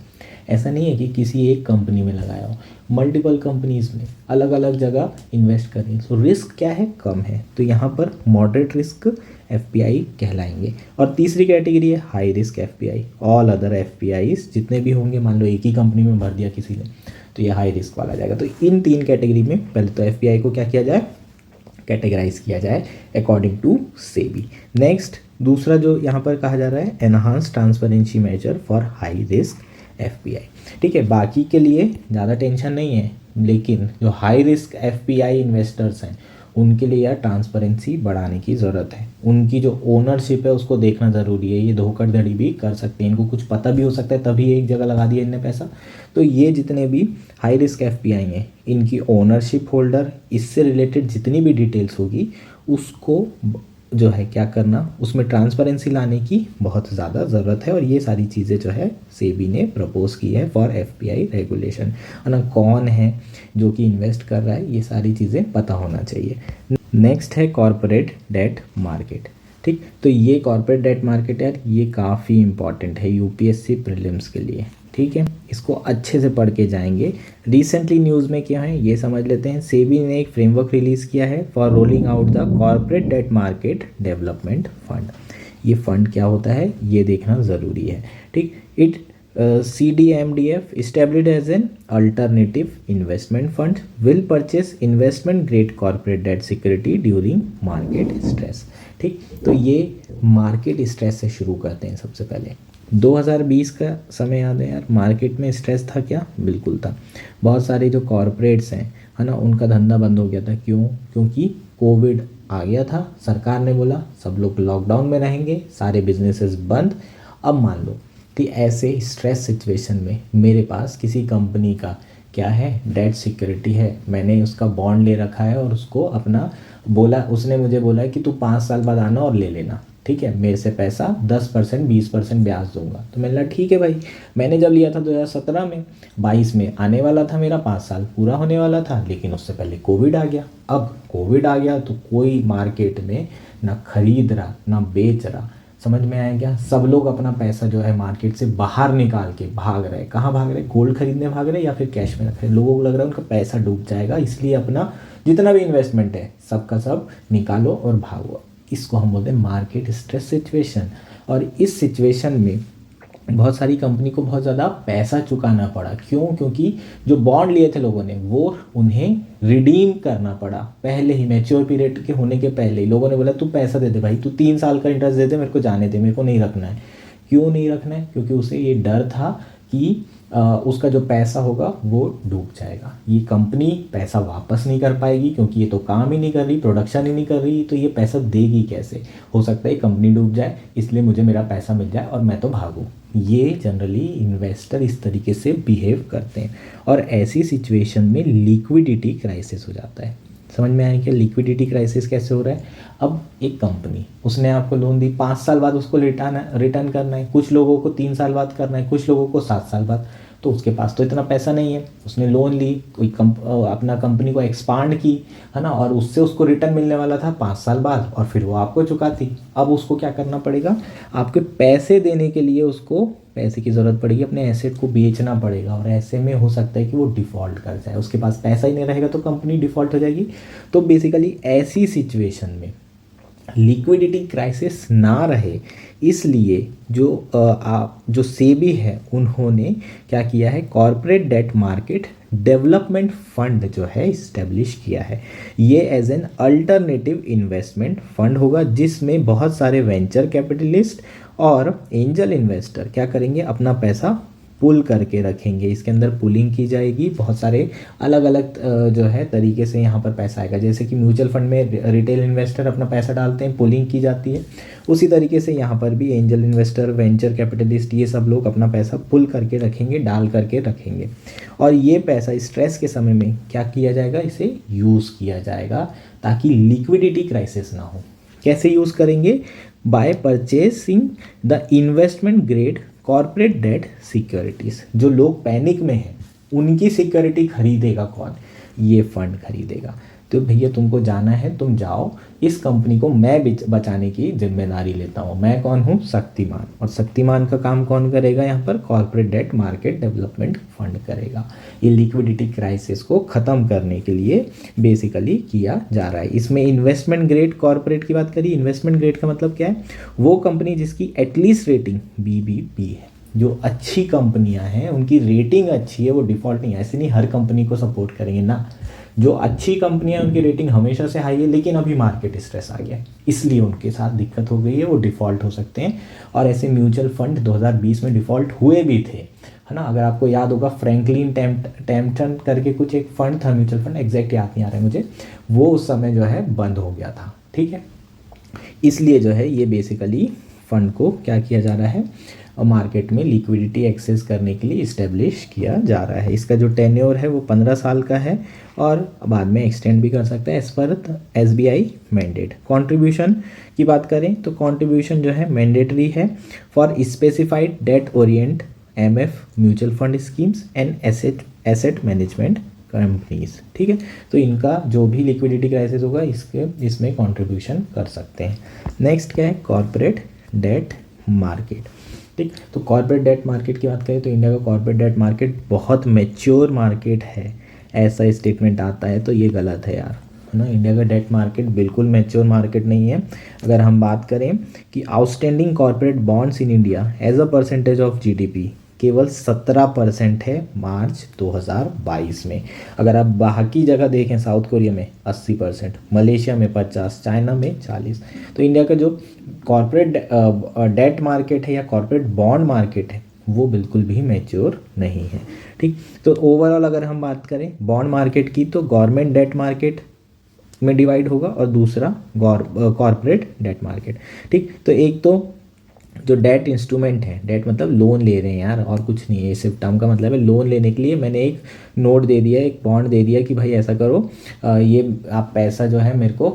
ऐसा नहीं है कि किसी एक कंपनी में लगाया हो, मल्टीपल कंपनीज में अलग अलग जगह इन्वेस्ट करें, तो रिस्क क्या है, कम है, तो यहाँ पर मॉडरेट रिस्क एफपीआई कहलाएंगे। और तीसरी कैटेगरी है high risk FPI, all other FPIs जितने भी होंगे, मान लो एक ही कंपनी में भर दिया किसी ने, तो ये हाई रिस्क वाला जाएगा। तो इन तीन कैटेगरी में पहले तो एफपीआई को क्या किया जाए, कैटेगराइज किया जाए अकॉर्डिंग टू सेबी। नेक्स्ट दूसरा जो यहाँ पर कहा जा रहा है, enhance transparency measure for high risk FPI. ठीक है, बाकी के लिए ज़्यादा टेंशन नहीं है, लेकिन जो हाई रिस्क एफपीआई इन्वेस्टर्स हैं उनके लिए यार ट्रांसपेरेंसी बढ़ाने की ज़रूरत है। उनकी जो ओनरशिप है उसको देखना ज़रूरी है, ये धोखाधड़ी भी कर सकते हैं, इनको कुछ पता भी हो सकता है तभी एक जगह लगा दिया इनने पैसा। तो ये जितने भी हाई रिस्क एफपीआई हैं इनकी ओनरशिप होल्डर, इससे रिलेटेड जितनी भी डिटेल्स होगी उसको जो है क्या करना, उसमें ट्रांसपेरेंसी लाने की बहुत ज़्यादा ज़रूरत है। और ये सारी चीज़ें जो है सेबी ने प्रपोज की है फॉर एफपीआई रेगुलेशन, है ना, कौन है जो कि इन्वेस्ट कर रहा है, ये सारी चीज़ें पता होना चाहिए। नेक्स्ट है कॉरपोरेट डेट मार्केट। ठीक, तो ये कॉरपोरेट डेट मार्केट यार ये काफ़ी इंपॉर्टेंट है यूपीएससी प्रीलिम्स के लिए। ठीक है, इसको अच्छे से पढ़ के जाएंगे। रिसेंटली न्यूज़ में क्या है ये समझ लेते हैं। सेबी ने एक फ्रेमवर्क रिलीज़ किया है for rolling out the corporate debt market development fund. ये फंड क्या होता है ये देखना ज़रूरी है। ठीक, it CDMDF established as an alternative investment fund will purchase investment grade corporate debt security during market stress। ठीक, तो ये मार्केट स्ट्रेस से शुरू करते हैं। सबसे पहले 2020 का समय याद है यार, मार्केट में स्ट्रेस था क्या, बिल्कुल था। बहुत सारे जो कॉरपोरेट्स हैं, है ना, उनका धंधा बंद हो गया था। क्यों? क्योंकि कोविड आ गया था, सरकार ने बोला सब लोग लॉकडाउन में रहेंगे, सारे बिजनेसेस बंद। अब मान लो कि ऐसे स्ट्रेस सिचुएशन में मेरे पास किसी कंपनी का क्या है, डेट सिक्योरिटी है, मैंने उसका बॉन्ड ले रखा है और उसको अपना बोला, उसने मुझे बोला है कि तू 5 साल बाद आना और ले लेना, ठीक है, मेरे से पैसा 10% 20% ब्याज दूंगा। तो मैंने कहा ठीक है भाई, मैंने जब लिया था 2017 में, 22 में आने वाला था, मेरा 5 साल पूरा होने वाला था, लेकिन उससे पहले कोविड आ गया। अब कोविड आ गया तो कोई मार्केट में ना खरीद रहा ना बेच रहा। समझ में आया क्या? सब लोग अपना पैसा जो है मार्केट से बाहर निकाल के भाग रहे। कहाँ भाग रहे? गोल्ड खरीदने भाग रहे या फिर कैश में रख रहे। लोगों को लग रहा है उनका पैसा डूब जाएगा, इसलिए अपना जितना भी इन्वेस्टमेंट है सबका सब निकालो और भागो। इसको हम बोलते हैं मार्केट स्ट्रेस सिचुएशन। और इस सिचुएशन में बहुत सारी कंपनी को बहुत ज़्यादा पैसा चुकाना पड़ा। क्यों? क्योंकि जो बॉन्ड लिए थे लोगों ने वो उन्हें रिडीम करना पड़ा पहले ही, मैच्योर पीरियड के होने के पहले ही। लोगों ने बोला तू पैसा दे दे भाई, तू 3 साल का इंटरेस्ट दे दे, मेरे को जाने दे, मेरे को नहीं रखना है। क्यों नहीं रखना है? क्योंकि उसे ये डर था कि उसका जो पैसा होगा वो डूब जाएगा, ये कंपनी पैसा वापस नहीं कर पाएगी, क्योंकि ये तो काम ही नहीं कर रही, प्रोडक्शन ही नहीं कर रही, तो ये पैसा देगी कैसे? हो सकता है कंपनी डूब जाए, इसलिए मुझे मेरा पैसा मिल जाए और मैं तो भागूँ। ये जनरली इन्वेस्टर इस तरीके से बिहेव करते हैं और ऐसी सिचुएशन में लिक्विडिटी क्राइसिस हो जाता है। समझ में आया कि लिक्विडिटी क्राइसिस कैसे हो रहा है? अब एक कंपनी, उसने आपको लोन दी, 5 साल बाद उसको रिटर्न करना है, कुछ लोगों को 3 साल बाद करना है, कुछ लोगों को 7 साल बाद। तो उसके पास तो इतना पैसा नहीं है, उसने लोन ली, कोई अपना कंपनी को एक्सपांड की, है ना, और उससे उसको रिटर्न मिलने वाला था 5 साल बाद, और फिर वो आपको चुकाती। अब उसको क्या करना पड़ेगा? आपके पैसे देने के लिए उसको पैसे की ज़रूरत पड़ेगी, अपने एसेट को बेचना पड़ेगा, और ऐसे में हो सकता है कि वो डिफ़ॉल्ट कर जाए, उसके पास पैसा ही नहीं रहेगा तो कंपनी डिफ़ॉल्ट हो जाएगी। तो बेसिकली ऐसी सिचुएशन में लिक्विडिटी क्राइसिस ना रहे इसलिए जो सेबी है उन्होंने क्या किया है, corporate debt market development fund जो है इस्टेब्लिश किया है। ये as an alternative investment fund होगा जिसमें बहुत सारे वेंचर कैपिटलिस्ट और एंजल इन्वेस्टर क्या करेंगे, अपना पैसा पुल करके रखेंगे। इसके अंदर पुलिंग की जाएगी, बहुत सारे अलग अलग जो है तरीके से यहाँ पर पैसा आएगा। जैसे कि म्यूचुअल फंड में रिटेल इन्वेस्टर अपना पैसा डालते हैं, पुलिंग की जाती है, उसी तरीके से यहाँ पर भी एंजल इन्वेस्टर, वेंचर कैपिटलिस्ट, ये सब लोग अपना पैसा पुल करके रखेंगे, डाल करके रखेंगे। और ये पैसा स्ट्रेस के समय में क्या किया जाएगा, इसे यूज़ किया जाएगा ताकि लिक्विडिटी क्राइसिस ना हो। कैसे यूज़ करेंगे, by purchasing the investment grade corporate debt securities. जो लोग पैनिक में हैं उनकी सिक्योरिटी खरीदेगा कौन, ये फंड खरीदेगा। तो भैया तुमको जाना है, तुम जाओ, इस कंपनी को मैं बचाने की जिम्मेदारी लेता हूँ। मैं कौन हूँ, शक्तिमान। और शक्तिमान का काम कौन करेगा, यहाँ पर corporate date market development fund करेगा। ये लिक्विडिटी क्राइसिस को ख़त्म करने के लिए बेसिकली किया जा रहा है। इसमें इन्वेस्टमेंट ग्रेड कॉर्पोरेट की बात करिए। इन्वेस्टमेंट ग्रेड का मतलब क्या है, वो कंपनी जिसकी एटलीस्ट रेटिंग BBB है। जो अच्छी कंपनियां हैं उनकी रेटिंग अच्छी है, वो डिफ़ॉल्ट नहीं है। ऐसे नहीं हर कंपनी को सपोर्ट करेंगे ना। जो अच्छी कंपनियां उनकी रेटिंग हमेशा से हाई है, लेकिन अभी मार्केट स्ट्रेस आ गया है इसलिए उनके साथ दिक्कत हो गई है, वो डिफ़ॉल्ट हो सकते हैं। और ऐसे म्यूचुअल फंड 2020 में डिफ़ॉल्ट हुए भी थे, है ना। अगर आपको याद होगा, फ्रैंकलिन टेम्पटन करके कुछ एक फंड था, म्यूचुअल फंड, एग्जैक्ट याद नहीं आ रहा है मुझे, वो उस समय जो है बंद हो गया था। ठीक है, इसलिए जो है ये बेसिकली फंड को क्या किया जा रहा है, मार्केट में लिक्विडिटी एक्सेस करने के लिए इस्टेब्लिश किया जा रहा है। इसका जो टेन्योर है वो 15 साल का है और बाद में एक्सटेंड भी कर सकता है as per SBI mandate. Contribution की बात करें तो कंट्रीब्यूशन जो है मैंडेटरी है for specified debt orient MF mutual fund schemes and asset management companies. ठीक है, तो इनका जो भी लिक्विडिटी क्राइसिस होगा इसमें कंट्रीब्यूशन कर सकते हैं। नेक्स्ट क्या है, कॉर्पोरेट डेट मार्केट। ठीक, तो कॉर्पोरेट डेट मार्केट की बात करें तो इंडिया का कॉर्पोरेट डेट मार्केट बहुत मैच्योर मार्केट है, ऐसा स्टेटमेंट आता है तो ये गलत है यार, है ना। इंडिया का डेट मार्केट बिल्कुल मैच्योर मार्केट नहीं है। अगर हम बात करें कि outstanding corporate bonds in India as a percentage of GDP केवल 17% है मार्च 2022 में। अगर आप बाकी जगह देखें, साउथ कोरिया में 80%, मलेशिया में 50%, चाइना में 40%। तो इंडिया का जो कॉर्पोरेट डेट मार्केट है या कॉर्पोरेट बॉन्ड मार्केट है वो बिल्कुल भी मैच्योर नहीं है। ठीक, तो ओवरऑल अगर हम बात करें बॉन्ड मार्केट की तो गवर्नमेंट डेट मार्केट में डिवाइड होगा और दूसरा कॉर्पोरेट डेट मार्केट। ठीक, तो एक तो जो डेट इंस्ट्रूमेंट है, डेट मतलब लोन ले रहे हैं यार, और कुछ नहीं है, सिर्फ टर्म का मतलब है लोन लेने के लिए मैंने एक नोट दे दिया, एक बॉन्ड दे दिया कि भाई ऐसा करो, ये आप पैसा जो है मेरे को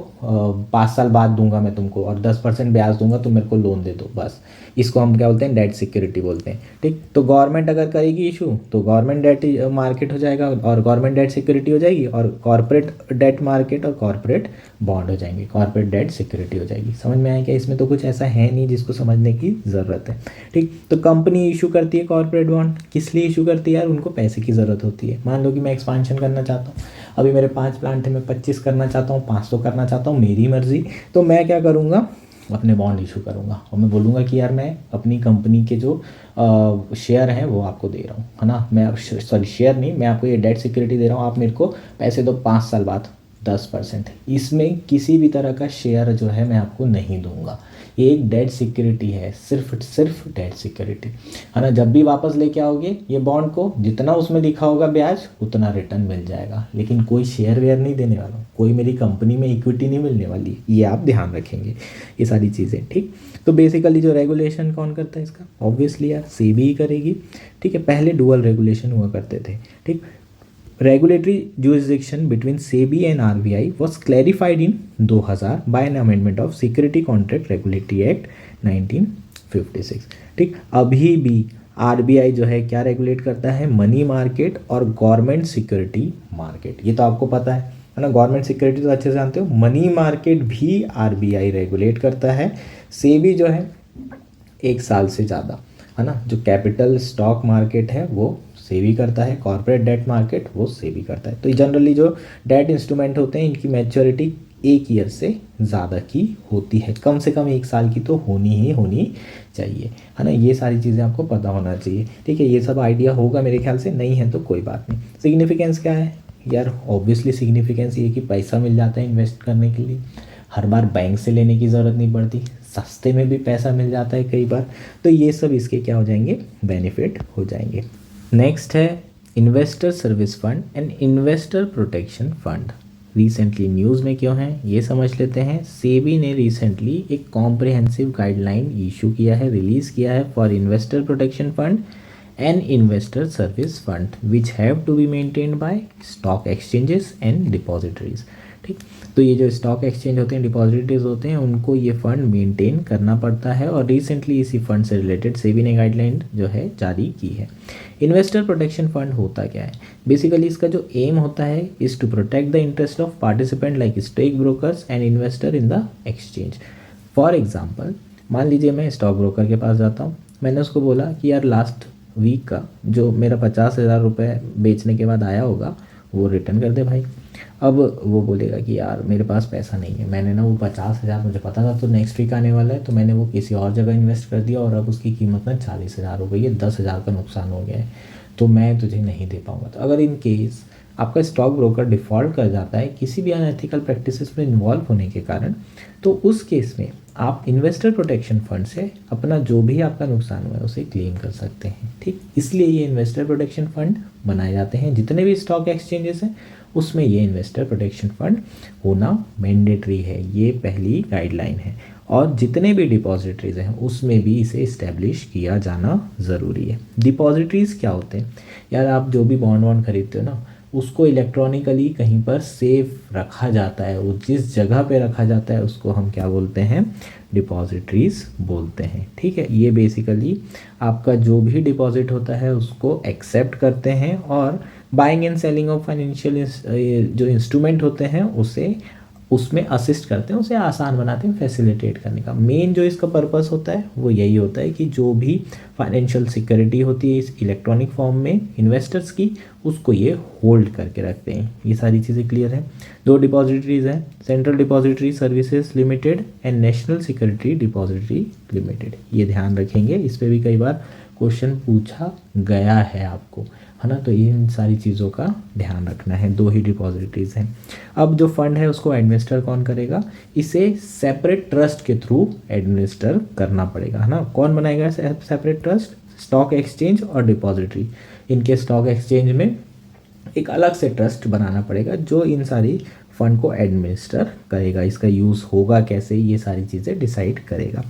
5 साल बाद दूंगा मैं तुमको और 10% ब्याज दूंगा, तो मेरे को लोन दे दो, बस। इसको हम क्या बोलते हैं, डेट सिक्योरिटी बोलते हैं। ठीक, तो गवर्नमेंट अगर करेगी इशू तो गवर्नमेंट डेट मार्केट हो जाएगा और गवर्नमेंट डेट सिक्योरिटी हो जाएगी, और कॉर्पोरेट डेट मार्केट और कॉर्पोरेट बॉन्ड हो जाएंगे, कॉर्पोरेट डेट सिक्योरिटी हो जाएगी। समझ में आया क्या, इसमें तो कुछ ऐसा है नहीं जिसको समझने की ज़रूरत है। ठीक, तो कंपनी इशू करती है कॉर्पोरेट बॉन्ड, किस लिए इशू करती है यार, उनको पैसे की ज़रूरत होती है। मान लो कि मैं एक्सपांशन करना चाहता हूँ, अभी मेरे 5 प्लांट है, मैं 25 करना चाहता हूँ, 500 करना चाहता हूँ, मेरी मर्जी। तो मैं क्या करूँगा, अपने बॉन्ड इशू करूँगा और मैं बोलूँगा कि यार मैं अपनी कंपनी के जो शेयर हैं वो आपको दे रहा हूँ, है ना। मैं सॉरी शेयर नहीं, मैं आपको ये डेट सिक्योरिटी दे रहा हूँ, आप मेरे को पैसे दो 5 साल बाद 10%। इसमें किसी भी तरह का शेयर जो है मैं आपको नहीं दूंगा। ये एक डेट सिक्योरिटी है, सिर्फ डेट सिक्योरिटी, है ना। जब भी वापस लेके आओगे ये बॉन्ड को, जितना उसमें लिखा होगा ब्याज उतना रिटर्न मिल जाएगा, लेकिन कोई शेयर वेयर नहीं देने वाला, कोई मेरी कंपनी में इक्विटी नहीं मिलने वाली, ये आप ध्यान रखेंगे ये सारी चीज़ें। ठीक, तो बेसिकली जो रेगुलेशन कौन करता है इसका, ऑब्वियसली यार सेबी ही करेगी। ठीक है, पहले डुअल रेगुलेशन हुआ करते थे। ठीक, regulatory jurisdiction between SEBI and RBI was clarified in 2000 by an amendment of Security Contract Regulatory Act 1956। ठीक, अभी भी RBI जो है क्या रेगुलेट करता है, मनी मार्केट और गवर्नमेंट सिक्योरिटी मार्केट। ये तो आपको पता है ना, गवर्नमेंट सिक्योरिटी तो अच्छे से जानते हो, मनी मार्केट भी RBI रेगुलेट करता है। सेबी जो है 1 साल से ज़्यादा, है ना। जो कैपिटल स्टॉक मार्केट है वो सेबी करता है, कॉर्पोरेट डेट मार्केट वो सेबी करता है। तो जनरली जो डेट इंस्ट्रूमेंट होते हैं इनकी मैच्योरिटी 1 ईयर से ज़्यादा की होती है, कम से कम 1 साल की तो होनी चाहिए, है ना। ये सारी चीज़ें आपको पता होना चाहिए, ठीक है। ये सब आइडिया होगा मेरे ख्याल से, नहीं है तो कोई बात नहीं। सिग्निफिकेंस क्या है यार, ऑब्वियसली सिग्निफिकेंस ये कि पैसा मिल जाता है इन्वेस्ट करने के लिए, हर बार बैंक से लेने की ज़रूरत नहीं पड़ती, सस्ते में भी पैसा मिल जाता है कई बार, तो ये सब इसके क्या हो जाएंगे, बेनिफिट हो जाएंगे। नेक्स्ट है investor service fund and investor protection fund. Recently news में क्यों है ये समझ लेते हैं। सेबी ने रिसेंटली एक कॉम्प्रिहेंसिव गाइडलाइन इशू किया है, रिलीज़ किया है for investor protection fund and investor service fund which have to be maintained by stock exchanges and depositories. ठीक, तो ये जो स्टॉक एक्सचेंज होते हैं, डिपॉजिटरीज होते हैं, उनको ये फंड मेंटेन करना पड़ता है और रिसेंटली इसी फंड से रिलेटेड सेबी ने गाइडलाइन जो है जारी की है। इन्वेस्टर प्रोटेक्शन फंड होता क्या है, बेसिकली इसका जो एम होता है is to protect the interest of participant like stock brokers and investor in the exchange. For example, मान लीजिए मैं स्टॉक ब्रोकर के पास जाता हूँ, मैंने उसको बोला कि यार लास्ट वीक का जो मेरा 50,000 रुपये बेचने के बाद आया होगा वो रिटर्न कर दे भाई। अब वो बोलेगा कि यार मेरे पास पैसा नहीं है, मैंने ना वो 50,000 मुझे पता था तो नेक्स्ट वीक आने वाला है, तो मैंने वो किसी और जगह इन्वेस्ट कर दिया और अब उसकी कीमत ना 40,000 हो गई है, 10,000 का नुकसान हो गया है, तो मैं तुझे नहीं दे पाऊँगा। तो अगर इन केस आपका स्टॉक ब्रोकर डिफ़ॉल्ट कर जाता है किसी भी अनएथिकल प्रैक्टिसेस में इन्वॉल्व होने के कारण, तो उस केस में आप इन्वेस्टर प्रोटेक्शन फंड से अपना जो भी आपका नुकसान हुआ है उसे क्लेम कर सकते हैं। ठीक, इसलिए ये इन्वेस्टर प्रोटेक्शन फंड बनाए जाते हैं। जितने भी स्टॉक एक्सचेंजेस हैं उसमें ये इन्वेस्टर प्रोटेक्शन फंड होना मैंडेटरी है, ये पहली गाइडलाइन है। और जितने भी डिपॉजिटरीज हैं उसमें भी इसे इस्टेब्लिश किया जाना ज़रूरी है। डिपॉजिटरीज क्या होते हैं यार, आप जो भी बॉन्ड खरीदते हो ना उसको इलेक्ट्रॉनिकली कहीं पर सेफ रखा जाता है, वो जिस जगह पे रखा जाता है उसको हम क्या बोलते हैं, डिपॉजिटरीज बोलते हैं। ठीक है, ये बेसिकली आपका जो भी डिपॉजिट होता है उसको एक्सेप्ट करते हैं और buying and selling of financial जो इंस्ट्रूमेंट होते हैं उसे उसमें असिस्ट करते हैं, उसे आसान बनाते हैं, फैसिलिटेट करने का मेन जो इसका पर्पस होता है वो यही होता है कि जो भी फाइनेंशियल सिक्योरिटी होती है इस इलेक्ट्रॉनिक फॉर्म में इन्वेस्टर्स की, उसको ये होल्ड करके रखते हैं। ये सारी चीज़ें क्लियर हैं। 2 डिपॉजिटरीज हैं, central depository services limited and national security depository limited. ये ध्यान रखेंगे, इस पर भी कई बार क्वेश्चन पूछा गया है आपको, है ना। तो इन सारी चीज़ों का ध्यान रखना है। 2 ही डिपॉजिटरीज हैं। अब जो फंड है उसको एडमिनिस्टर कौन करेगा, इसे सेपरेट ट्रस्ट के थ्रू एडमिनिस्टर करना पड़ेगा, है ना। कौन बनाएगा सेपरेट ट्रस्ट, स्टॉक एक्सचेंज और डिपॉजिटरी। इनके स्टॉक एक्सचेंज में एक अलग से ट्रस्ट बनाना पड़ेगा जो इन सारी फंड को एडमिनिस्टर करेगा, इसका यूज़ होगा कैसे ये सारी चीज़ें डिसाइड करेगा।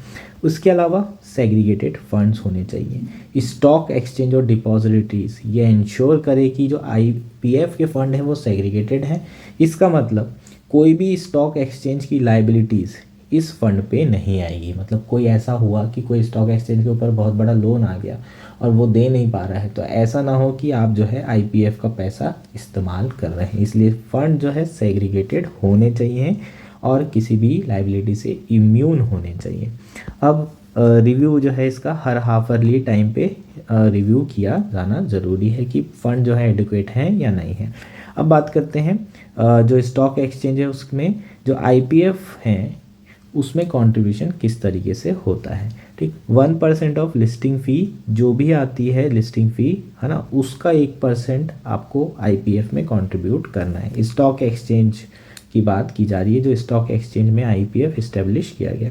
उसके अलावा सेग्रीगेटेड फंड्स होने चाहिए। स्टॉक एक्सचेंज और डिपॉजिटरीज ये इंश्योर करे कि जो आईपीएफ के फंड हैं वो सेग्रीगेटेड हैं। इसका मतलब कोई भी स्टॉक एक्सचेंज की लाइबिलिटीज़ इस फंड पे नहीं आएगी। मतलब कोई ऐसा हुआ कि कोई स्टॉक एक्सचेंज के ऊपर बहुत बड़ा लोन आ गया और वो दे नहीं पा रहा है, तो ऐसा ना हो कि आप जो है आईपीएफ का पैसा इस्तेमाल कर रहे हैं। इसलिए फ़ंड जो है सेग्रीगेटेड होने चाहिए और किसी भी लाइबिलिटी से इम्यून होने चाहिए। अब रिव्यू जो है इसका हर हाफ ईयरली टाइम पे रिव्यू किया जाना ज़रूरी है कि फ़ंड जो है एडिक्वेट है या नहीं है। अब बात करते हैं जो स्टॉक एक्सचेंज है उसमें जो आईपीएफ हैं उसमें कंट्रीब्यूशन किस तरीके से होता है। ठीक, 1% ऑफ लिस्टिंग फ़ी जो भी आती है लिस्टिंग फ़ी, है ना, उसका 1% आपको आईपीएफ में कंट्रीब्यूट करना है। स्टॉक एक्सचेंज की बात की जा रही है जो स्टॉक एक्सचेंज में आईपीएफ इस्टेब्लिश किया गया।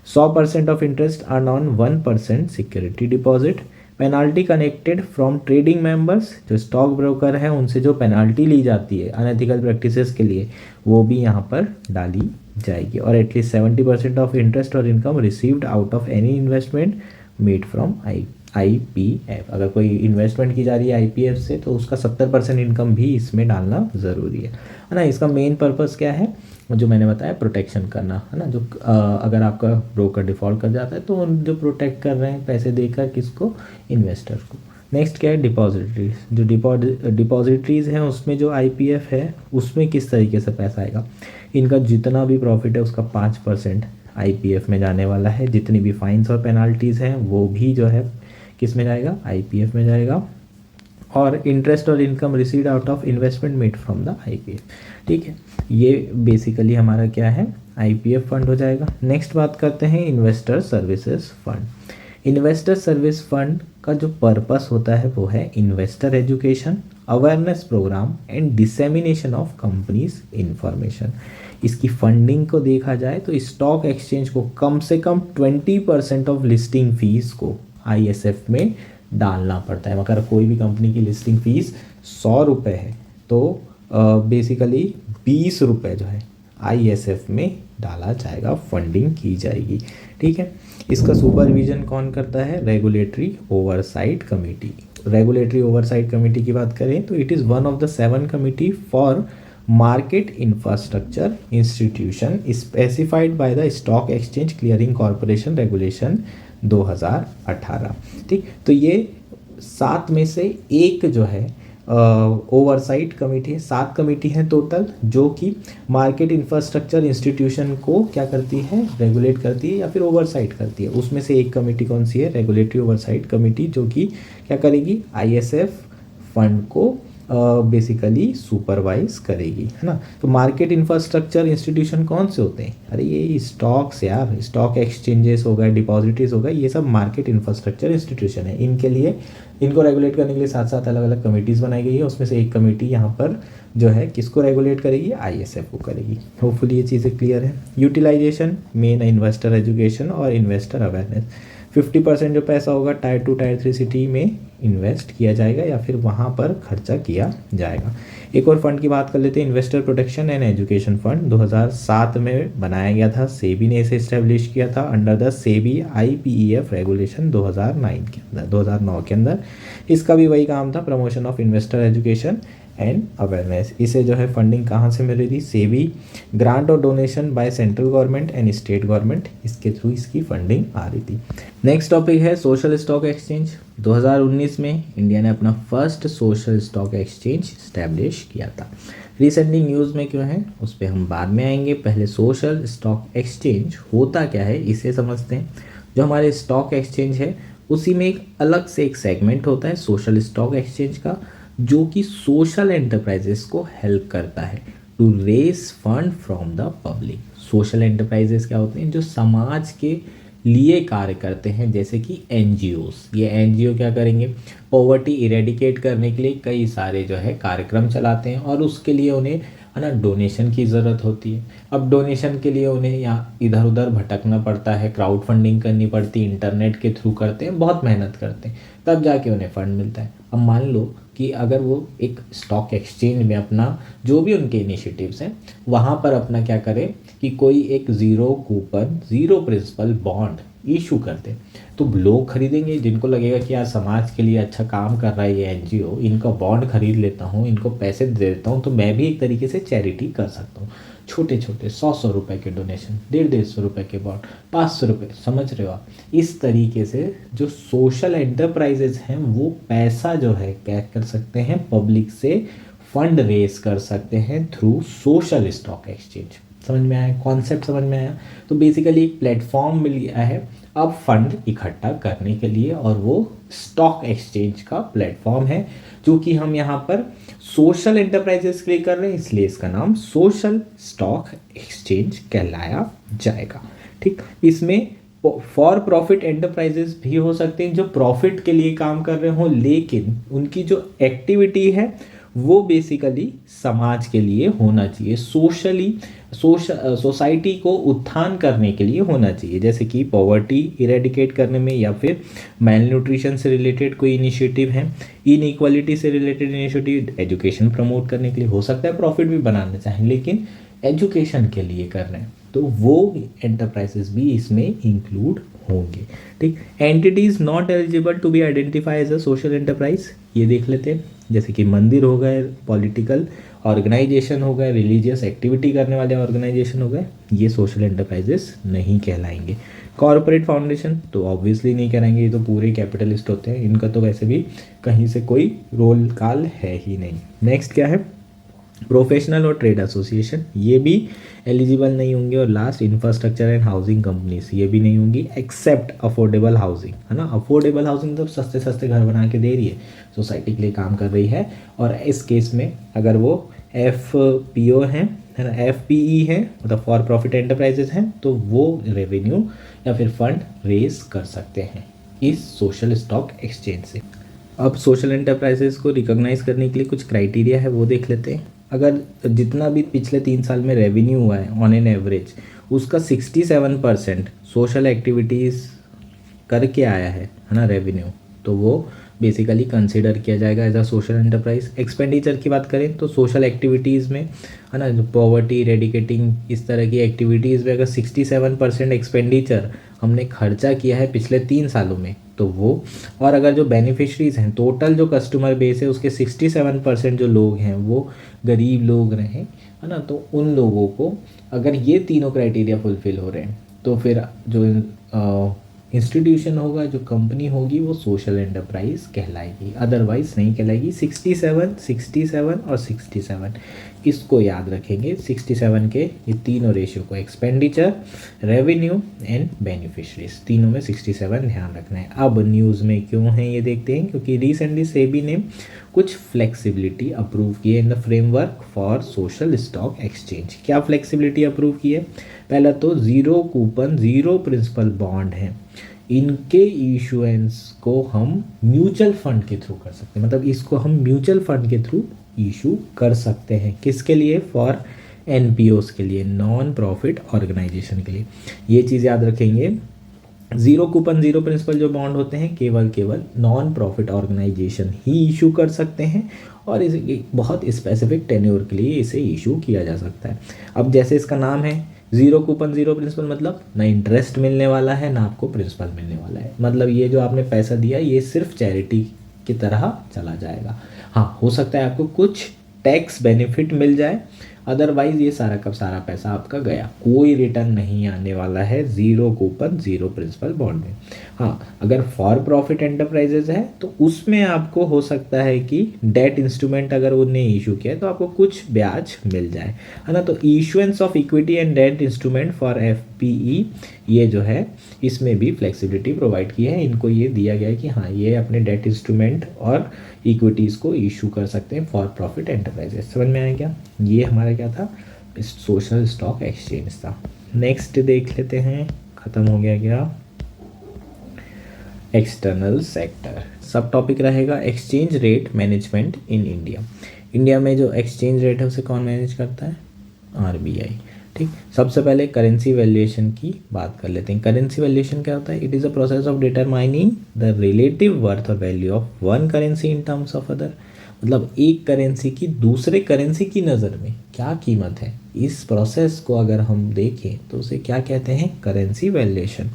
100% of interest earn on 1% security deposit. Penalty connected from trading members, जो स्टॉक ब्रोकर हैं उनसे जो पेनाल्टी ली जाती है अनएथिकल प्रैक्टिसेस के लिए वो भी यहाँ पर डाली जाएगी। और एटलीस्ट 70% ऑफ इंटरेस्ट और income received out of any investment made from IPF. अगर कोई इन्वेस्टमेंट की जा रही है आईपीएफ से तो उसका 70% इनकम भी इसमें डालना ज़रूरी है ना। इसका मेन पर्पस क्या है, जो मैंने बताया, प्रोटेक्शन करना, है ना। जो अगर आपका ब्रोकर डिफ़ॉल्ट कर जाता है तो उन जो प्रोटेक्ट कर रहे हैं पैसे देकर किसको, इन्वेस्टर को। नेक्स्ट क्या है, डिपॉजिटरीज। जो डिपॉजिटरीज हैं उसमें जो आईपीएफ है उसमें किस तरीके से पैसा आएगा, इनका जितना भी प्रॉफिट है उसका 5% आईपीएफ में जाने वाला है। जितनी भी फाइन्स और पेनाल्टीज़ हैं वो भी जो है किस में जाएगा, आईपीएफ में जाएगा। और इंटरेस्ट और income received out of investment made from the IPF. ठीक है, ये बेसिकली हमारा क्या है, आईपीएफ फंड हो जाएगा। नेक्स्ट बात करते हैं investor services fund. Investor service fund का जो पर्पस होता है वो है investor education, awareness programme and dissemination of companies information. इसकी फंडिंग को देखा जाए तो स्टॉक एक्सचेंज को कम से कम 20% ऑफ लिस्टिंग फीस को आईएसएफ में डालना पड़ता है। अगर कोई भी कंपनी की लिस्टिंग फीस 100 रुपये है तो बेसिकली 20 रुपये जो है आईएसएफ में डाला जाएगा, फंडिंग की जाएगी। ठीक है, इसका सुपरविजन कौन करता है, regulatory oversight committee. Regulatory oversight committee की बात करें तो it is one of the 7 committee for market infrastructure institution specified by the stock exchange clearing corporation regulation 2018। ठीक, तो ये 7 में से एक जो है ओवरसाइट कमेटी है। 7 कमेटी हैं टोटल जो कि मार्केट इंफ्रास्ट्रक्चर इंस्टीट्यूशन को क्या करती है, रेगुलेट करती है या फिर ओवरसाइट करती है। उसमें से एक कमेटी कौन सी है, रेगुलेटरी ओवरसाइट कमेटी, जो कि क्या करेगी, आईएसएफ फंड को बेसिकली सुपरवाइज करेगी, है ना। तो मार्केट इंफ्रास्ट्रक्चर इंस्टीट्यूशन कौन से होते हैं, अरे ये स्टॉक्स यार, स्टॉक एक्सचेंजेस हो गए, डिपॉजिटरीज हो गए, ये सब मार्केट इंफ्रास्ट्रक्चर इंस्टीट्यूशन है। इनके लिए, इनको रेगुलेट करने के लिए 7 अलग अलग कमेटीज़ बनाई गई है। उसमें से एक कमेटी यहाँ पर जो है किसको रेगुलेट करेगी, आईएसएफ को करेगी। होपफुली ये चीज़ें क्लियर है। यूटिलाइजेशन मेन इन्वेस्टर एजुकेशन और इन्वेस्टर अवेयरनेस। 50% जो पैसा होगा टायर 2 टायर 3 सिटी में इन्वेस्ट किया जाएगा या फिर वहाँ पर खर्चा किया जाएगा। एक और फंड की बात कर लेते हैं, investor protection and education fund 2007 में बनाया गया था। सेबी ने इसे इस्टेब्लिश किया था under the SEBI IPEF regulation 2009 के अंदर। इसका भी वही काम था, promotion of investor education and awareness. इसे जो है फंडिंग कहाँ से मिल रही थी, सेबी ग्रांट और donation by central government and state government, इसके थ्रू इसकी फंडिंग आ रही थी। नेक्स्ट टॉपिक है सोशल स्टॉक एक्सचेंज। 2019 में इंडिया ने अपना first social stock exchange establish किया था। रिसेंटली न्यूज़ में क्यों है उस पर हम बाद में आएंगे, पहले सोशल स्टॉक एक्सचेंज होता क्या है इसे समझते हैं। जो हमारे स्टॉक एक्सचेंज है उसी में एक अलग से एक सेगमेंट होता है सोशल स्टॉक एक्सचेंज का, जो कि सोशल एंटरप्राइजेस को हेल्प करता है to raise fund from the public. Social enterprises क्या होते हैं, जो समाज के लिए कार्य करते हैं, जैसे कि एनजीओस। ये एनजीओ क्या करेंगे, पॉवर्टी इरेडिकेट करने के लिए कई सारे जो है कार्यक्रम चलाते हैं और उसके लिए उन्हें है ना डोनेशन की ज़रूरत होती है। अब डोनेशन के लिए उन्हें यहाँ इधर उधर भटकना पड़ता है, क्राउड फंडिंग करनी पड़ती है, इंटरनेट के थ्रू करते हैं, बहुत मेहनत करते हैं, तब जाके उन्हें फ़ंड मिलता है। अब मान लो कि अगर वो एक स्टॉक एक्सचेंज में अपना जो भी उनके इनिशिएटिव्स हैं वहाँ पर अपना क्या करें कि कोई एक zero coupon zero principal bond issue करते, तो लोग खरीदेंगे। जिनको लगेगा कि यार समाज के लिए अच्छा काम कर रहा है ये एनजीओ, इनका बॉन्ड खरीद लेता हूँ, इनको पैसे दे देता हूँ, तो मैं भी एक तरीके से चैरिटी कर सकता हूँ। छोटे छोटे 100 रुपये के डोनेशन, 150 रुपये के बॉन्ड, 500 रुपये, समझ रहे हो आप। इस तरीके से जो सोशल एंटरप्राइजेज हैं वो पैसा जो है क्या कर सकते हैं, पब्लिक से फंड रेज कर सकते हैं थ्रू सोशल स्टॉक एक्सचेंज। समझ में आया, कॉन्सेप्ट समझ में आया। तो बेसिकली एक प्लेटफॉर्म मिल गया है अब फंड इकट्ठा करने के लिए, और वो स्टॉक एक्सचेंज का प्लेटफॉर्म है जो कि हम यहाँ पर सोशल एंटरप्राइजेस के लिए कर रहे हैं, इसलिए इसका नाम सोशल स्टॉक एक्सचेंज कहलाया जाएगा। ठीक, इसमें फॉर प्रॉफिट एंटरप्राइजेस भी हो सकते हैं जो प्रॉफिट के लिए काम कर रहे हों, लेकिन उनकी जो एक्टिविटी है वो बेसिकली समाज के लिए होना चाहिए, सोसाइटी को उत्थान करने के लिए होना चाहिए। जैसे कि पॉवर्टी इरेडिकेट करने में, या फिर मेल न्यूट्रिशन से रिलेटेड कोई इनिशिएटिव है, इनइक्वालिटी से रिलेटेड इनिशिएटिव, एजुकेशन प्रमोट करने के लिए। हो सकता है प्रॉफिट भी बनाना चाहें लेकिन एजुकेशन के लिए कर रहे हैं, तो वो एंटरप्राइजेस भी इसमें इंक्लूड होंगे। ठीक, entities not eligible to be identify as a social enterprise, ये देख लेते हैं। जैसे कि मंदिर हो गए, पॉलिटिकल ऑर्गेनाइजेशन हो गए, रिलीजियस एक्टिविटी करने वाले ऑर्गेनाइजेशन हो गए, ये सोशल एंटरप्राइजेस नहीं कहलाएंगे। कॉर्पोरेट फाउंडेशन तो ऑब्वियसली नहीं कहलाएंगे, ये तो पूरे कैपिटलिस्ट होते हैं, इनका तो वैसे भी कहीं से कोई रोल काल है ही नहीं। नेक्स्ट क्या है, प्रोफेशनल और ट्रेड एसोसिएशन, ये भी एलिजिबल नहीं होंगे। और last infrastructure and housing companies, ये भी नहीं होंगी एक्सेप्ट अफोर्डेबल हाउसिंग, है ना। अफोर्डेबल हाउसिंग तो सस्ते सस्ते घर बना के दे रही है, सोसाइटी के लिए काम कर रही है, और इस केस में अगर वो एफ पी ओ है ना, एफ पी ई है, मतलब फॉर प्रॉफिट एंटरप्राइजेज हैं, तो वो रेवेन्यू या फिर फंड रेज कर सकते हैं इस सोशल स्टॉक एक्सचेंज से। अब सोशल एंटरप्राइजेस को रिकॉग्नाइज करने के लिए कुछ क्राइटेरिया है, वो देख लेते हैं। अगर जितना भी पिछले 3 साल में रेवेन्यू हुआ है ऑन एन एवरेज, उसका 67% सोशल एक्टिविटीज़ करके आया है ना रेवेन्यू, तो वो बेसिकली कंसिडर किया जाएगा as a social enterprise. Expenditure की बात करें तो सोशल एक्टिविटीज़ में है ना, पॉवर्टी रेडिकेटिंग इस तरह की एक्टिविटीज़ में अगर 67% एक्सपेंडिचर हमने खर्चा किया है पिछले 3 सालों में, तो वो, और अगर जो बेनिफिशरीज हैं, टोटल जो कस्टमर बेस है उसके 67% जो लोग हैं वो गरीब लोग रहे है ना, तो उन लोगों को अगर ये तीनों क्राइटेरिया फुलफिल हो रहे हैं तो फिर जो इंस्टीट्यूशन होगा, जो कंपनी होगी, वो सोशल एंटरप्राइज कहलाएगी, अदरवाइज नहीं कहलाएगी। 67, 67 और 67 इसको याद रखेंगे। 67 के ये तीनों रेशियो को, एक्सपेंडिचर, रेवेन्यू एंड बेनिफिशरीज, तीनों में 67 ध्यान रखना है। अब न्यूज़ में क्यों है ये देखते हैं, क्योंकि रिसेंटली सेबी ने कुछ फ्लेक्सिबिलिटी अप्रूव की है in the framework for social stock exchange. क्या फ्लेक्सिबिलिटी अप्रूव की है? पहला तो zero coupon, zero principal bond हैं, इनके इशुएंस को हम म्यूचुअल फंड के थ्रू कर सकते हैं, मतलब इसको हम म्यूचुअल फंड के थ्रू इशू कर सकते हैं। किसके लिए? फॉर एनपीओस के लिए, नॉन प्रॉफिट ऑर्गेनाइजेशन के लिए। ये चीज़ याद रखेंगे। ज़ीरो कूपन, ज़ीरो प्रिंसिपल जो बॉन्ड होते हैं केवल नॉन प्रॉफिट ऑर्गेनाइजेशन ही इशू कर सकते हैं, और इस बहुत स्पेसिफिक टेन्योर के लिए इसे इशू किया जा सकता है। अब जैसे इसका नाम है ज़ीरो कूपन ज़ीरो प्रिंसिपल, मतलब ना इंटरेस्ट मिलने वाला है ना आपको प्रिंसिपल मिलने वाला है, मतलब ये जो आपने पैसा दिया ये सिर्फ चैरिटी की तरह चला जाएगा। हाँ, हो सकता है आपको कुछ टैक्स बेनिफिट मिल जाए, अदरवाइज ये सारा का सारा पैसा आपका गया, कोई रिटर्न नहीं आने वाला है zero coupon zero principal bond में। हाँ, अगर फॉर प्रॉफिट एंटरप्राइजेज है तो उसमें आपको हो सकता है कि डेट इंस्ट्रूमेंट अगर उन्हें इशू किया है तो आपको कुछ ब्याज मिल जाए, है ना। तो issuance of equity and debt instrument for FPI, ये जो है इसमें भी फ्लेक्सिबिलिटी प्रोवाइड की है। इनको ये दिया गया है कि हाँ, ये अपने डेट इंस्ट्रूमेंट और इक्विटीज़ को इशू कर सकते हैं फॉर प्रॉफिट एंटरप्राइजेज। समझ में आया क्या? ये हमारा क्या था? सोशल स्टॉक एक्सचेंज था। नेक्स्ट देख लेते हैं, ख़त्म हो गया क्या? एक्सटर्नल सेक्टर सब टॉपिक रहेगा। Exchange rate management in India. India में जो एक्सचेंज रेट है उसे कौन मैनेज करता है? आरबीआई। ठीक, सबसे पहले करेंसी वैल्यूएशन की बात कर लेते हैं। करेंसी वैल्यूएशन क्या होता है? It is a process of determining the relative worth और value of one currency in terms of other, मतलब एक करेंसी की दूसरे करेंसी की नज़र में क्या कीमत है, इस प्रोसेस को अगर हम देखें तो उसे क्या कहते हैं? Currency valuation.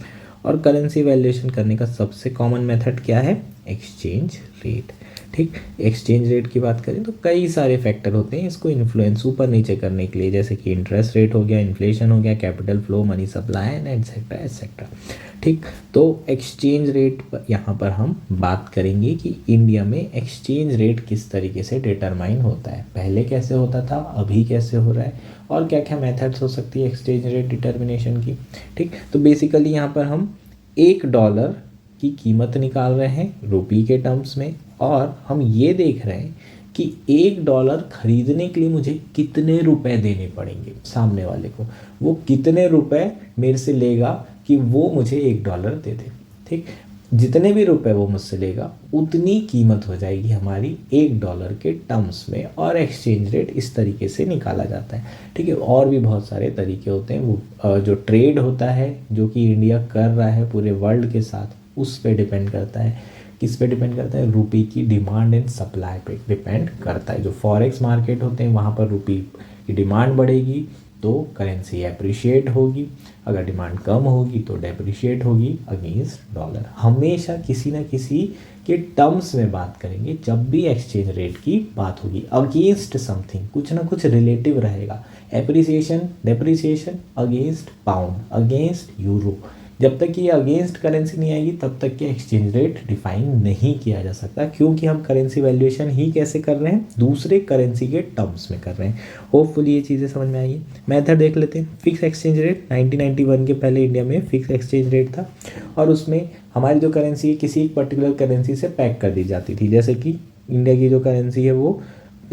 और करेंसी वैल्यूएशन करने का सबसे कॉमन मेथड क्या है? Exchange rate. ठीक, एक्सचेंज रेट की बात करें तो कई सारे फैक्टर होते हैं इसको इन्फ्लुएंस ऊपर नीचे करने के लिए, जैसे कि इंटरेस्ट रेट हो गया, इन्फ्लेशन हो गया, capital flow, money supply and etcetera etcetera. ठीक, तो एक्सचेंज रेट पर यहाँ पर हम बात करेंगे कि इंडिया में एक्सचेंज रेट किस तरीके से डिटरमाइन होता है, पहले कैसे होता था, अभी कैसे हो रहा है, और क्या क्या मेथड्स हो सकती है एक्सचेंज रेट डिटर्मिनेशन की। ठीक, तो बेसिकली यहाँ पर हम $1 की कीमत निकाल रहे हैं रुपी के टर्म्स में, और हम ये देख रहे हैं कि $1 खरीदने के लिए मुझे कितने रुपए देने पड़ेंगे सामने वाले को, वो कितने रुपए मेरे से लेगा कि वो मुझे $1 दे दे। ठीक, जितने भी रुपए वो मुझसे लेगा उतनी कीमत हो जाएगी हमारी $1 के टर्म्स में, और एक्सचेंज रेट इस तरीके से निकाला जाता है। ठीक है, और भी बहुत सारे तरीके होते हैं। वो जो ट्रेड होता है जो कि इंडिया कर रहा है पूरे वर्ल्ड के साथ, उस पे डिपेंड करता है। किस पे डिपेंड करता है? रुपी की डिमांड एंड सप्लाई पे डिपेंड करता है। जो फॉरेक्स मार्केट होते हैं वहाँ पर रुपी की डिमांड बढ़ेगी तो करेंसी एप्रिशिएट होगी, अगर डिमांड कम होगी तो डेप्रिशिएट होगी अगेंस्ट डॉलर। हमेशा किसी न किसी के टर्म्स में बात करेंगे जब भी एक्सचेंज रेट की बात होगी, अगेंस्ट समथिंग, कुछ ना कुछ रिलेटिव रहेगा। Appreciation, depreciation against pound, against euro. जब तक ये अगेंस्ट करेंसी नहीं आएगी तब तक के एक्सचेंज रेट डिफाइन नहीं किया जा सकता, क्योंकि हम करेंसी वैल्यूएशन ही कैसे कर रहे हैं? दूसरे करेंसी के टर्म्स में कर रहे हैं। होपफुली ये चीज़ें समझ में आएगी। मेथड देख लेते हैं। फिक्स एक्सचेंज रेट 1991 के पहले इंडिया में फिक्स एक्सचेंज रेट था, और उसमें हमारी जो करेंसी है किसी एक पर्टिकुलर करेंसी से पैक कर दी जाती थी। जैसे कि इंडिया की जो करेंसी है वो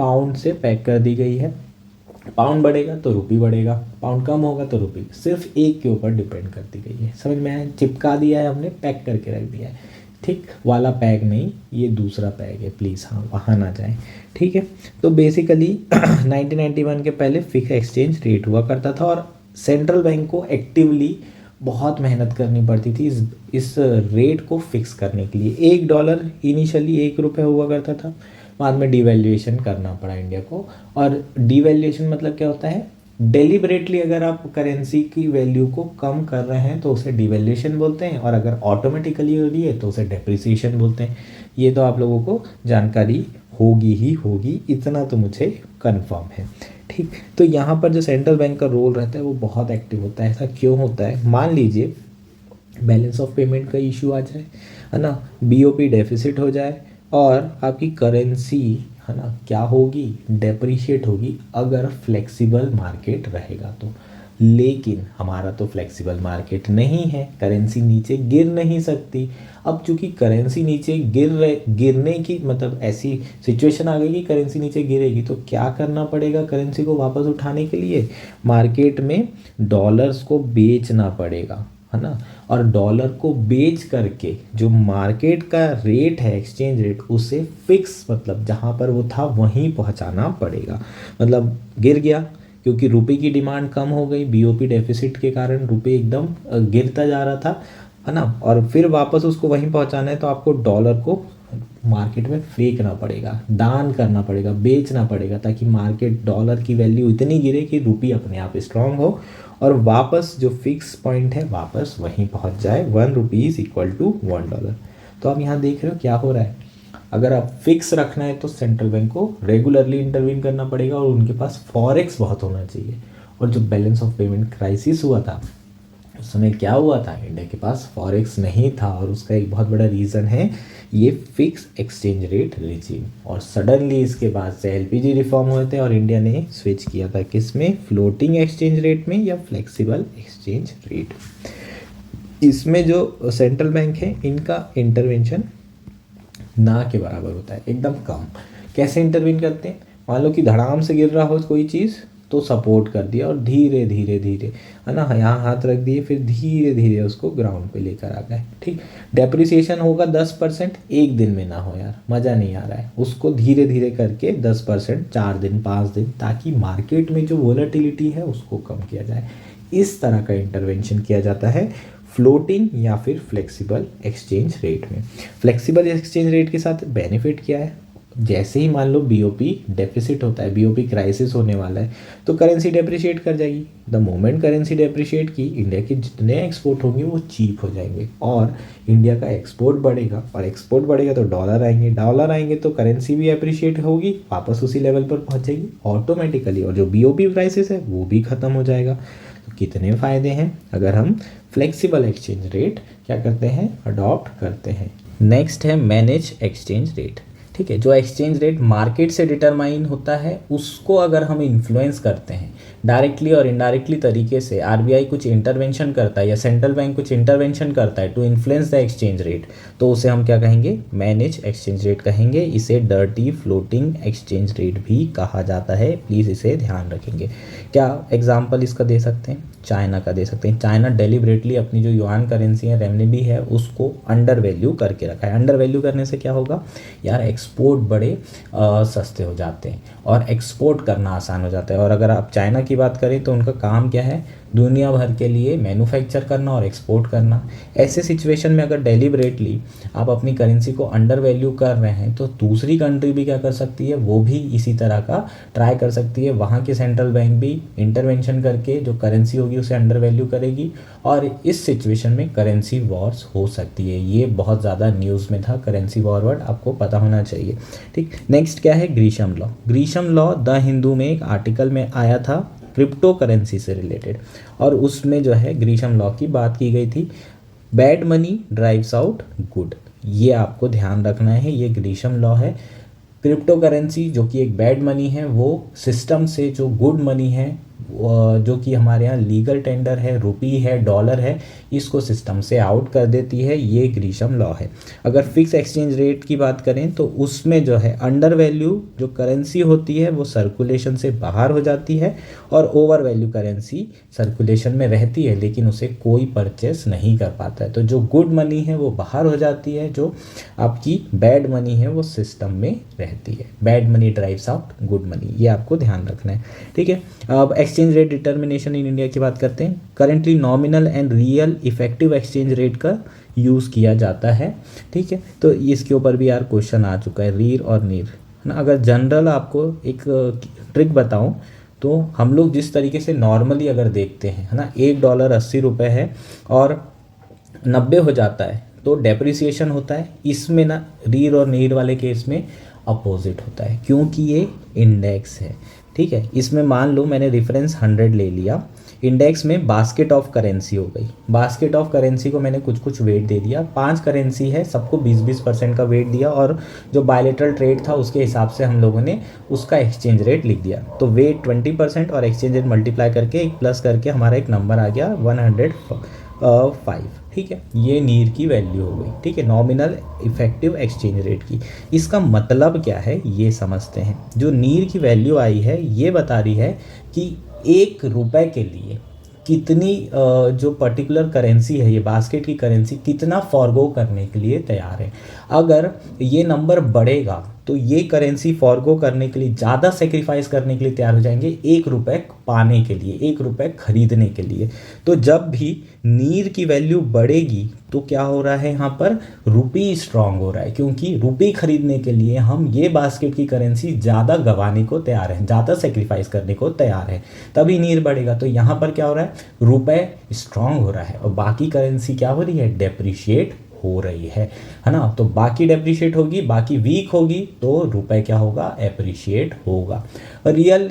पाउंड से पैक कर दी गई है। पाउंड बढ़ेगा तो रुपी बढ़ेगा, पाउंड कम होगा तो रुपी, सिर्फ एक के ऊपर डिपेंड कर दी गई है। समझ में आया? चिपका दिया है हमने, पैक करके रख दिया है। ठीक वाला पैक नहीं, ये दूसरा पैक है, प्लीज़ हाँ वहाँ ना जाए। ठीक है, तो बेसिकली 1991 के पहले फिक्स एक्सचेंज रेट हुआ करता था और सेंट्रल बैंक को एक्टिवली बहुत मेहनत करनी पड़ती थी इस रेट को फिक्स करने के लिए। $1 इनिशियली ₹1 हुआ करता था, बाद में डिवैल्यूएशन करना पड़ा इंडिया को। और डिवैल्यूएशन मतलब क्या होता है? डेलिबरेटली अगर आप करेंसी की वैल्यू को कम कर रहे हैं तो उसे डिवैल्यूएशन बोलते हैं, और अगर ऑटोमेटिकली हो रही है तो उसे डेप्रिसिएशन बोलते हैं। ये तो आप लोगों को जानकारी होगी ही होगी, इतना तो मुझे कंफर्म है। ठीक, तो यहाँ पर जो सेंट्रल बैंक का रोल रहता है वो बहुत एक्टिव होता है। ऐसा क्यों होता है? मान लीजिए बैलेंस ऑफ पेमेंट का इशू आ जाए, है ना, बीओपी डेफिसिट हो जाए और आपकी करेंसी, है ना, क्या होगी? डेप्रिशिएट होगी अगर फ्लेक्सिबल मार्केट रहेगा तो। लेकिन हमारा तो फ्लेक्सिबल मार्केट नहीं है, करेंसी नीचे गिर नहीं सकती। अब चूंकि करेंसी नीचे गिरने की मतलब ऐसी सिचुएशन आ गई कि करेंसी नीचे गिरेगी, तो क्या करना पड़ेगा करेंसी को वापस उठाने के लिए? मार्केट में डॉलर्स को बेचना पड़ेगा, है ना, और डॉलर को बेच करके जो मार्केट का रेट है, एक्सचेंज रेट, उसे फिक्स मतलब जहाँ पर वो था वहीं पहुँचाना पड़ेगा। मतलब गिर गया क्योंकि रुपए की डिमांड कम हो गई, बीओपी डेफिसिट के कारण रुपए एकदम गिरता जा रहा था, है ना, और फिर वापस उसको वहीं पहुँचाना है तो आपको डॉलर को मार्केट में फेंकना पड़ेगा, दान करना पड़ेगा, बेचना पड़ेगा, ताकि मार्केट डॉलर की वैल्यू इतनी गिरे कि रुपी अपने आप स्ट्रांग हो और वापस जो फिक्स पॉइंट है वापस वहीं पहुंच जाए, ₹1 = $1। तो आप यहाँ देख रहे हो क्या हो रहा है। अगर आप फिक्स रखना है तो सेंट्रल बैंक को रेगुलरली इंटरवीन करना पड़ेगा और उनके पास फॉरेक्स बहुत होना चाहिए। और जो बैलेंस ऑफ पेमेंट क्राइसिस हुआ था उस समय क्या हुआ था? इंडिया के पास फॉरेक्स नहीं था और उसका एक बहुत बड़ा रीज़न है ये फिक्स एक्सचेंज रेट रिजीम। और सडनली इसके बाद से एलपीजी रिफॉर्म हुए थे और इंडिया ने स्विच किया था किस में? फ्लोटिंग एक्सचेंज रेट में या फ्लेक्सिबल एक्सचेंज रेट। इसमें जो सेंट्रल बैंक है इनका इंटरवेंशन ना के बराबर होता है, एकदम कम। कैसे इंटरवीन करते हैं? मान लो कि धड़ाम से गिर रहा हो कोई चीज़ तो सपोर्ट कर दिया और धीरे धीरे धीरे, है ना, यहाँ हाथ रख दिए, फिर धीरे धीरे उसको ग्राउंड पे लेकर आ गए। ठीक, डेप्रिसिएशन होगा 10%, एक दिन में ना हो यार, मज़ा नहीं आ रहा है, उसको धीरे धीरे करके 10%, 4 दिन 5 दिन, ताकि मार्केट में जो वोलेटिलिटी है उसको कम किया जाए। इस तरह का इंटरवेंशन किया जाता है फ्लोटिंग या फिर फ्लेक्सिबल एक्सचेंज रेट में। फ्लेक्सिबल एक्सचेंज रेट के साथ बेनिफिट क्या है? जैसे ही मान लो बीओपी डेफिसिट होता है, बीओपी क्राइसिस होने वाला है, तो करेंसी डेप्रिशिएट कर जाएगी। द मोमेंट करेंसी डेप्रिशिएट की, इंडिया के जितने एक्सपोर्ट होंगे वो चीप हो जाएंगे और इंडिया का एक्सपोर्ट बढ़ेगा, और एक्सपोर्ट बढ़ेगा तो डॉलर आएंगे, डॉलर आएंगे तो करेंसी भी अप्रिशिएट होगी, वापस उसी लेवल पर पहुंच जाएगी ऑटोमेटिकली, और जो बीओपी क्राइसिस है वो भी ख़त्म हो जाएगा। तो कितने फ़ायदे हैं अगर हम फ्लेक्सिबल एक्सचेंज रेट क्या करते हैं? अडॉप्ट करते हैं। नेक्स्ट है मैनेज एक्सचेंज रेट। ठीक है, जो एक्सचेंज रेट मार्केट से डिटरमाइन होता है उसको अगर हम इन्फ्लुएंस करते हैं डायरेक्टली और इनडायरेक्टली तरीके से, आरबीआई कुछ इंटरवेंशन करता है या सेंट्रल बैंक कुछ इंटरवेंशन करता है to influence the exchange rate, तो उसे हम क्या कहेंगे? मैनेज एक्सचेंज रेट कहेंगे। इसे डर्टी फ्लोटिंग एक्सचेंज रेट भी कहा जाता है, प्लीज़ इसे ध्यान रखेंगे। क्या एग्जाम्पल इसका दे सकते हैं? चाइना का दे सकते हैं। चाइना डेलिबरेटली अपनी जो युआन करेंसी है, रेमनेबी है, उसको अंडर वैल्यू करके रखा है। अंडर वैल्यू करने से क्या होगा यार? एक्सपोर्ट बड़े सस्ते हो जाते हैं और एक्सपोर्ट करना आसान हो जाता है। और अगर आप चाइना की बात करें तो उनका काम क्या है? दुनिया भर के लिए मैन्युफैक्चर करना और एक्सपोर्ट करना। ऐसे सिचुएशन में अगर डेलिबरेटली आप अपनी करेंसी को अंडर वैल्यू कर रहे हैं तो दूसरी कंट्री भी क्या कर सकती है? वो भी इसी तरह का ट्राई कर सकती है। वहाँ के सेंट्रल बैंक भी इंटरवेंशन करके जो करेंसी होगी उसे अंडर वैल्यू करेगी और इस सिचुएशन में करेंसी वॉर्स हो सकती है। ये बहुत ज़्यादा न्यूज़ में था, करेंसी वॉर वर्ड आपको पता होना चाहिए। ठीक, नेक्स्ट क्या है? Grisham law. Grisham law the Hindu में एक आर्टिकल में आया था क्रिप्टो करेंसी से रिलेटेड, और उसमें जो है ग्रीशम लॉ की बात की गई थी। Bad money drives out good, ये आपको ध्यान रखना है, ये ग्रीशम लॉ है। क्रिप्टो करेंसी जो कि एक बैड मनी है वो सिस्टम से जो गुड मनी है जो कि हमारे यहाँ लीगल टेंडर है, रुपी है, डॉलर है, इसको सिस्टम से आउट कर देती है। ये ग्रीशम लॉ है। अगर फिक्स एक्सचेंज रेट की बात करें तो उसमें जो है अंडर वैल्यू जो करेंसी होती है वो सर्कुलेशन से बाहर हो जाती है और ओवर वैल्यू करेंसी सर्कुलेशन में रहती है लेकिन उसे कोई परचेस नहीं कर पाता है। तो जो गुड मनी है वो बाहर हो जाती है, जो आपकी बैड मनी है वो सिस्टम में रहती है। Bad money drives out good money, ये आपको ध्यान रखना है, ठीक है। अब exchange rate determination in India की बात करते हैं। Currently nominal and real effective exchange rate का यूज़ किया जाता है, ठीक है। तो इसके ऊपर भी यार क्वेश्चन आ चुका है, रीर और नीर, है ना। अगर जनरल आपको एक ट्रिक बताऊं तो हम लोग जिस तरीके से नॉर्मली अगर देखते हैं, है ना, $1 80 है और 90 हो जाता है तो डेप्रिसिएशन होता है। इसमें ना रीर और नीर वाले केस में अपोजिट होता है क्योंकि ये इंडेक्स है, ठीक है। इसमें मान लो मैंने रेफरेंस 100 ले लिया, इंडेक्स में बास्केट ऑफ करेंसी हो गई। बास्केट ऑफ करेंसी को मैंने कुछ कुछ वेट दे दिया, 5 करेंसी है, सबको 20-20% का वेट दिया और जो बायलेटरल ट्रेड था उसके हिसाब से हम लोगों ने उसका एक्सचेंज रेट लिख दिया। तो वेट 20% और एक्सचेंज रेट मल्टीप्लाई करके एक प्लस करके हमारा एक नंबर आ गया 105, ठीक है। ये नीर की वैल्यू हो गई, ठीक है, नॉमिनल इफेक्टिव एक्सचेंज रेट की। इसका मतलब क्या है ये समझते हैं। जो नीर की वैल्यू आई है ये बता रही है कि $1 के लिए कितनी जो पर्टिकुलर करेंसी है, ये बास्केट की करेंसी कितना फॉरगो करने के लिए तैयार है। अगर ये नंबर बढ़ेगा तो ये करेंसी फॉरगो करने के लिए, ज़्यादा सेक्रीफाइस करने के लिए तैयार हो जाएंगे $1 पाने के लिए, $1 खरीदने के लिए। तो जब भी नीर की वैल्यू बढ़ेगी तो क्या हो रहा है, यहाँ पर रुपी स्ट्रांग हो रहा है क्योंकि रुपी खरीदने के लिए हम ये बास्केट की करेंसी ज़्यादा गंवाने को तैयार हैं, ज़्यादा सेक्रीफाइस करने को तैयार है, तभी नीर बढ़ेगा। तो यहाँ पर क्या हो रहा है, रुपए स्ट्रांग हो रहा है और बाकी करेंसी क्या हो रही है, डेप्रिशिएट हो रही है ना। तो बाकी डेप्रिशिएट होगी, बाकी वीक होगी तो रुपए क्या होगा, एप्रिशिएट होगा। रियल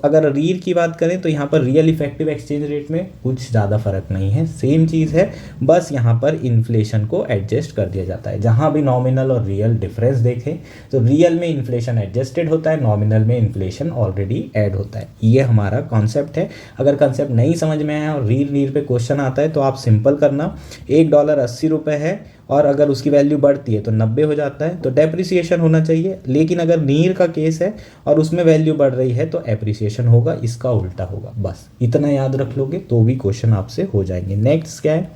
अगर रील की बात करें तो यहाँ पर रियल इफेक्टिव एक्सचेंज रेट में कुछ ज़्यादा फर्क नहीं है, सेम चीज़ है, बस यहाँ पर इन्फ्लेशन को एडजस्ट कर दिया जाता है। जहाँ भी नॉमिनल और रियल डिफरेंस देखें तो रियल में इन्फ्लेशन एडजस्टेड होता है, नॉमिनल में इन्फ्लेशन ऑलरेडी ऐड होता है। ये हमारा कॉन्सेप्ट है। अगर कॉन्सेप्ट नहीं समझ में आया और रील पे क्वेश्चन आता है तो आप सिंपल करना, $1 80 है और अगर उसकी वैल्यू बढ़ती है तो 90 हो जाता है, तो डेप्रिसिएशन होना चाहिए। लेकिन अगर नीर का केस है और उसमें वैल्यू बढ़ रही है तो एप्रिसिएशन होगा, इसका उल्टा होगा। बस इतना याद रख लोगे तो भी क्वेश्चन आपसे हो जाएंगे। नेक्स्ट क्या है,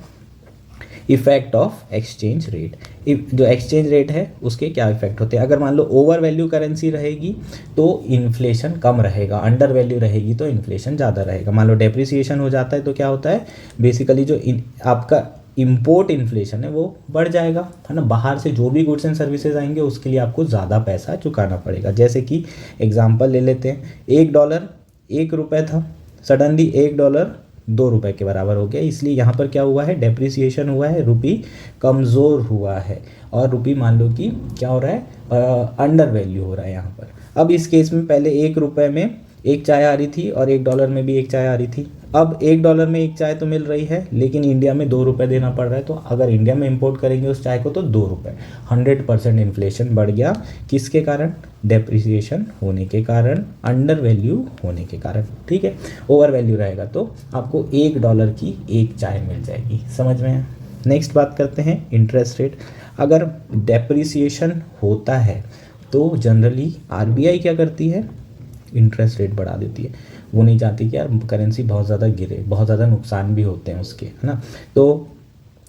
इफेक्ट ऑफ एक्सचेंज रेट। जो एक्सचेंज रेट है उसके क्या इफेक्ट होते हैं। अगर मान लो ओवर वैल्यू करेंसी रहेगी तो इन्फ्लेशन कम रहेगा, अंडर वैल्यू रहेगी तो इन्फ्लेशन ज़्यादा रहेगा। मान लो डेप्रिसिएशन हो जाता है तो क्या होता है, बेसिकली जो आपका इम्पोर्ट इन्फ्लेशन है वो बढ़ जाएगा, है ना। बाहर से जो भी गुड्स एंड सर्विसेज आएंगे उसके लिए आपको ज़्यादा पैसा चुकाना पड़ेगा। जैसे कि एग्जांपल ले लेते हैं, $1 1 था, सडनली $1 $2 के बराबर हो गया। इसलिए यहाँ पर क्या हुआ है, डेप्रिसिएशन हुआ है, रुपी कमज़ोर हुआ है और रुपी मान लो कि क्या हो रहा है, अंडर वैल्यू हो रहा है यहाँ पर। अब इस केस में पहले $1 में एक चाय आ रही थी और $1 में भी एक चाय आ रही थी। अब $1 में एक चाय तो मिल रही है लेकिन इंडिया में $2 देना पड़ रहा है। तो अगर इंडिया में इंपोर्ट करेंगे उस चाय को तो $2, 100% इन्फ्लेशन बढ़ गया। किसके कारण, डेप्रिसिएशन होने के कारण, अंडर वैल्यू होने के कारण, ठीक है। ओवर वैल्यू रहेगा तो आपको $1 की एक चाय मिल जाएगी, समझ में आया। नेक्स्ट बात करते हैं इंटरेस्ट रेट। अगर डेप्रिसिएशन होता है तो जनरली आरबीआई क्या करती है, इंटरेस्ट रेट बढ़ा देती है। वो नहीं चाहती कि यार करेंसी बहुत ज़्यादा गिरे, बहुत ज़्यादा नुकसान भी होते हैं उसके, है ना। तो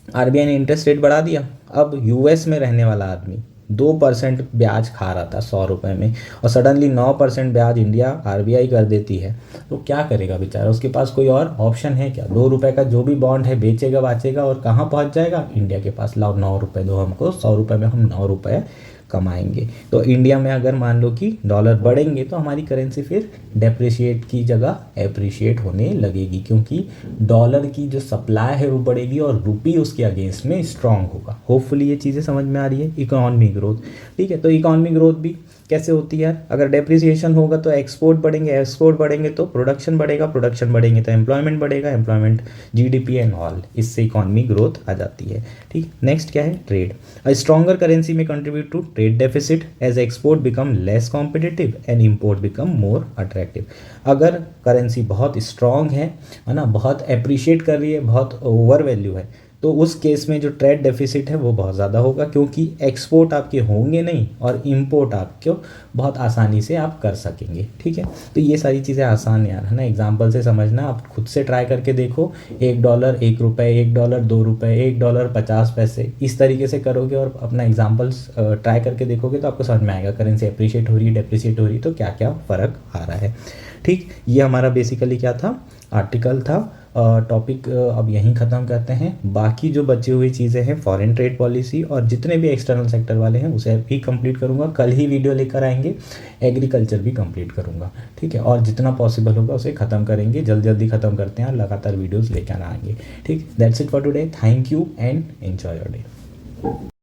आरबीआई ने इंटरेस्ट रेट बढ़ा दिया। अब यूएस में रहने वाला आदमी 2% ब्याज खा रहा था $100 में और सडनली 9% ब्याज इंडिया आरबीआई कर देती है, तो क्या करेगा बेचारा। उसके पास कोई और ऑप्शन है क्या, $2 का जो भी बॉन्ड है बेचेगा बाचेगा और कहाँ पहुँच जाएगा, इंडिया के पास। लाओ $9 दो हमको, $100 में हम $9 कमाएंगे। तो इंडिया में अगर मान लो कि डॉलर बढ़ेंगे तो हमारी करेंसी फिर डेप्रिशिएट की जगह एप्रिशिएट होने लगेगी क्योंकि डॉलर की जो सप्लाई है वो बढ़ेगी और रुपी उसके अगेंस्ट में स्ट्रांग होगा। होपफुली ये चीज़ें समझ में आ रही है। इकोनॉमी ग्रोथ, ठीक है। तो इकोनॉमी ग्रोथ भी कैसे होती है यार? अगर डेप्रिसिएशन होगा तो एक्सपोर्ट बढ़ेंगे तो प्रोडक्शन बढ़ेगा, प्रोडक्शन बढ़ेंगे तो एम्प्लॉयमेंट बढ़ेगा, एम्प्लॉयमेंट जीडीपी एंड ऑल, इससे इकॉनमी ग्रोथ आ जाती है। ठीक, नेक्स्ट क्या है? Trade. A stronger currency may contribute to trade deficit as export become less competitive and import become more attractive. अगर करेंसी बहुत स्ट्रॉन्ग है ना, बहुत अप्रिशिएट कर रही है, बहुत ओवर वैल्यू है, तो उस केस में जो ट्रेड डेफिसिट है वो बहुत ज़्यादा होगा, क्योंकि एक्सपोर्ट आपके होंगे नहीं और इंपोर्ट आपको बहुत आसानी से आप कर सकेंगे। ठीक है, तो ये सारी चीज़ें आसान यार, है ना, एग्जांपल से समझना, आप खुद से ट्राई करके देखो। $1 1 रुपये, $1 2 रुपये, $1 50 पैसे, इस तरीके से करोगे और अपना एग्जाम्पल्स ट्राई करके देखोगे तो आपको समझ में आएगा करेंसी अप्रिशिएट हो रही है, डेप्रिशिएट हो रही है, तो क्या क्या फ़र्क आ रहा है। ठीक, ये हमारा बेसिकली क्या था, आर्टिकल था। टॉपिक अब यहीं ख़त्म करते हैं। बाकी जो बची हुई चीज़ें हैं, फॉरेन ट्रेड पॉलिसी और जितने भी एक्सटर्नल सेक्टर वाले हैं उसे भी कंप्लीट करूँगा। कल ही वीडियो लेकर आएंगे, एग्रीकल्चर भी कंप्लीट करूँगा। ठीक है, और जितना पॉसिबल होगा उसे ख़त्म करेंगे, जल्दी जल्दी ख़त्म करते हैं और लगातार वीडियोज़ लेकर आएंगे। ठीक, that's it for today. Thank you and enjoy your day.